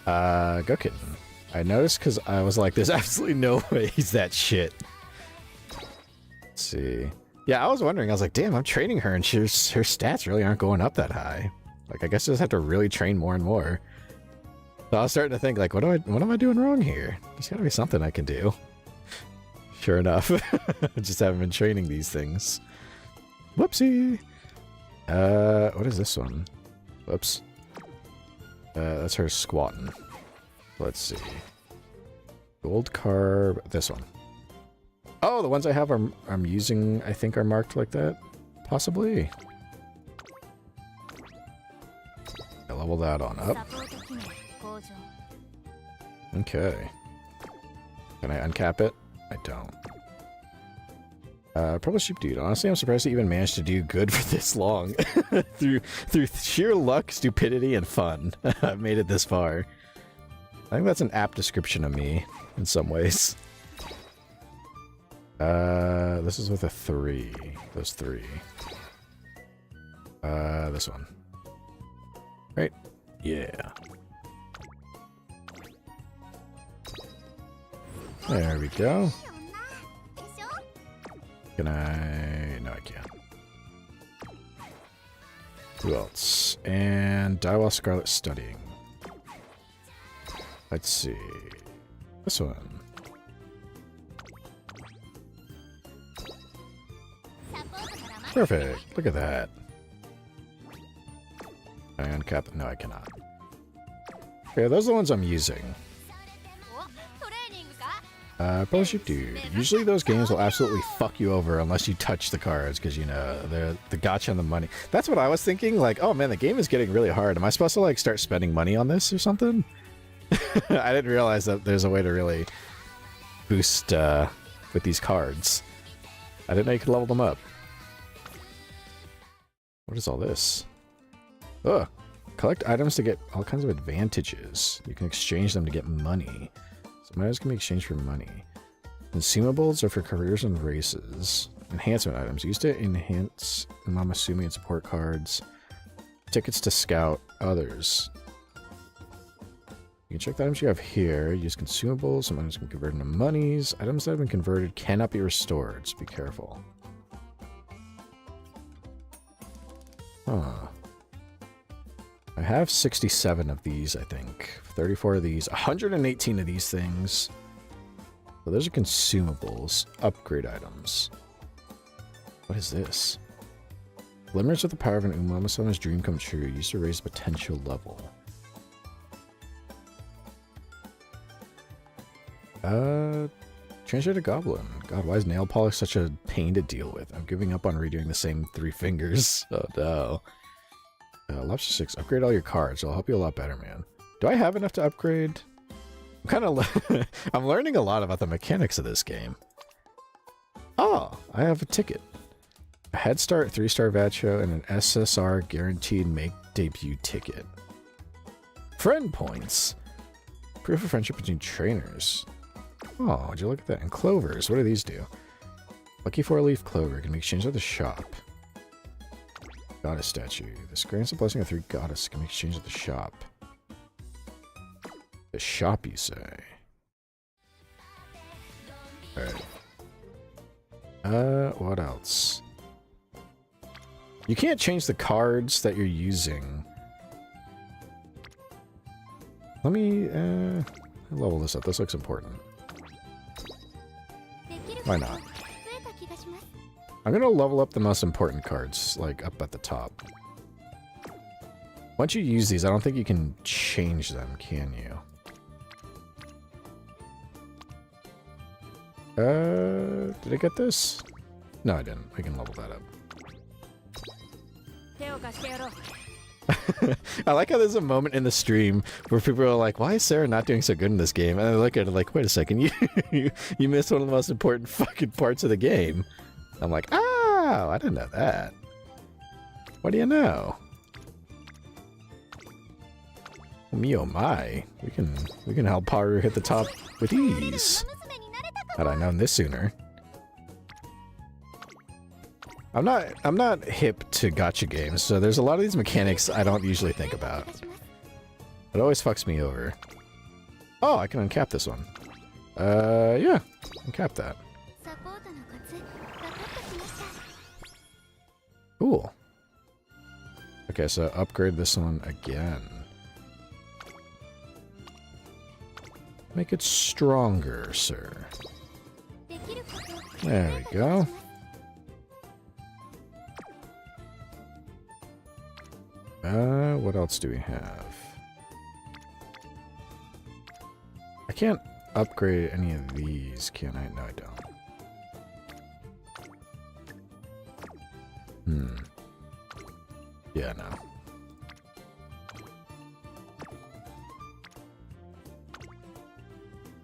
Go kitten. I noticed because I was like, there's absolutely no way he's that shit. Let's see. Yeah, I was wondering. I was like, damn, I'm training her and her stats really aren't going up that high. Like, I guess I just have to really train more and more. So I was starting to think, like, what am I doing wrong here? There's gotta be something I can do. Sure enough. I just haven't been training these things. Whoopsie. What is this one? Whoops. That's her squatting. Let's see. Gold carb. This one. Oh, the ones I have I'm using, I think, are marked like that. Possibly. I level that on up. Okay. Can I uncap it? I don't. Purple Sheep Dude. Honestly, I'm surprised he even managed to do good for this long. through sheer luck, stupidity, and fun. I've made it this far. I think that's an apt description of me, in some ways. This is with a 3. Those 3. This one. Right? Yeah. There we go. Can I... No, I can't. Who else? And Die While Scarlet Studying. Let's see. This one. Perfect. Look at that. And cap... No, I cannot. Okay, those are the ones I'm using. Purple Sheep Dude. Usually those games will absolutely fuck you over unless you touch the cards, because, you know, the gotcha on the money. That's what I was thinking. Like, oh man, the game is getting really hard. Am I supposed to, like, start spending money on this or something? I didn't realize that there's a way to really boost with these cards. I didn't know you could level them up. What is all this? Ugh. Collect items to get all kinds of advantages. You can exchange them to get money. Some items can be exchanged for money. Consumables are for careers and races. Enhancement items used to enhance Umamusume and support cards. Tickets to scout others. You can check the items you have here. Use consumables. Some items can be converted into monies. Items that have been converted cannot be restored, so be careful. Huh. I have 67 of these, I think. 34 of these. 118 of these things. So those are consumables. Upgrade items. What is this? Glimmers of the power of an Umamusume's dream come true. Used to raise the potential level. Translate a goblin. God, why is nail polish such a pain to deal with? I'm giving up on redoing the same 3 fingers. Oh no. Lobster 6. Upgrade all your cards. It'll help you a lot better, man. Do I have enough to upgrade? I'm kind of... I'm learning a lot about the mechanics of this game. Oh, I have a ticket. A Head Start 3-star Vacho and an SSR guaranteed make debut ticket. Friend points. Proof of friendship between trainers. Oh, would you look at that? And clovers. What do these do? Lucky 4-leaf clover can be exchanged at the shop. Goddess statue. This grants a blessing of 3 goddess can be exchanged at the shop. The shop, you say? Alright. What else? You can't change the cards that you're using. Let me, level this up. This looks important. Why not? I'm gonna level up the most important cards, like, up at the top. Once you use these, I don't think you can change them, can you? Did I get this? No, I didn't. I can level that up. I like how there's a moment in the stream where people are like, why is Sarah not doing so good in this game? And I look at it like, wait a second, you missed one of the most important fucking parts of the game. I'm like, oh, I didn't know that. What do you know? Me oh my. We can help Haru hit the top with ease. Had I known this sooner. I'm not hip to gacha games, so there's a lot of these mechanics I don't usually think about. It always fucks me over. Oh, I can uncap this one. Yeah. Uncap that. Cool. Okay, so upgrade this one again. Make it stronger, sir. There we go. What else do we have? I can't upgrade any of these, can I? No, I don't. Yeah, no.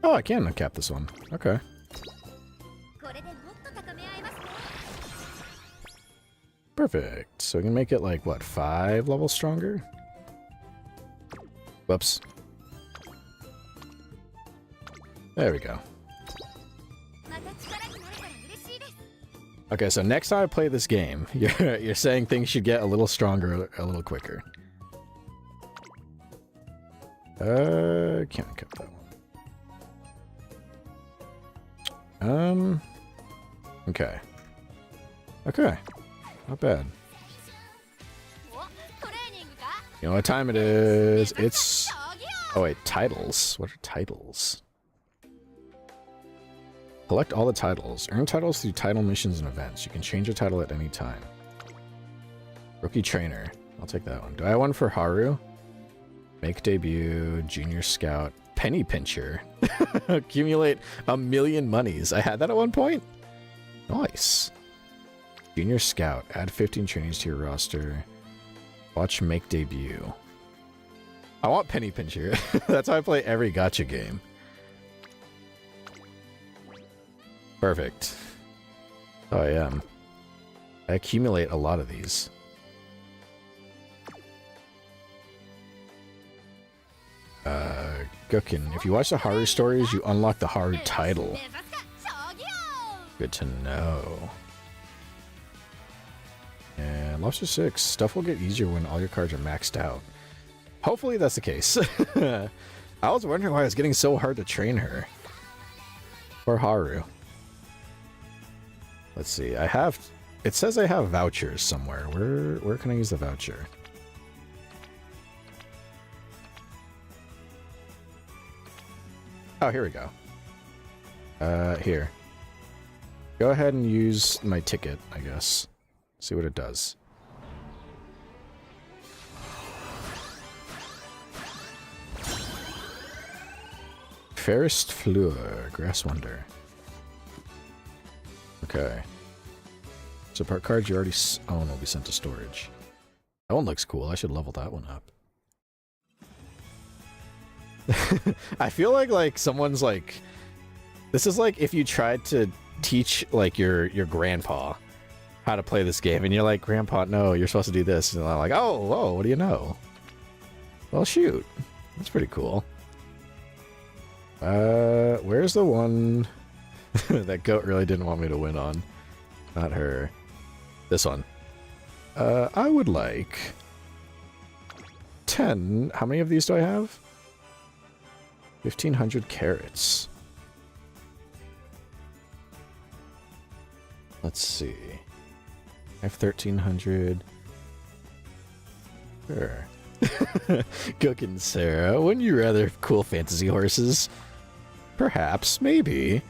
Oh, I can uncap this one. Okay. Perfect. So we can make it like, what, 5 levels stronger? Whoops. There we go. Okay, so next time I play this game, you're saying things should get a little stronger, a little quicker. Can't cut that one. Okay. Okay. Not bad. You know what time it is? It's... Oh wait, titles. What are titles? Collect all the titles. Earn titles through title missions and events. You can change your title at any time. Rookie Trainer. I'll take that one. Do I have one for Haru? Make debut, Junior Scout, Penny Pincher. Accumulate 1,000,000 monies. I had that at one point? Nice. Junior Scout. Add 15 trainees to your roster. Watch Make Debut. I want Penny Pincher. That's how I play every gacha game. Perfect. Oh, I am. I accumulate a lot of these. Gukin, if you watch the Haru stories, you unlock the Haru title. Good to know. And Lobster 6, stuff will get easier when all your cards are maxed out. Hopefully that's the case. I was wondering why it was getting so hard to train her. Or Haru. Let's see, I have... It says I have vouchers somewhere. Where can I use the voucher? Oh, here we go. Here. Go ahead and use my ticket, I guess. See what it does. Fairest Fleur, Grass Wonder. Okay. So part cards you already own will be sent to storage. That one looks cool. I should level that one up. I feel like someone's like... This is like if you tried to teach like your grandpa how to play this game and you're like, Grandpa, no, you're supposed to do this. And I'm like, oh, what do you know? Well, shoot. That's pretty cool. Where's the one that Goat really didn't want me to win on? Not her. This one. I would like 10. How many of these do I have? 1,500 carrots. Let's see. I have 1,300. Sure. Cookin' Sarah, wouldn't you rather have cool fantasy horses? Perhaps, maybe.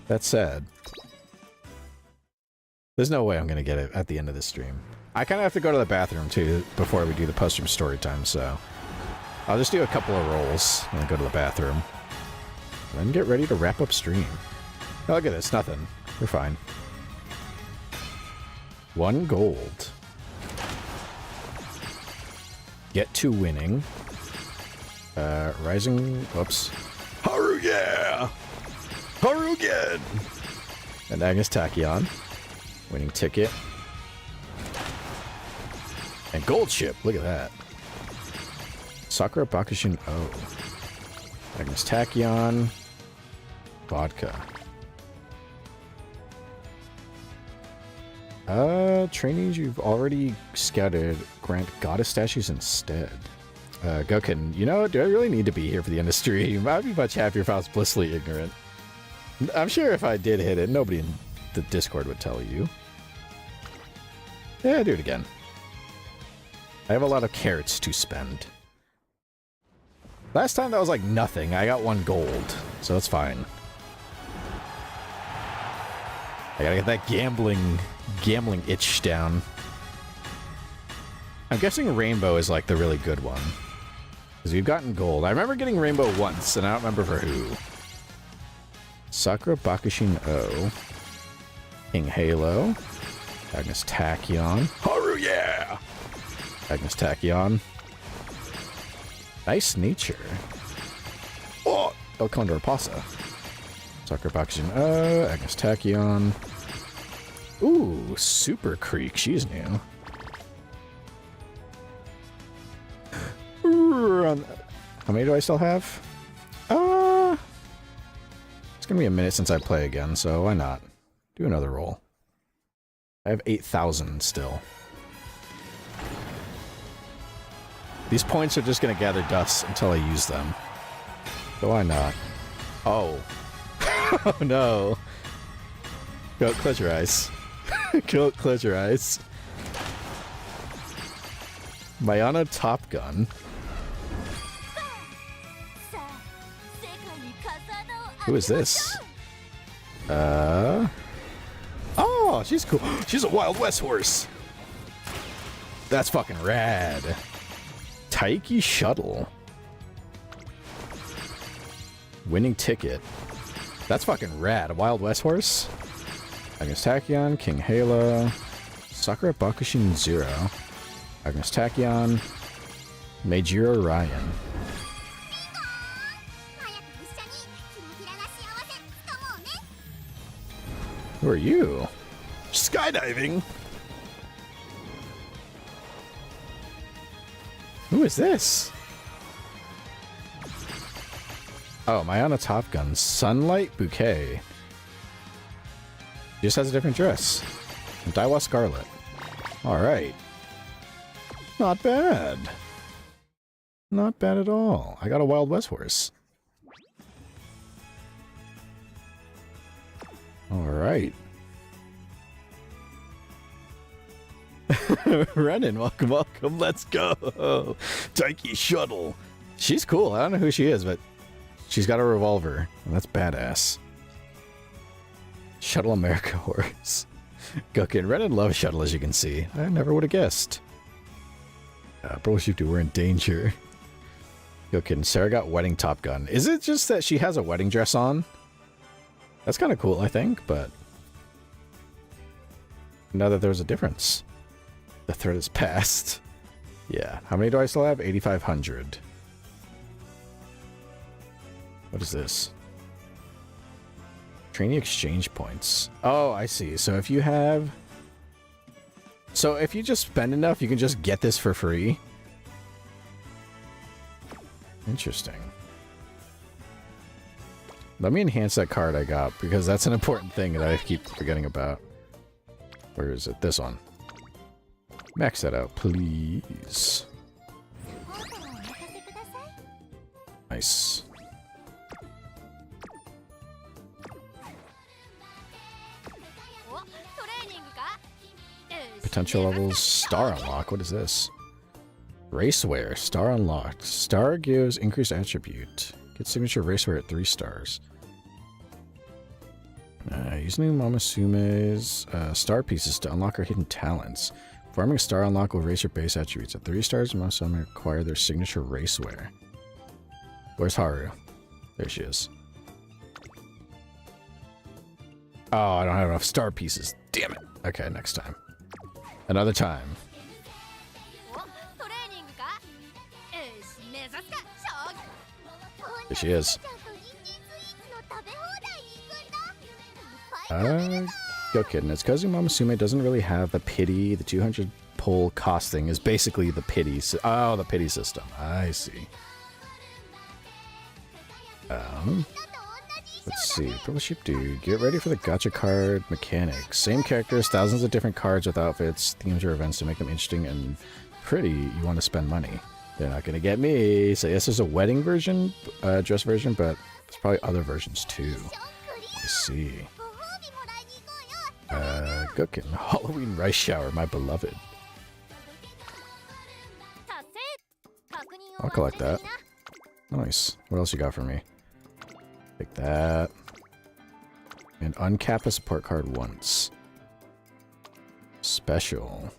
That said, there's no way I'm gonna get it at the end of this stream. I kind of have to go to the bathroom too before we do the post-stream story time, so I'll just do a couple of rolls and then go to the bathroom. And then get ready to wrap up stream. Oh, look at this, nothing. We're fine. 1 gold. Get to winning. Rising... Whoops. Haru, yeah! Haru again! And Agnes Tachyon. Winning ticket. And gold ship, look at that. Sakura Bakushin O. Agnes Tachyon. Vodka. Trainees you've already scouted grant goddess statues instead. Gokin, you know, do I really need to be here for the end of stream? I'd be much happier if I was blissfully ignorant. I'm sure if I did hit it, nobody in the Discord would tell you. Yeah, do it again. I have a lot of carrots to spend. Last time that was like nothing. I got 1 gold, so that's fine. I gotta get that gambling itch down. I'm guessing Rainbow is like the really good one. Because we've gotten gold. I remember getting Rainbow once, and I don't remember for who. Sakura Bakushin O. King Halo. Agnes Tachyon. Haru, yeah! Agnes Tachyon. Nice nature. Oh! El Condor Pasa. Sakura Bakushin O. Agnes Tachyon. Ooh, Super Creek. She's new. Run. How many do I still have? It's gonna be a minute since I play again, so why not? Do another roll. I have 8,000 still. These points are just gonna gather dust until I use them. So why not? Oh. Oh no. Go, close your eyes. Go, close your eyes. Mayana Top Gun. Who is this? Oh, she's cool. She's a Wild West horse. That's fucking rad. Taiki Shuttle. Winning ticket. That's fucking rad. A Wild West horse? Agnes Tachyon, King Hela, Sakura Bakushin Zero, Agnes Tachyon, Meijiro Ryan. Who are you? Skydiving? Who is this? Oh, Mayana Top Gun. Sunlight Bouquet. She just has a different dress. Daiwa Scarlet. Alright. Not bad. Not bad at all. I got a Wild West horse. Alright. Renan, welcome, welcome. Let's go. Taiki Shuttle. She's cool. I don't know who she is, but she's got a revolver. And that's badass. Shuttle America horse. Gukin. Renan loves Shuttle, as you can see. I never would have guessed. Bro, we're in danger. Gukin. Sarah got wedding Top Gun. Is it just that she has a wedding dress on? That's kind of cool, I think, but now that there's a difference. The threat is passed. Yeah. How many do I still have? 8,500. What is this? Training exchange points. Oh, I see. So if you have... So if you just spend enough, you can just get this for free. Interesting. Let me enhance that card I got, because that's an important thing that I keep forgetting about. Where is it? This one. Max that out, please. Nice. Potential levels. Star unlock. What is this? Racewear. Star unlocked. Star gives increased attribute. Get signature racewear at 3 stars. Using Umamusume's star pieces to unlock her hidden talents. Farming a star unlock will raise your base attributes. At 3 stars, Umamusume acquire their signature racewear. Where's Haru? There she is. Oh, I don't have enough star pieces. Damn it. Okay, next time. Another time. There she is. Go kidding. It's because Umamusume doesn't really have the pity. The 200 pull costing is basically the pity. Oh, the pity system. I see. Let's see. Purple Sheep Dude. Get ready for the gacha card mechanics. Same characters, thousands of different cards with outfits, themes, or events to make them interesting and pretty. You want to spend money. They're not going to get me. So yes, there's a wedding version, dress version, but there's probably other versions too. I see. Cooking. Halloween rice shower, my beloved. I'll collect that. Nice. What else you got for me? Take that. And uncap a support card once. Special.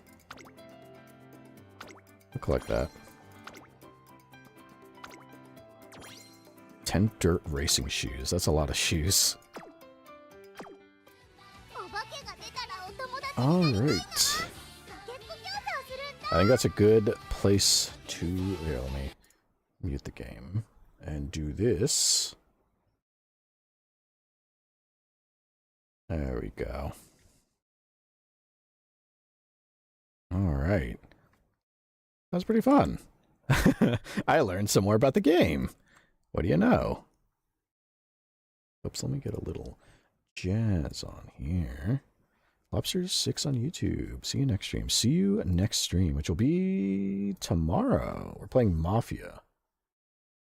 I'll collect that. 10 dirt racing shoes. That's a lot of shoes. Alright. I think that's a good place to... Here, let me mute the game. And do this. There we go. All right. That was pretty fun. I learned some more about the game. What do you know? Oops, let me get a little jazz on here. Lobsters6 on YouTube. See you next stream. See you next stream, which will be tomorrow. We're playing Mafia,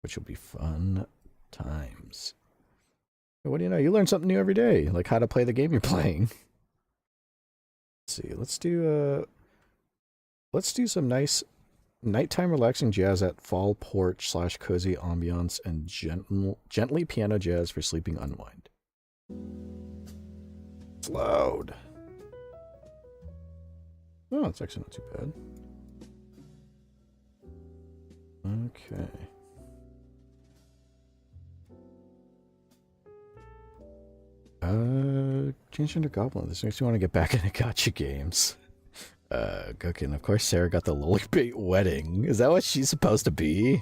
which will be fun times. What do you know? You learn something new every day, like how to play the game you're playing. Let's see. Let's do some nice nighttime relaxing jazz at fall porch / cozy ambiance and gently piano jazz for sleeping unwind. It's loud. Oh, it's actually not too bad. Okay. Change into Goblin. This makes me want to get back into gacha games. Gookin, of course Sarah got the Lolibate wedding. Is that what she's supposed to be?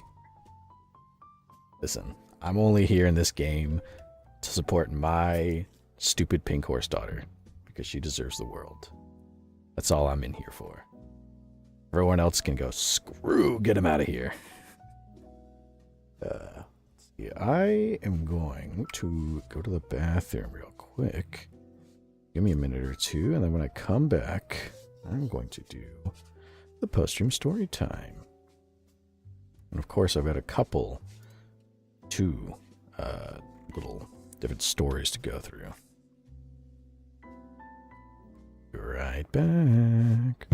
Listen, I'm only here in this game to support my stupid pink horse daughter because she deserves the world. That's all I'm in here for. Everyone else can go screw, get him out of here. Let's see. I am going to go to the bathroom real quick. Give me a minute or two, and then when I come back, I'm going to do the post-stream story time. And of course, I've got a couple, two little different stories to go through. Be right back.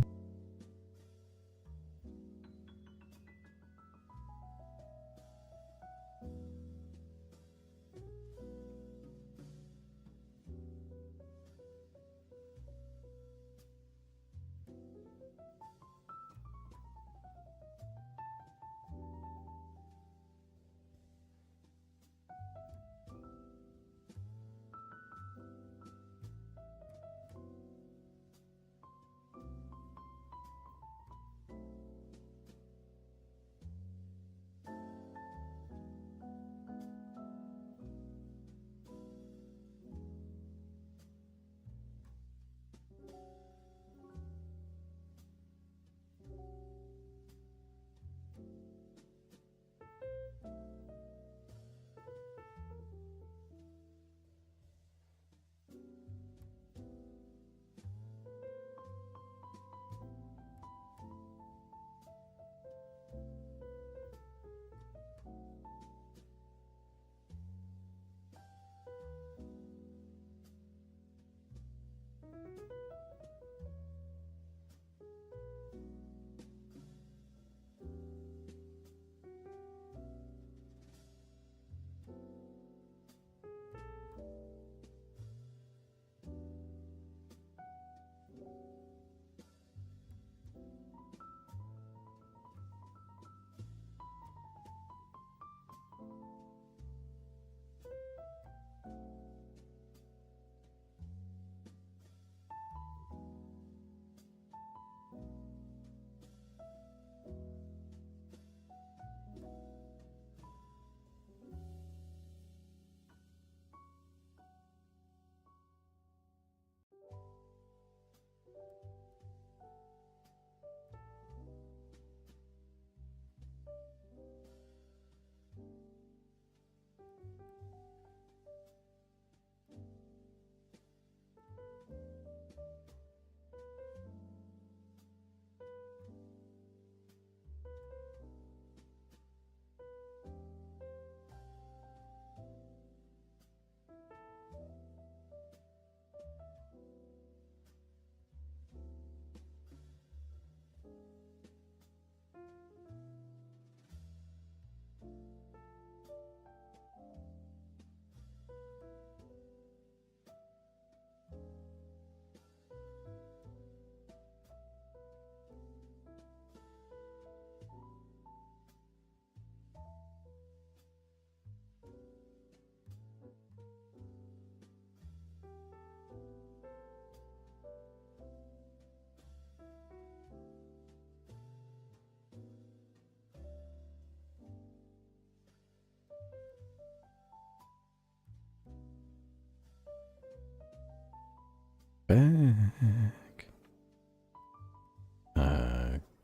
Back.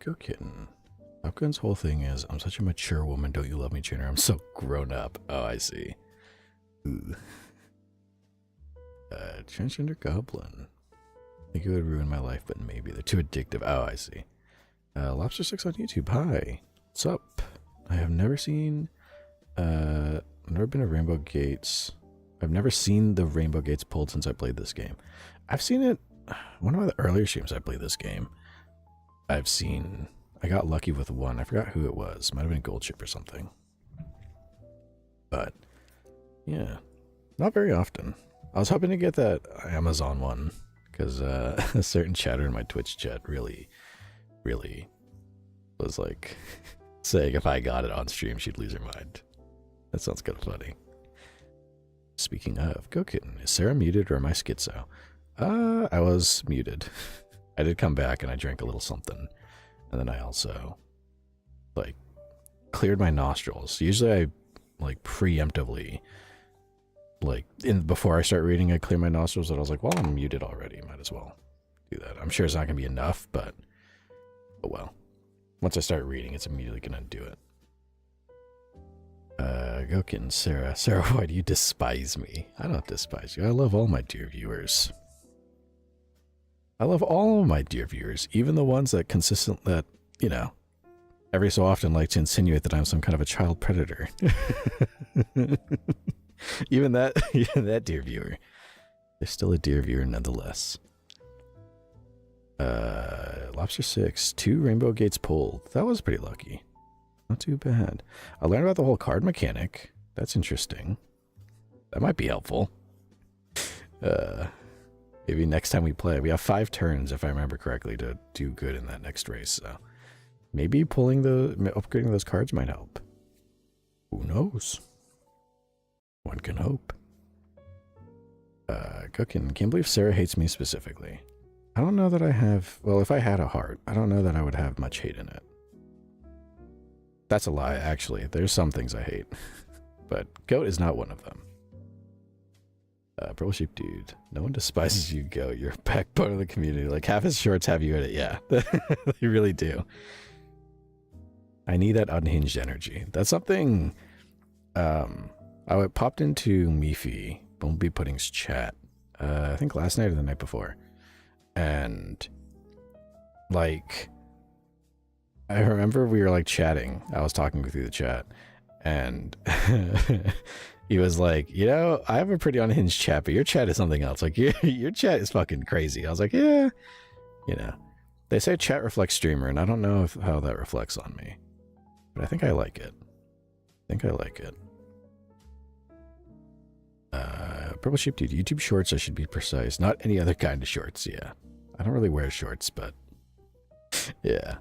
Go Kitten. Top Gun's whole thing is, I'm such a mature woman, don't you love me, Trainer? I'm so grown up. Oh, I see. Ooh. Transgender Goblin. I think it would ruin my life, but maybe they're too addictive. Oh, I see. Lobster6 on YouTube. Hi. What's up? I have never seen... I've never been to Rainbow Gates. I've never seen the Rainbow Gates pulled since I played this game. I've seen it... One of the earlier streams I played this game. I've seen... I got lucky with one. I forgot who it was. Might have been Goldship or something. But, yeah. Not very often. I was hoping to get that Amazon one. Because a certain chatter in my Twitch chat really was like... saying if I got it on stream, she'd lose her mind. That sounds kind of funny. Speaking of, Go Kitten, is Sarah muted or am I schizo? I was muted. I did come back and I drank a little something. And then I also, like, cleared my nostrils. Usually I, like, preemptively, like, before I start reading, I clear my nostrils. And I was like, well, I'm muted already. Might as well do that. I'm sure it's not going to be enough, but, oh well. Once I start reading, it's immediately going to do it. Go Kitten, Sarah. Sarah, why do you despise me? I don't despise you. I love all my dear viewers. I love all of my dear viewers, even the ones that you know, every so often like to insinuate that I'm some kind of a child predator. even that dear viewer. They're still a dear viewer nonetheless. Lobster6, 2 Rainbow Gates pulled. That was pretty lucky. Not too bad. I learned about the whole card mechanic. That's interesting. That might be helpful. Maybe next time we play. We have 5 turns, if I remember correctly, to do good in that next race. So maybe upgrading those cards might help. Who knows? One can hope. Cookin, can't believe Sarah hates me specifically. I don't know that I have... Well, if I had a heart, I don't know that I would have much hate in it. That's a lie, actually. There's some things I hate. But Goat is not one of them. Purple Sheep Dude. No one despises you, Goat. You're a backbone of the community. Like, half his shorts have you in it. Yeah, they really do. I need that unhinged energy. That's something... I popped into Mifi, Bumblebee Pudding's chat, I think last night or the night before. And, like... I remember we were, like, chatting. I was talking through the chat. And... he was like, you know, I have a pretty unhinged chat, but your chat is something else. Like, your chat is fucking crazy. I was like, yeah. You know. They say chat reflects streamer, and I don't know how that reflects on me. But I think I like it. Purple Sheep Dude, YouTube shorts, I should be precise. Not any other kind of shorts, yeah. I don't really wear shorts, but... yeah.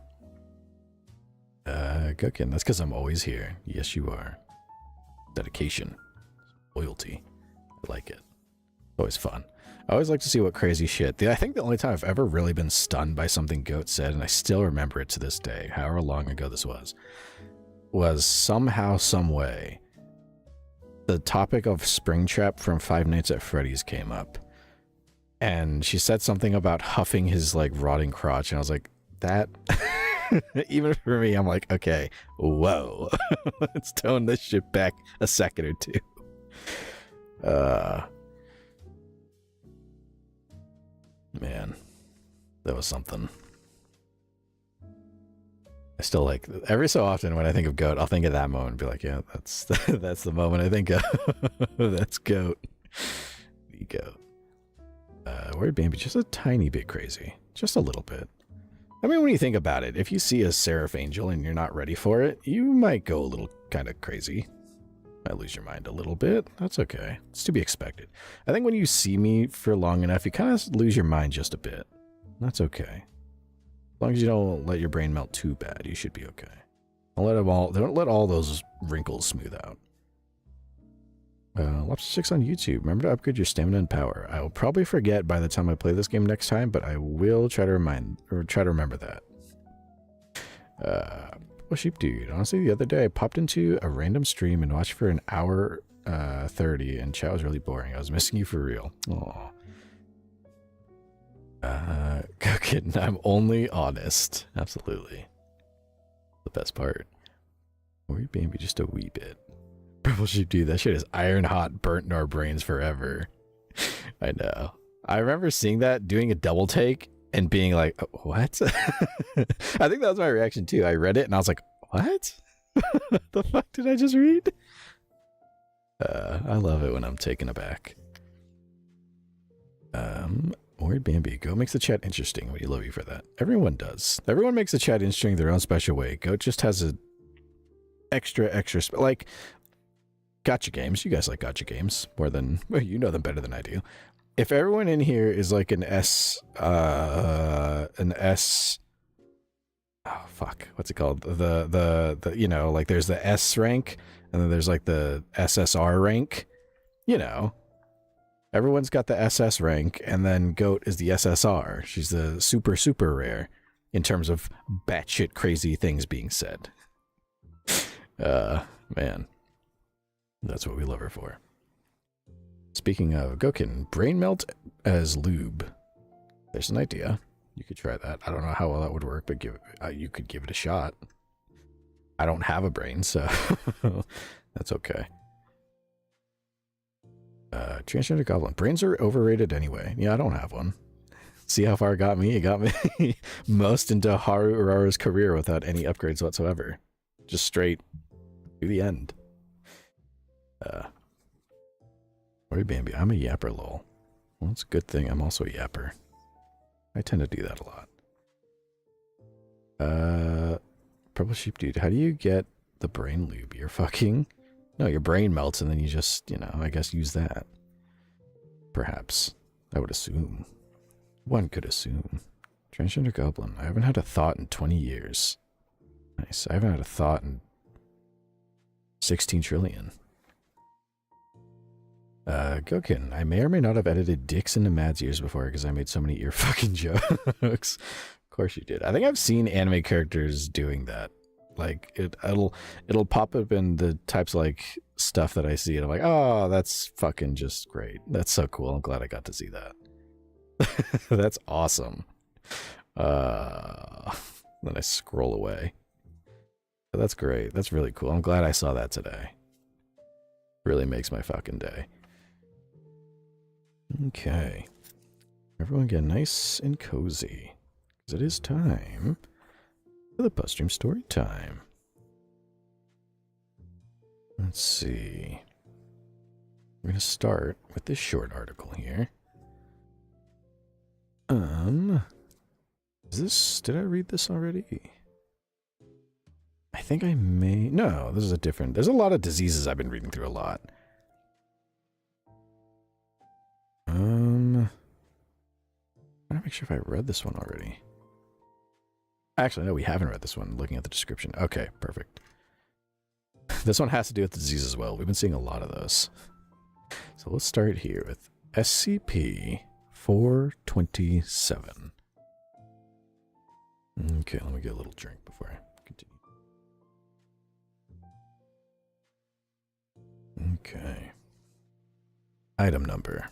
Gukin, that's because I'm always here. Yes, you are. Dedication. Loyalty. I like it. Always fun. I always like to see what crazy shit... I think the only time I've ever really been stunned by something Goat said, and I still remember it to this day, however long ago this was somehow, some way, the topic of Springtrap from Five Nights at Freddy's came up. And she said something about huffing his, like, rotting crotch, and I was like, that... Even for me, I'm like, okay, whoa. Let's tone this shit back a second or two. Man, that was something. I still like, every so often when I think of Goat, I'll think of that moment and be like, yeah, that's the moment I think of. That's Goat. The Goat. Word Bambi, just a tiny bit crazy. Just a little bit. I mean, when you think about it, if you see a Seraph Angel and you're not ready for it, you might go a little kind of crazy. Might lose your mind a little bit. That's okay. It's to be expected. I think when you see me for long enough, you kind of lose your mind just a bit. That's okay. As long as you don't let your brain melt too bad, you should be okay. Don't let all those wrinkles smooth out. Lobster6 on YouTube. Remember to upgrade your stamina and power. I will probably forget by the time I play this game next time, but I will try to remember that. Well, Sheep Dude. Honestly, the other day I popped into a random stream and watched for an hour 30, and chat was really boring. I was missing you for real. Aww. kidding. I'm only honest. Absolutely. The best part. Or maybe just a wee bit. Purple sheep, dude, that shit is iron hot, burnt in our brains forever. I know. I remember seeing that, doing a double take, and being like, oh, what? I think that was my reaction too. I read it and I was like, what? The fuck did I just read? I love it when I'm taken aback. Weird Bambi. Goat makes the chat interesting. We love you for that. Everyone does. Everyone makes the chat interesting their own special way. Goat just has a extra, like, gotcha games. You guys like gotcha games more than, well, you know them better than I do. If everyone in here is like an S, oh fuck, what's it called? The you know, like there's the S rank, and then there's like the SSR rank, you know. Everyone's got the SS rank, and then Goat is the SSR. She's the super rare in terms of batshit crazy things being said. Man. That's what we love her for. Speaking of Gokin, brain melt as lube. There's an idea. You could try that. I don't know how well that would work, but you could give it a shot. I don't have a brain, so that's okay. Transgender Goblin. Brains are overrated anyway. Yeah, I don't have one. See how far it got me? It got me most into Haru Urara's career without any upgrades whatsoever. Just straight to the end. Sorry, Bambi. I'm a yapper, lol. Well, it's a good thing I'm also a yapper. I tend to do that a lot. Purple sheep dude. How do you get the brain lube? You're fucking... No, your brain melts and then you just, you know, I guess use that. Perhaps. I would assume. One could assume. Transgender Goblin. I haven't had a thought in 20 years. Nice. I haven't had a thought in 16 trillion. Gokin. I may or may not have edited dicks into Mad's ears before because I made so many ear fucking jokes. Of course you did. I think I've seen anime characters doing that. Like it'll pop up in the types of like stuff that I see and I'm like, oh, that's fucking just great. That's so cool. I'm glad I got to see that. That's awesome. Then I scroll away. That's great. That's really cool. I'm glad I saw that today. Really makes my fucking day. Okay. Everyone get nice and cozy. Because it is time for the post-stream story time. Let's see. We're going to start with this short article here. Is this... Did I read this already? I think I may... No, this is a different... There's a lot of diseases I've been reading through a lot. I gotta make sure if I read this one already. Actually, no, we haven't read this one. Looking at the description. Okay, perfect. This one has to do with disease as well. We've been seeing a lot of those. So let's start here with SCP-427. Okay, let me get a little drink before I continue. Okay. Item number.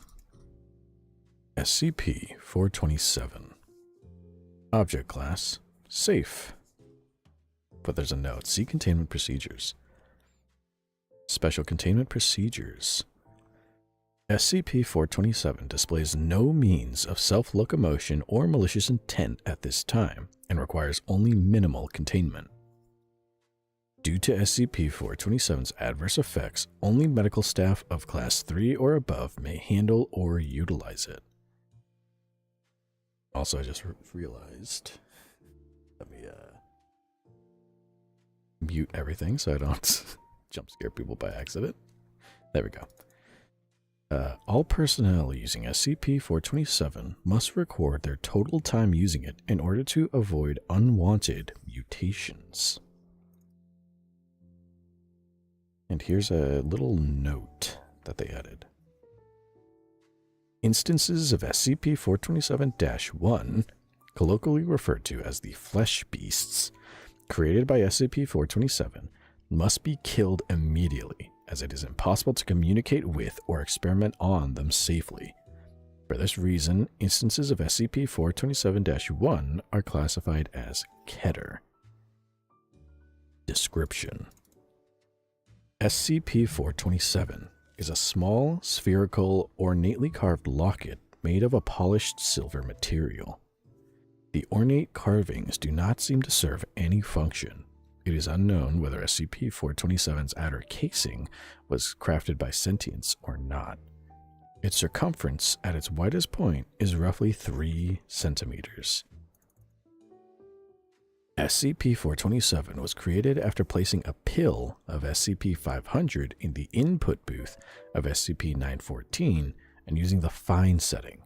SCP-427. Object class. Safe. But there's a note. See containment procedures. Special containment procedures. SCP-427 displays no means of self-locomotion or malicious intent at this time, and requires only minimal containment. Due to SCP-427's adverse effects, only medical staff of Class 3 or above may handle or utilize it. Also, I just realized... Let me mute everything so I don't jump scare people by accident. There we go. All personnel using SCP-427 must record their total time using it in order to avoid unwanted mutations. And here's a little note that they added. Instances of SCP-427-1, colloquially referred to as the flesh beasts, created by SCP-427, must be killed immediately, as it is impossible to communicate with or experiment on them safely. For this reason, instances of SCP-427-1 are classified as Keter. Description: SCP-427 is a small, spherical, ornately carved locket made of a polished silver material. The ornate carvings do not seem to serve any function. It is unknown whether SCP-427's outer casing was crafted by sentience or not. Its circumference at its widest point is roughly 3 centimeters. SCP-427 was created after placing a pill of SCP-500 in the input booth of SCP-914 and using the fine setting.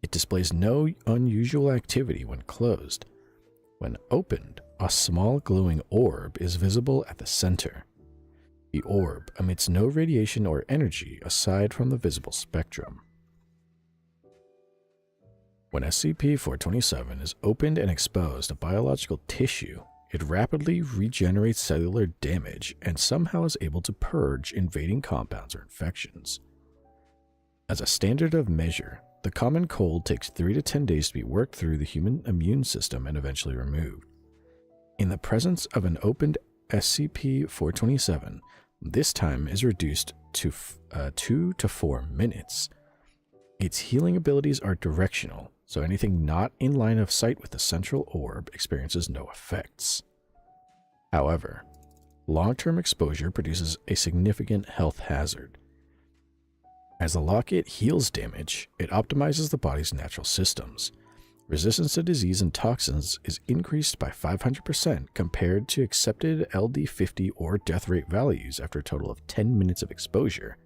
It displays no unusual activity when closed. When opened, a small glowing orb is visible at the center. The orb emits no radiation or energy aside from the visible spectrum. When SCP-427 is opened and exposed to biological tissue, it rapidly regenerates cellular damage and somehow is able to purge invading compounds or infections. As a standard of measure, the common cold takes 3 to 10 days to be worked through the human immune system and eventually removed. In the presence of an opened SCP-427, this time is reduced to 2 to 4 minutes. Its healing abilities are directional, so anything not in line of sight with the central orb experiences no effects. However, long-term exposure produces a significant health hazard. As the locket heals damage, it optimizes the body's natural systems. Resistance to disease and toxins is increased by 500% compared to accepted LD50 or death rate values after a total of 10 minutes of exposure,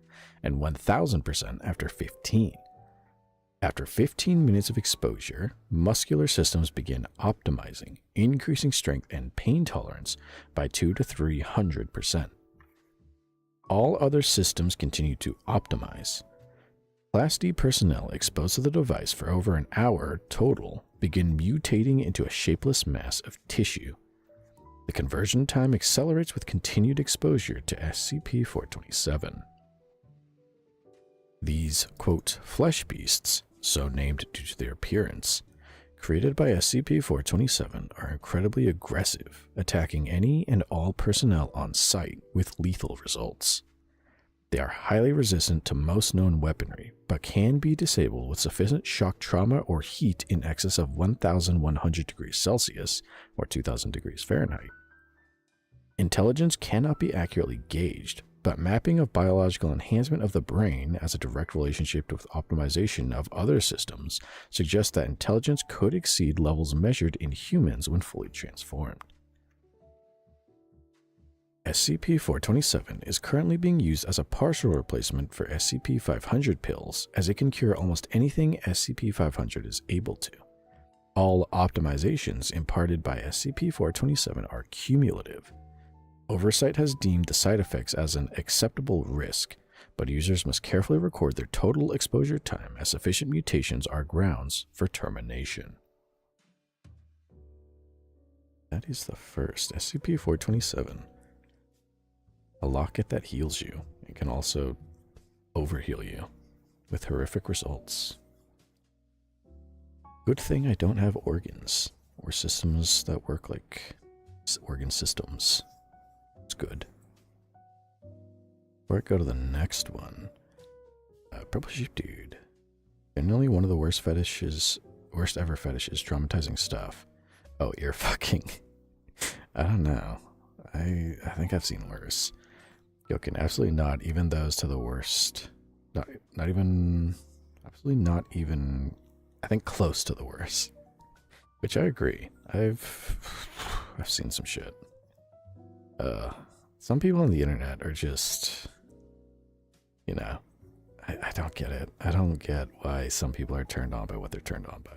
and 1000% after 15. After 15 minutes of exposure, muscular systems begin optimizing, increasing strength and pain tolerance by 200 to 300%. All other systems continue to optimize. Class D personnel exposed to the device for over an hour total begin mutating into a shapeless mass of tissue. The conversion time accelerates with continued exposure to SCP-427. These, quote, flesh beasts, so named due to their appearance, created by SCP-427 are incredibly aggressive, attacking any and all personnel on site with lethal results. They are highly resistant to most known weaponry, but can be disabled with sufficient shock trauma or heat in excess of 1,100 degrees Celsius or 2,000 degrees Fahrenheit. Intelligence cannot be accurately gauged, but mapping of biological enhancement of the brain as a direct relationship with optimization of other systems suggests that intelligence could exceed levels measured in humans when fully transformed. SCP-427 is currently being used as a partial replacement for SCP-500 pills, as it can cure almost anything SCP-500 is able to. All optimizations imparted by SCP-427 are cumulative. Oversight has deemed the side effects as an acceptable risk, but users must carefully record their total exposure time, as sufficient mutations are grounds for termination. That is the first, SCP-427. A locket that heals you. It can also overheal you, with horrific results. Good thing I don't have organs, or systems that work like organ systems. It's good. Before I go to the next one, Purple Sheep Dude. Generally one of the worst ever fetishes, traumatizing stuff. Oh, ear fucking. I don't know. I think I've seen worse. Joking, absolutely not even those to the worst. Not even, absolutely not even, I think close to the worst. Which I agree. I've seen some shit. Some people on the internet are just, you know, I don't get it. I don't get why some people are turned on by what they're turned on by.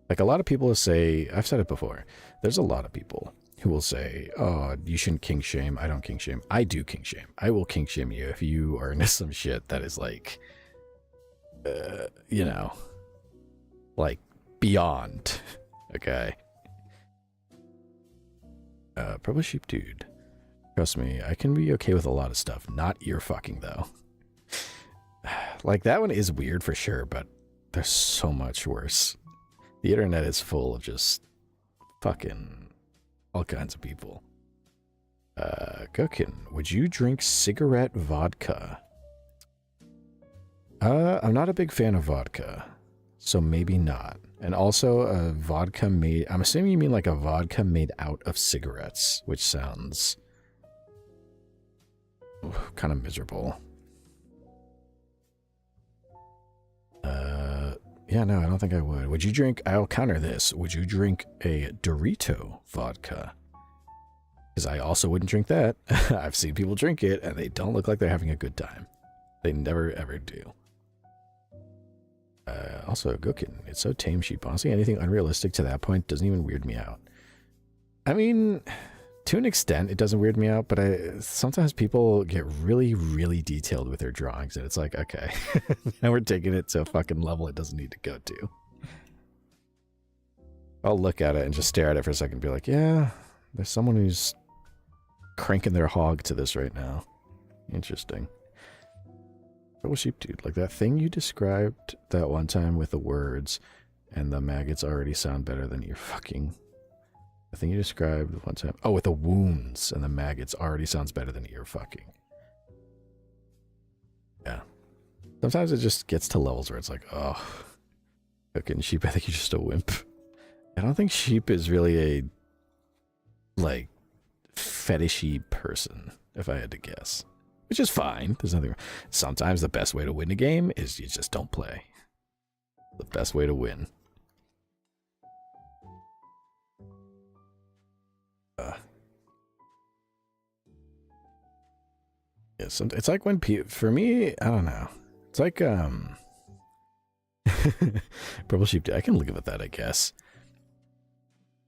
Like, a lot of people say, I've said it before, there's a lot of people who will say, oh, you shouldn't kink shame. I don't kink shame. I do kink shame. I will kink shame you if you are into some shit that is like, you know, like beyond. Okay. Purple Sheep Dude. Trust me, I can be okay with a lot of stuff. Not ear fucking, though. Like, that one is weird for sure, but there's so much worse. The internet is full of just fucking all kinds of people. Gokin, would you drink cigarette vodka? I'm not a big fan of vodka, so maybe not. And also a vodka made, I'm assuming you mean like a vodka made out of cigarettes, which sounds kind of miserable. Yeah, no, I don't think I would. Would you drink, I'll counter this, would you drink a Dorito vodka? Because I also wouldn't drink that. I've seen people drink it, and they don't look like they're having a good time. They never, ever do. Also, Gokin, it's so tame, sheep. Honestly, anything unrealistic to that point doesn't even weird me out. I mean, to an extent, it doesn't weird me out, but sometimes people get really, really detailed with their drawings, and it's like, okay, now we're taking it to a fucking level it doesn't need to go to. I'll look at it and just stare at it for a second and be like, yeah, there's someone who's cranking their hog to this right now. Interesting. Purple sheep dude, like that thing you described that one time with the words and the maggots already sound better than your fucking... The thing you described one time... Oh, with the wounds and the maggots already sounds better than ear fucking. Yeah. Sometimes it just gets to levels where it's like, oh, fucking sheep, I think you're just a wimp. I don't think sheep is really a, like, fetishy person, if I had to guess. Which is fine. There's nothing wrong. Sometimes the best way to win a game is you just don't play. The best way to win. Yeah, it's like when people, for me, I don't know. It's like, Purple Sheep, I can live with that, I guess.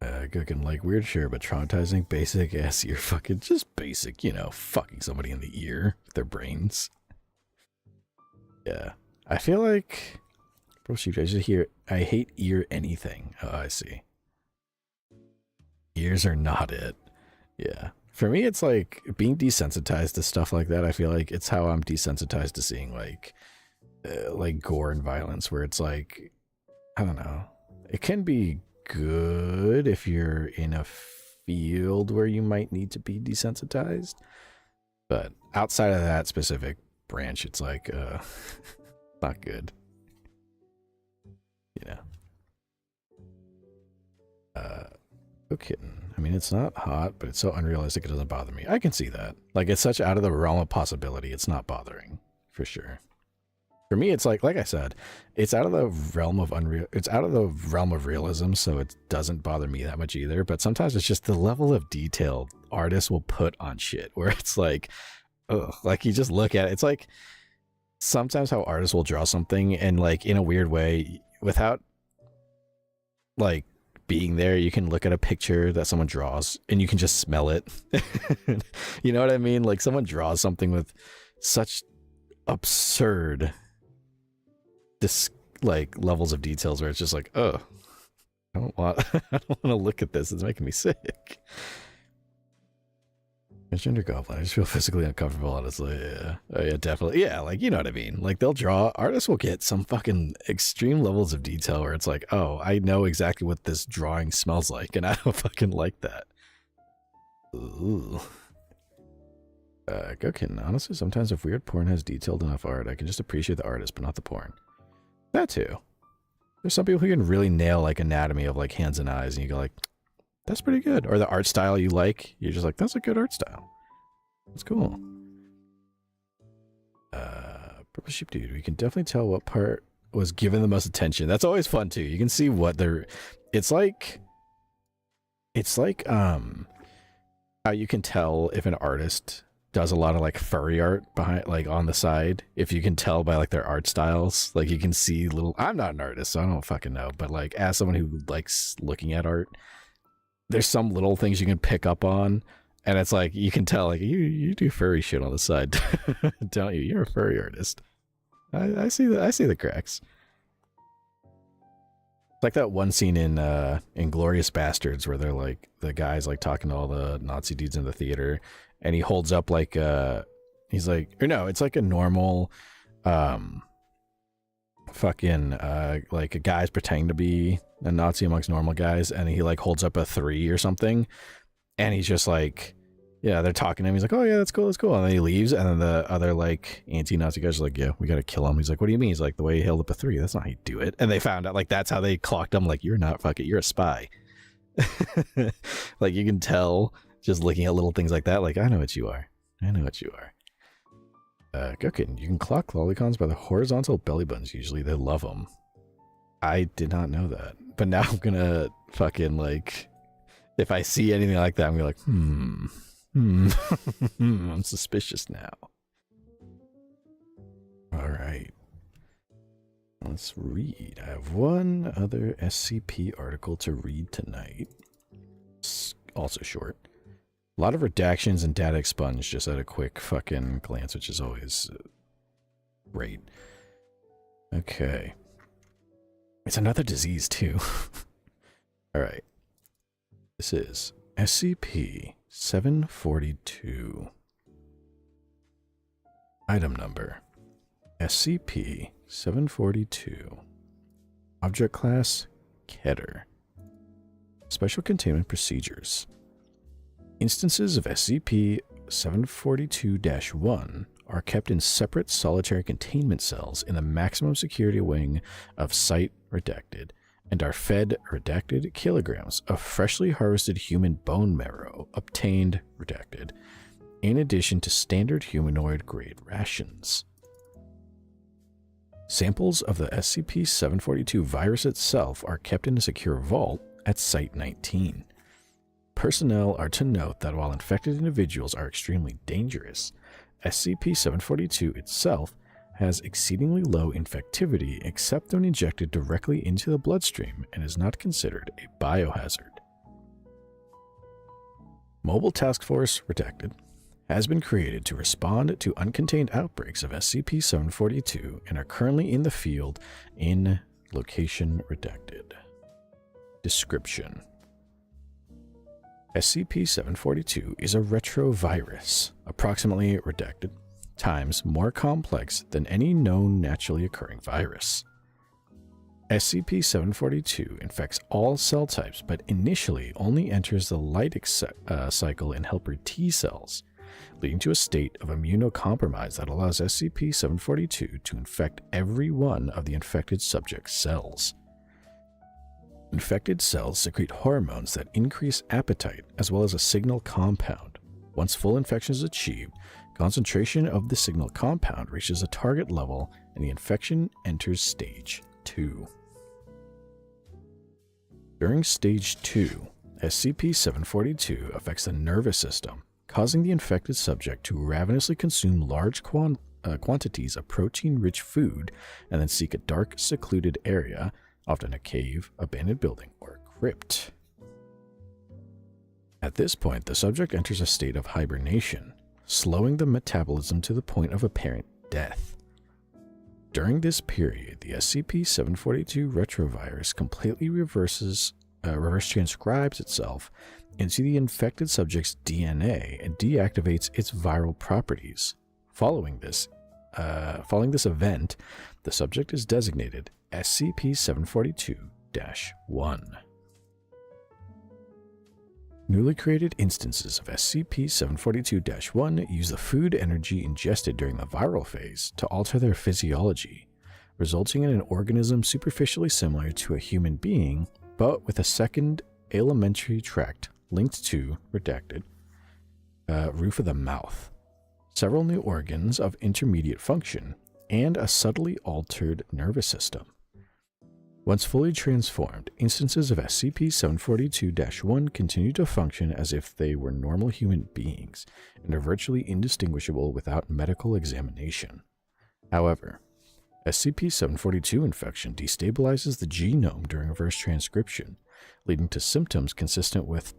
Cooking like weird, sure, but traumatizing, basic ass ear fucking, just basic, you know, fucking somebody in the ear with their brains. Yeah. I feel like, Purple Sheep, I just hear, I hate ear anything. Oh, I see. Ears are not it. Yeah. For me, it's like being desensitized to stuff like that. I feel like it's how I'm desensitized to seeing like gore and violence, where it's like, I don't know. It can be good if you're in a field where you might need to be desensitized, but outside of that specific branch, it's like, not good. You know. Okay. I mean, it's not hot, but it's so unrealistic it doesn't bother me. I can see that. Like, it's such out of the realm of possibility. It's not bothering, for sure. For me, it's like I said, it's out of the realm of it's out of the realm of realism, so it doesn't bother me that much either. But sometimes it's just the level of detail artists will put on shit, where it's like, ugh, like you just look at it. It's like sometimes how artists will draw something and like in a weird way without like being there, you can look at a picture that someone draws and you can just smell it. You know what I mean? Like someone draws something with such absurd like levels of details where it's just like, oh, I don't want to look at this. It's making me sick. Transgender goblin. I just feel physically uncomfortable, honestly. Yeah. Oh, yeah, definitely. Yeah, like, you know what I mean? Like, they'll draw, artists will get some fucking extreme levels of detail where it's like, oh, I know exactly what this drawing smells like, and I don't fucking like that. Ooh. Gokin, honestly, sometimes if weird porn has detailed enough art, I can just appreciate the artist, but not the porn. That too. There's some people who can really nail, like, anatomy of, like, hands and eyes, and you go, like, that's pretty good. Or the art style you like, you're just like, that's a good art style. That's cool. Purple Sheep Dude, we can definitely tell what part was given the most attention. That's always fun too. You can see what they're, it's like how you can tell if an artist does a lot of like furry art behind, like on the side, if you can tell by like their art styles. Like you can see little, I'm not an artist, so I don't fucking know, but like as someone who likes looking at art, there's some little things you can pick up on, and it's like you can tell, like you do furry shit on the side, don't you? You're a furry artist. I see the cracks. It's like that one scene in Inglourious Bastards where they're like the guy's like talking to all the Nazi dudes in the theater, and he holds up like he's like, or no, it's like a normal fucking like a guy's pretending to be a Nazi amongst normal guys, and he like holds up a 3 or something, and he's just like, yeah, they're talking to him. He's like, oh yeah, that's cool, and then he leaves, and then the other like anti-Nazi guys are like, yeah, we gotta kill him. He's like, what do you mean? He's like, the way he held up a 3, that's not how you do it. And they found out like that's how they clocked him. Like, you're not fucking, you're a spy. Like, you can tell just looking at little things like that. Like, I know what you are. I know what you are. Gukin, you can clock lolicons by the horizontal belly buttons. Usually they love them. I did not know that, but now I'm gonna fucking like, if I see anything like that, I'm gonna be like, I'm suspicious now. All right, let's read. I have one other SCP article to read tonight. It's also short. A lot of redactions and data expunged just at a quick fucking glance, which is always great. Okay. It's another disease, too. Alright. This is SCP-742. Item number. SCP-742. Object class, Keter. Special containment procedures. Instances of SCP-742-1 are kept in separate solitary containment cells in the maximum security wing of Site Redacted and are fed redacted kilograms of freshly harvested human bone marrow obtained redacted, in addition to standard humanoid grade rations. Samples of the SCP-742 virus itself are kept in a secure vault at Site 19. Personnel are to note that while infected individuals are extremely dangerous, SCP-742 itself has exceedingly low infectivity except when injected directly into the bloodstream and is not considered a biohazard. Mobile Task Force Redacted has been created to respond to uncontained outbreaks of SCP-742 and are currently in the field in location redacted. Description: SCP-742 is a retrovirus, approximately redacted, times more complex than any known naturally occurring virus. SCP-742 infects all cell types, but initially only enters the Lytic cycle in helper T cells, leading to a state of immunocompromise that allows SCP-742 to infect every one of the infected subject's cells. Infected cells secrete hormones that increase appetite, as well as a signal compound. Once full infection is achieved, concentration of the signal compound reaches a target level and the infection enters Stage 2. During Stage 2, SCP-742 affects the nervous system, causing the infected subject to ravenously consume large quantities of protein-rich food and then seek a dark, secluded area, often a cave, abandoned building, or crypt. At this point, the subject enters a state of hibernation, slowing the metabolism to the point of apparent death. During this period, the SCP-742 retrovirus completely reverse transcribes itself into the infected subject's DNA and deactivates its viral properties. Following this event, the subject is designated SCP-742-1. Newly created instances of SCP-742-1 use the food energy ingested during the viral phase to alter their physiology, resulting in an organism superficially similar to a human being, but with a second alimentary tract linked to, redacted, roof of the mouth, several new organs of intermediate function, and a subtly altered nervous system. Once fully transformed, instances of SCP-742-1 continue to function as if they were normal human beings and are virtually indistinguishable without medical examination. However, SCP-742 infection destabilizes the genome during reverse transcription, leading to symptoms consistent with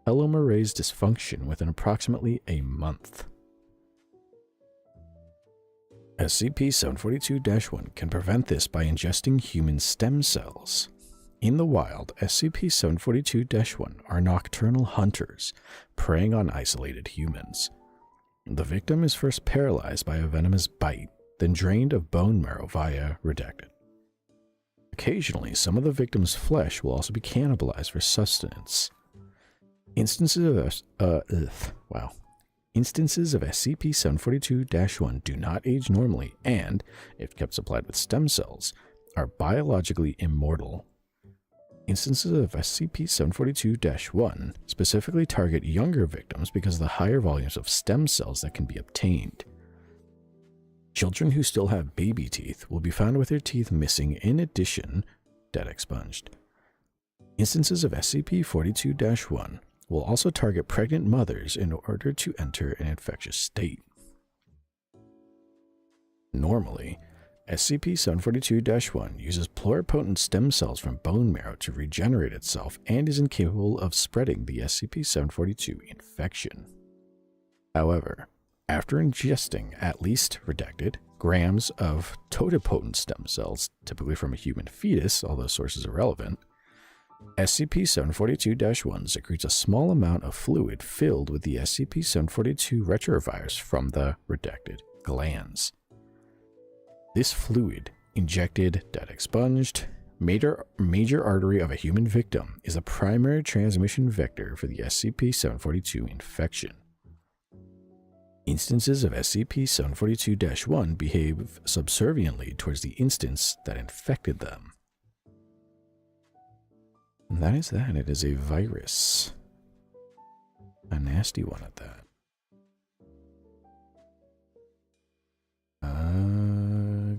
telomerase dysfunction within approximately a month. SCP-742-1 can prevent this by ingesting human stem cells. In the wild, SCP-742-1 are nocturnal hunters, preying on isolated humans. The victim is first paralyzed by a venomous bite, then drained of bone marrow via redacted Occasionally, some of the victim's flesh will also be cannibalized for sustenance. Instances of SCP-742-1 do not age normally and, if kept supplied with stem cells, are biologically immortal. Instances of SCP-742-1 specifically target younger victims because of the higher volumes of stem cells that can be obtained. Children who still have baby teeth will be found with their teeth missing in addition, dead expunged. Instances of SCP-42-1 will also target pregnant mothers in order to enter an infectious state. Normally, SCP-742-1 uses pluripotent stem cells from bone marrow to regenerate itself and is incapable of spreading the SCP-742 infection. However, after ingesting at least, redacted, grams of totipotent stem cells, typically from a human fetus, although source is irrelevant, SCP-742-1 secretes a small amount of fluid filled with the SCP-742 retrovirus from the redacted glands. This fluid, injected, dead expunged, major artery of a human victim, is a primary transmission vector for the SCP-742 infection. Instances of SCP-742-1 behave subserviently towards the instance that infected them. And that is that. It is a virus. A nasty one at that.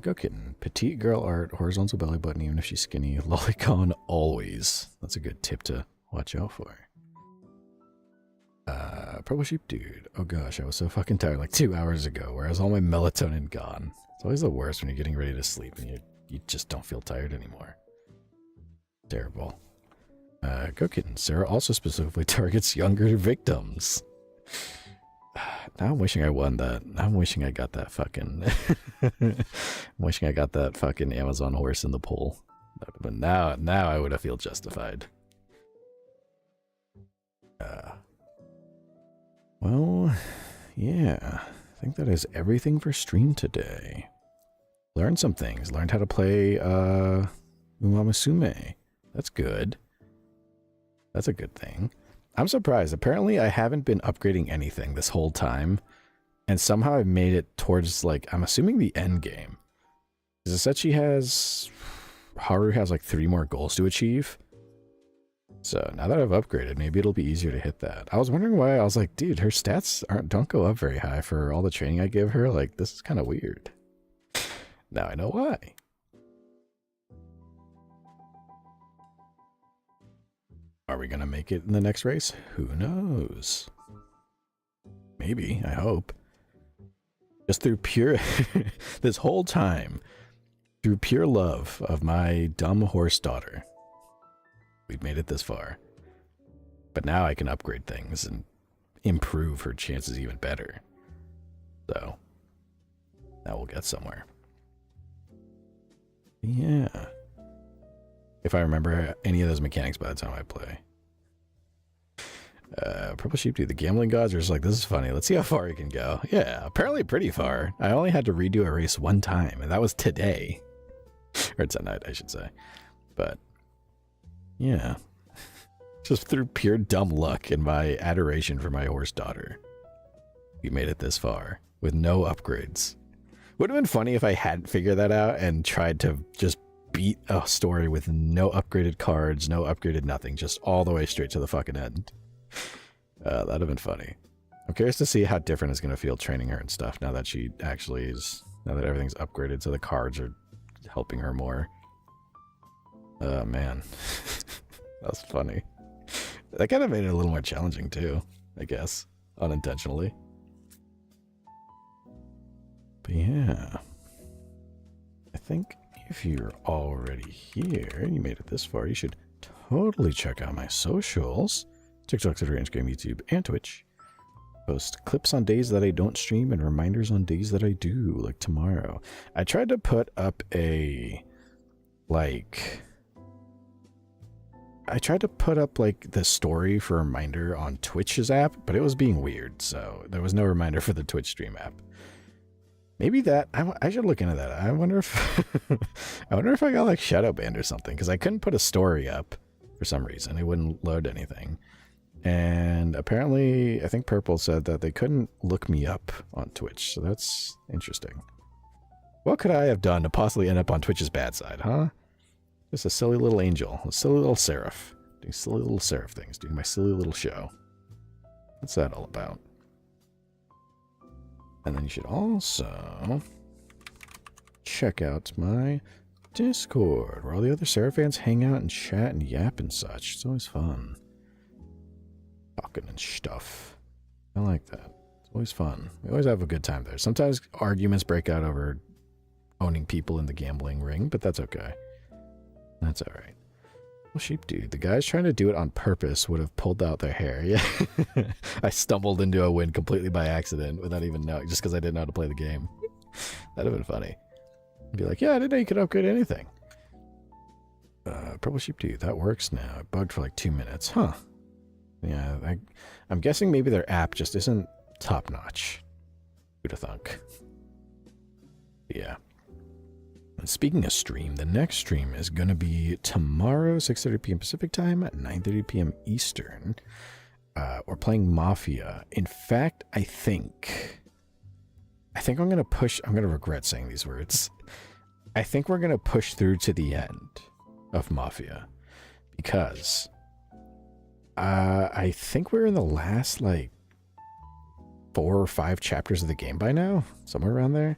Go kitten. Petite girl art, horizontal belly button even if she's skinny. Lolicon always. That's a good tip to watch out for. Purple sheep dude. Oh gosh, I was so fucking tired like 2 hours ago, whereas all my melatonin gone. It's always the worst when you're getting ready to sleep and you just don't feel tired anymore. Terrible. Go kitten. Sarah also specifically targets younger victims. Now I'm wishing I won that. Now I'm wishing I got that fucking... I'm wishing I got that fucking Amazon horse in the poll. But now I would have feel justified. Well, yeah. I think that is everything for stream today. Learned some things. Learned how to play Umamusume. That's good. That's a good thing. I'm surprised. Apparently, I haven't been upgrading anything this whole time. And somehow I've made it towards, like, I'm assuming the end game. Because it said she has... Haru has, like, 3 more goals to achieve. So, now that I've upgraded, maybe it'll be easier to hit that. I was wondering why. I was like, dude, her stats don't go up very high for all the training I give her. Like, this is kind of weird. Now I know why. Are we going to make it in the next race? Who knows? Maybe, I hope. Just through pure... this whole time, through pure love of my dumb horse daughter, we've made it this far. But now I can upgrade things and improve her chances even better. So, now we'll get somewhere. Yeah. If I remember any of those mechanics by the time I play. Purple Sheep Dude, the gambling gods are just like, this is funny. Let's see how far you can go. Yeah, apparently pretty far. I only had to redo a race 1 time, and that was today. Or tonight, I should say. But, yeah. Just through pure dumb luck and my adoration for my horse daughter, we made it this far with no upgrades. Would have been funny if I hadn't figured that out and tried to just beat a story with no upgraded cards, no upgraded nothing, just all the way straight to the fucking end. That'd have been funny. I'm curious to see how different it's going to feel training her and stuff now that she actually is, now that everything's upgraded so the cards are helping her more. Man. That was funny. That kind of made it a little more challenging too, I guess, unintentionally. But yeah, I think if you're already here, you made it this far, you should totally check out my socials. TikTok, Twitter, Instagram, YouTube, and Twitch. Post clips on days that I don't stream and reminders on days that I do, like tomorrow. I tried to put up a, like... I tried to put up, like, the story for reminder on Twitch's app, but it was being weird, so there was no reminder for the Twitch stream app. Maybe that I should look into that. I wonder if I wonder if I got like shadow banned or something, because I couldn't put a story up for some reason. It wouldn't load anything. And apparently, I think Purple said that they couldn't look me up on Twitch, so that's interesting. What could I have done to possibly end up on Twitch's bad side, huh? Just a silly little angel, a silly little seraph, doing silly little seraph things, doing my silly little show. What's that all about? And then you should also check out my Discord, where all the other Seraph fans hang out and chat and yap and such. It's always fun. Talking and stuff. I like that. It's always fun. We always have a good time there. Sometimes arguments break out over owning people in the gambling ring, but that's okay. That's alright. Well, sheep dude, the guys trying to do it on purpose would have pulled out their hair. Yeah. I stumbled into a win completely by accident without even knowing, just because I didn't know how to play the game. That'd have been funny. I'd be like, yeah, I didn't know you could upgrade anything. Purple sheep dude, that works now. It bugged for like 2 minutes. Huh. Yeah, I'm guessing maybe their app just isn't top notch. Who'd have thunk? Yeah. And speaking of stream, the next stream is going to be tomorrow, 6:30 p.m. Pacific time at 9:30 p.m. Eastern. We're playing Mafia. In fact, I think I'm going to push. I'm going to regret saying these words. I think we're going to push through to the end of Mafia because I think we're in the last like 4 or 5 chapters of the game by now, somewhere around there.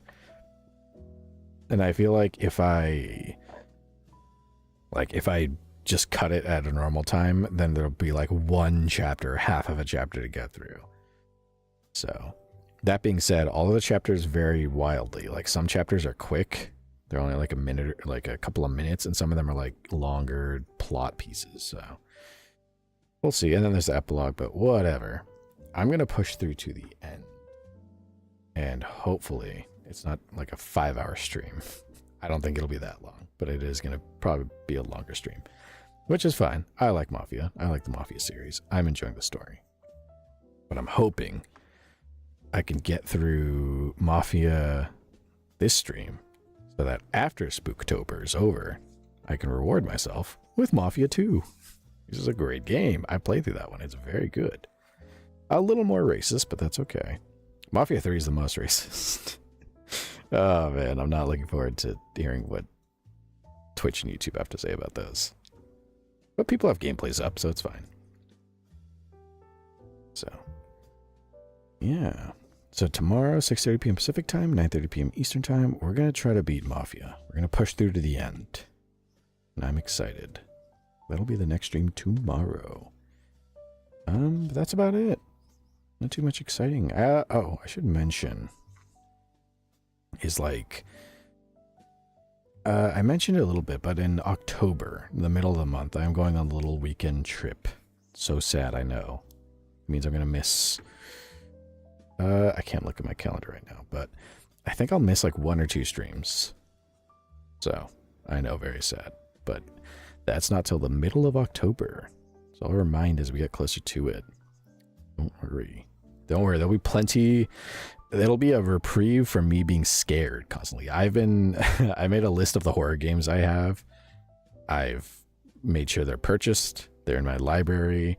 And I feel like if I just cut it at a normal time, then there'll be like 1 chapter, half of a chapter to get through. So that being said, all of the chapters vary wildly. Like some chapters are quick. They're only like a minute, like a couple of minutes, and some of them are like longer plot pieces. So we'll see. And then there's the epilogue, but whatever. I'm going to push through to the end. And hopefully it's not like a 5-hour stream. I don't think it'll be that long, but it is going to probably be a longer stream, which is fine. I like Mafia. I like the Mafia series. I'm enjoying the story. But I'm hoping I can get through Mafia this stream so that after Spooktober is over, I can reward myself with Mafia 2. This is a great game. I played through that one. It's very good. A little more racist, but that's okay. Mafia 3 is the most racist. Oh man, I'm not looking forward to hearing what Twitch and YouTube have to say about those. But people have gameplays up, so it's fine. So, yeah. So tomorrow, 6:30 p.m. Pacific time, 9:30 p.m. Eastern time, we're going to try to beat Mafia. We're going to push through to the end. And I'm excited. That'll be the next stream tomorrow. But that's about it. Not too much exciting. Oh, I should mention is like I mentioned it a little bit, but in October, in the middle of the month, I'm going on a little weekend trip. So sad, I know. It means I'm gonna miss I can't look at my calendar right now, but I think I'll miss like 1 or 2 streams. So I know, very sad, but that's not till the middle of October. So I'll remind as we get closer to it. Don't worry. Don't worry, there'll be plenty. It'll be a reprieve from me being scared constantly. I made a list of the horror games I have. I've made sure they're purchased. They're in my library.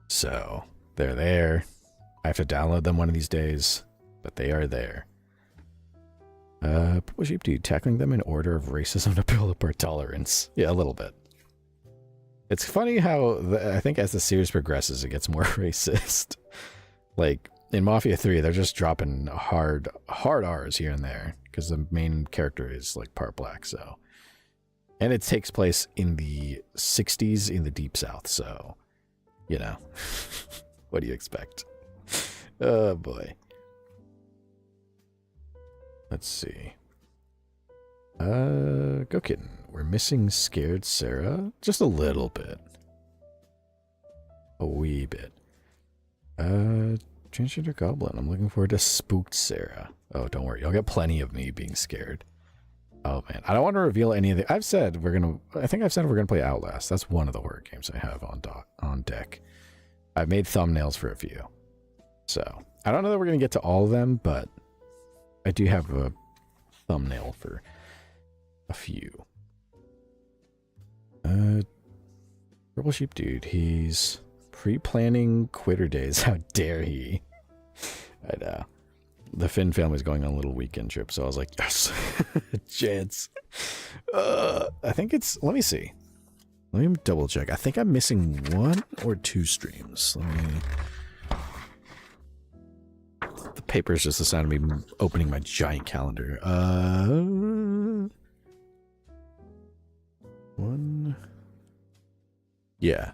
So they're there. I have to download them one of these days, but they are there. What should you do? Tackling them in order of racism to build up our tolerance. Yeah, a little bit. It's funny how I think as the series progresses, it gets more racist. Like in Mafia 3, they're just dropping hard R's here and there because the main character is like part black. So, and it takes place in the 60s in the Deep South. So, you know, what do you expect? Oh boy. Let's see. Go kitten. We're missing scared Sarah. Just a little bit. A wee bit. Transgender Goblin. I'm looking forward to spooked Sarah. Oh, don't worry. You'll get plenty of me being scared. Oh man. I don't want to reveal any of the... I think I've said we're gonna play Outlast. That's one of the horror games I have on deck. I've made thumbnails for a few. So I don't know that we're going to get to all of them, but I do have a thumbnail for a few. Purple Sheep Dude, he's pre-planning quitter days. How dare he? I know. The Finn family's going on a little weekend trip, so I was like, yes, a chance. I think it's, let me see. Let me double check. I think I'm missing 1 or 2 streams. Let me... The paper is just the sound of me opening my giant calendar. 1. Yeah.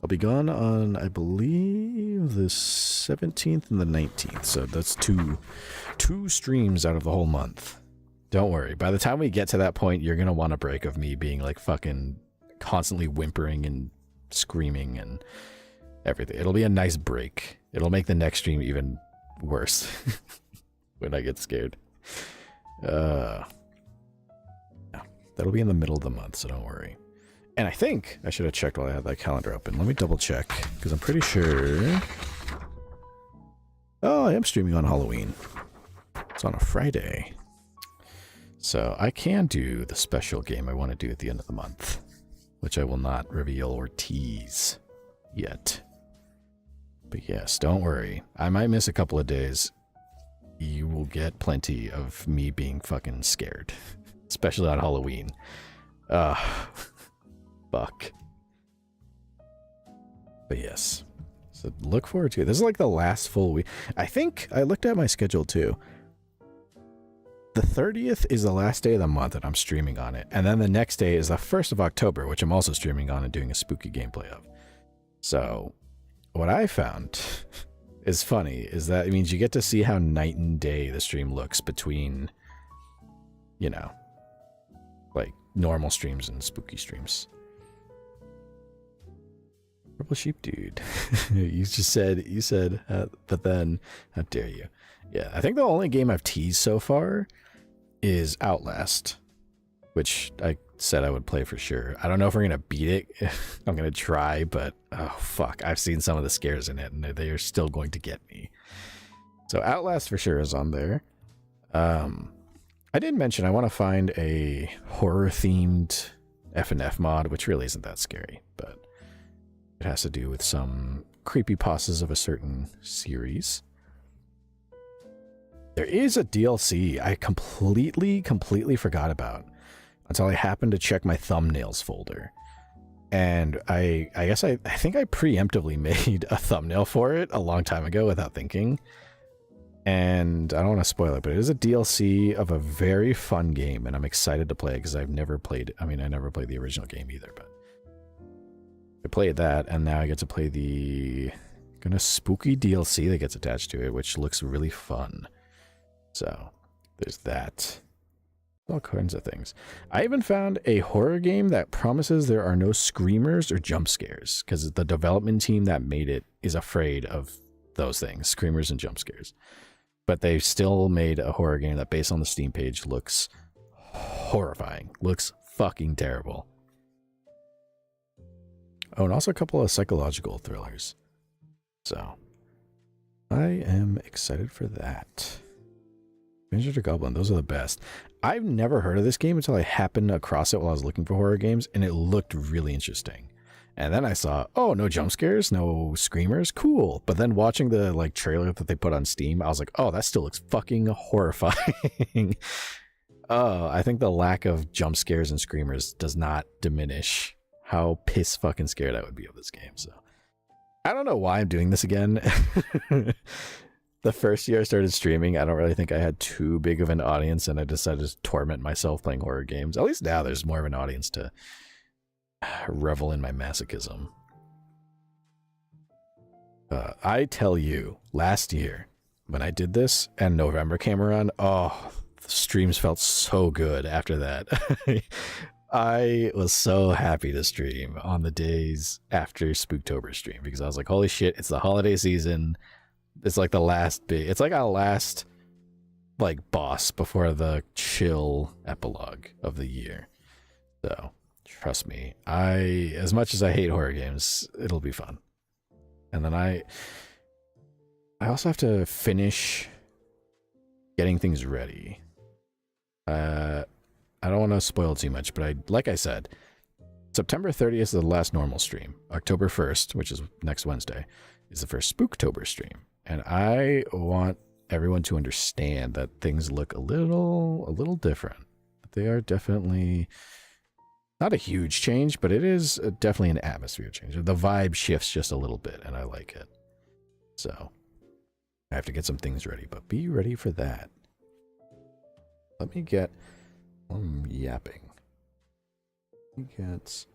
I'll be gone on, I believe, the 17th and the 19th. So that's two streams out of the whole month. Don't worry. By the time we get to that point, you're going to want a break of me being like fucking constantly whimpering and screaming and everything. It'll be a nice break. It'll make the next stream even worse when I get scared. Yeah, that'll be in the middle of the month, so don't worry. And I think I should have checked while I had that calendar open. Let me double check, because I'm pretty sure... Oh, I am streaming on Halloween. It's on a Friday. So I can do the special game I want to do at the end of the month, which I will not reveal or tease yet. But yes, don't worry. I might miss a couple of days. You will get plenty of me being fucking scared. Especially on Halloween. Fuck. But yes. So look forward to it. This is like the last full week. I think I looked at my schedule too. The 30th is the last day of the month that I'm streaming on it. And then the next day is the 1st of October, which I'm also streaming on and doing a spooky gameplay of. So what I found is funny is that it means you get to see how night and day the stream looks between, you know, like normal streams and spooky streams. Purple Sheep Dude. You said, but then, how dare you? Yeah, I think the only game I've teased so far is Outlast, which I said I would play for sure. I don't know if we're going to beat it. I'm going to try, but oh, fuck. I've seen some of the scares in it, and they are still going to get me. So Outlast for sure is on there. I did mention I want to find a horror-themed F&F mod, which really isn't that scary, but it has to do with some creepypastas of a certain series. There is a DLC I completely forgot about until I happened to check my thumbnails folder. And I guess I think I preemptively made a thumbnail for it a long time ago without thinking. And I don't want to spoil it, but it is a DLC of a very fun game, and I'm excited to play it because I've never played it. I mean, I never played the original game either, but I played that, and now I get to play the kind of spooky DLC that gets attached to it, which looks really fun. So there's that. All kinds of things. I even found a horror game that promises there are no screamers or jump scares, because the development team that made it is afraid of those things, screamers and jump scares. But they still made a horror game that, based on the Steam page, looks horrifying. Looks fucking terrible. Oh, and also a couple of psychological thrillers. So I am excited for that. Stranger Goblin, those are the best. I've never heard of this game until I happened across it while I was looking for horror games, and it looked really interesting. And then I saw, oh, no jump scares, no screamers, cool. But then watching the like trailer that they put on Steam, I was like, oh, that still looks fucking horrifying. Oh, I think the lack of jump scares and screamers does not diminish how piss fucking scared I would be of this game. So I don't know why I'm doing this again. The first year I started streaming, I don't really think I had too big of an audience, and I decided to torment myself playing horror games. At least now there's more of an audience to revel in my masochism. I tell you, last year when I did this and November came around, oh, the streams felt so good after that. I was so happy to stream on the days after Spooktober stream, because I was like, holy shit, it's the holiday season. It's like the last big, it's like our last like boss before the chill epilogue of the year. So trust me, as much as I hate horror games, it'll be fun. And then I also have to finish getting things ready. I don't want to spoil too much, but like I said, September 30th is the last normal stream. October 1st, which is next Wednesday, is the first Spooktober stream. And I want everyone to understand that things look a little different. They are definitely not a huge change, but it is definitely an atmosphere change. The vibe shifts just a little bit, and I like it. So I have to get some things ready, but be ready for that. Let me get... I'm yapping. Let me get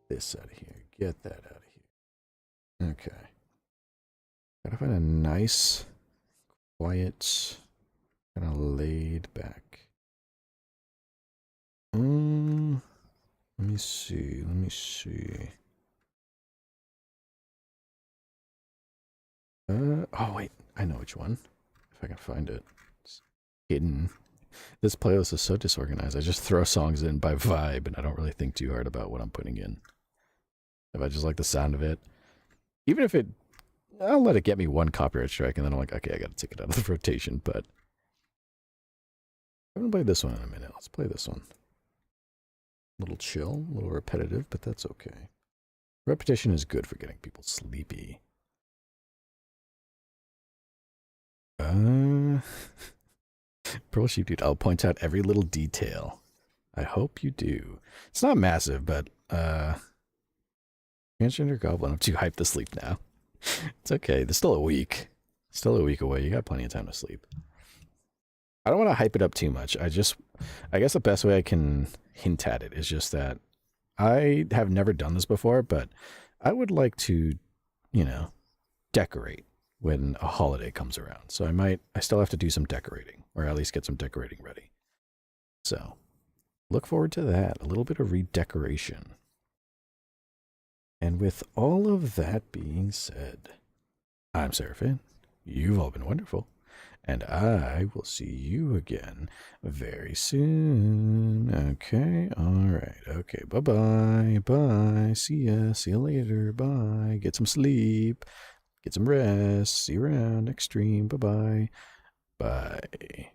this out of here. Get that out of here. Okay. Gotta find a nice, quiet, kind of laid back. Let me see. Let me see. Oh wait, I know which one. If I can find it. It's hidden. This playlist is so disorganized. I just throw songs in by vibe, and I don't really think too hard about what I'm putting in. If I just like the sound of it, even if it, I'll let it get me one copyright strike, and then I'm like, okay, I gotta take it out of the rotation. But I haven't played this one in a minute. Let's play this one. A little chill, a little repetitive, but that's okay. Repetition is good for getting people sleepy. Pearl Sheep Dude, I'll point out every little detail. I hope you do. It's not massive, but Transgender Goblin, I'm too hyped to sleep now. It's okay. There's still a week. Still a week away. You got plenty of time to sleep. I don't want to hype it up too much. I guess the best way I can hint at it is just that I have never done this before, but I would like to, you know, decorate when a holiday comes around. So I still have to do some decorating, or at least get some decorating ready. So look forward to that. A little bit of redecoration. And with all of that being said, I'm Seraph. You've all been wonderful. And I will see you again very soon. Okay, alright. Okay, bye-bye. Bye. See ya. See you later. Bye. Get some sleep. Get some rest. See you around next stream. Bye-bye. Bye.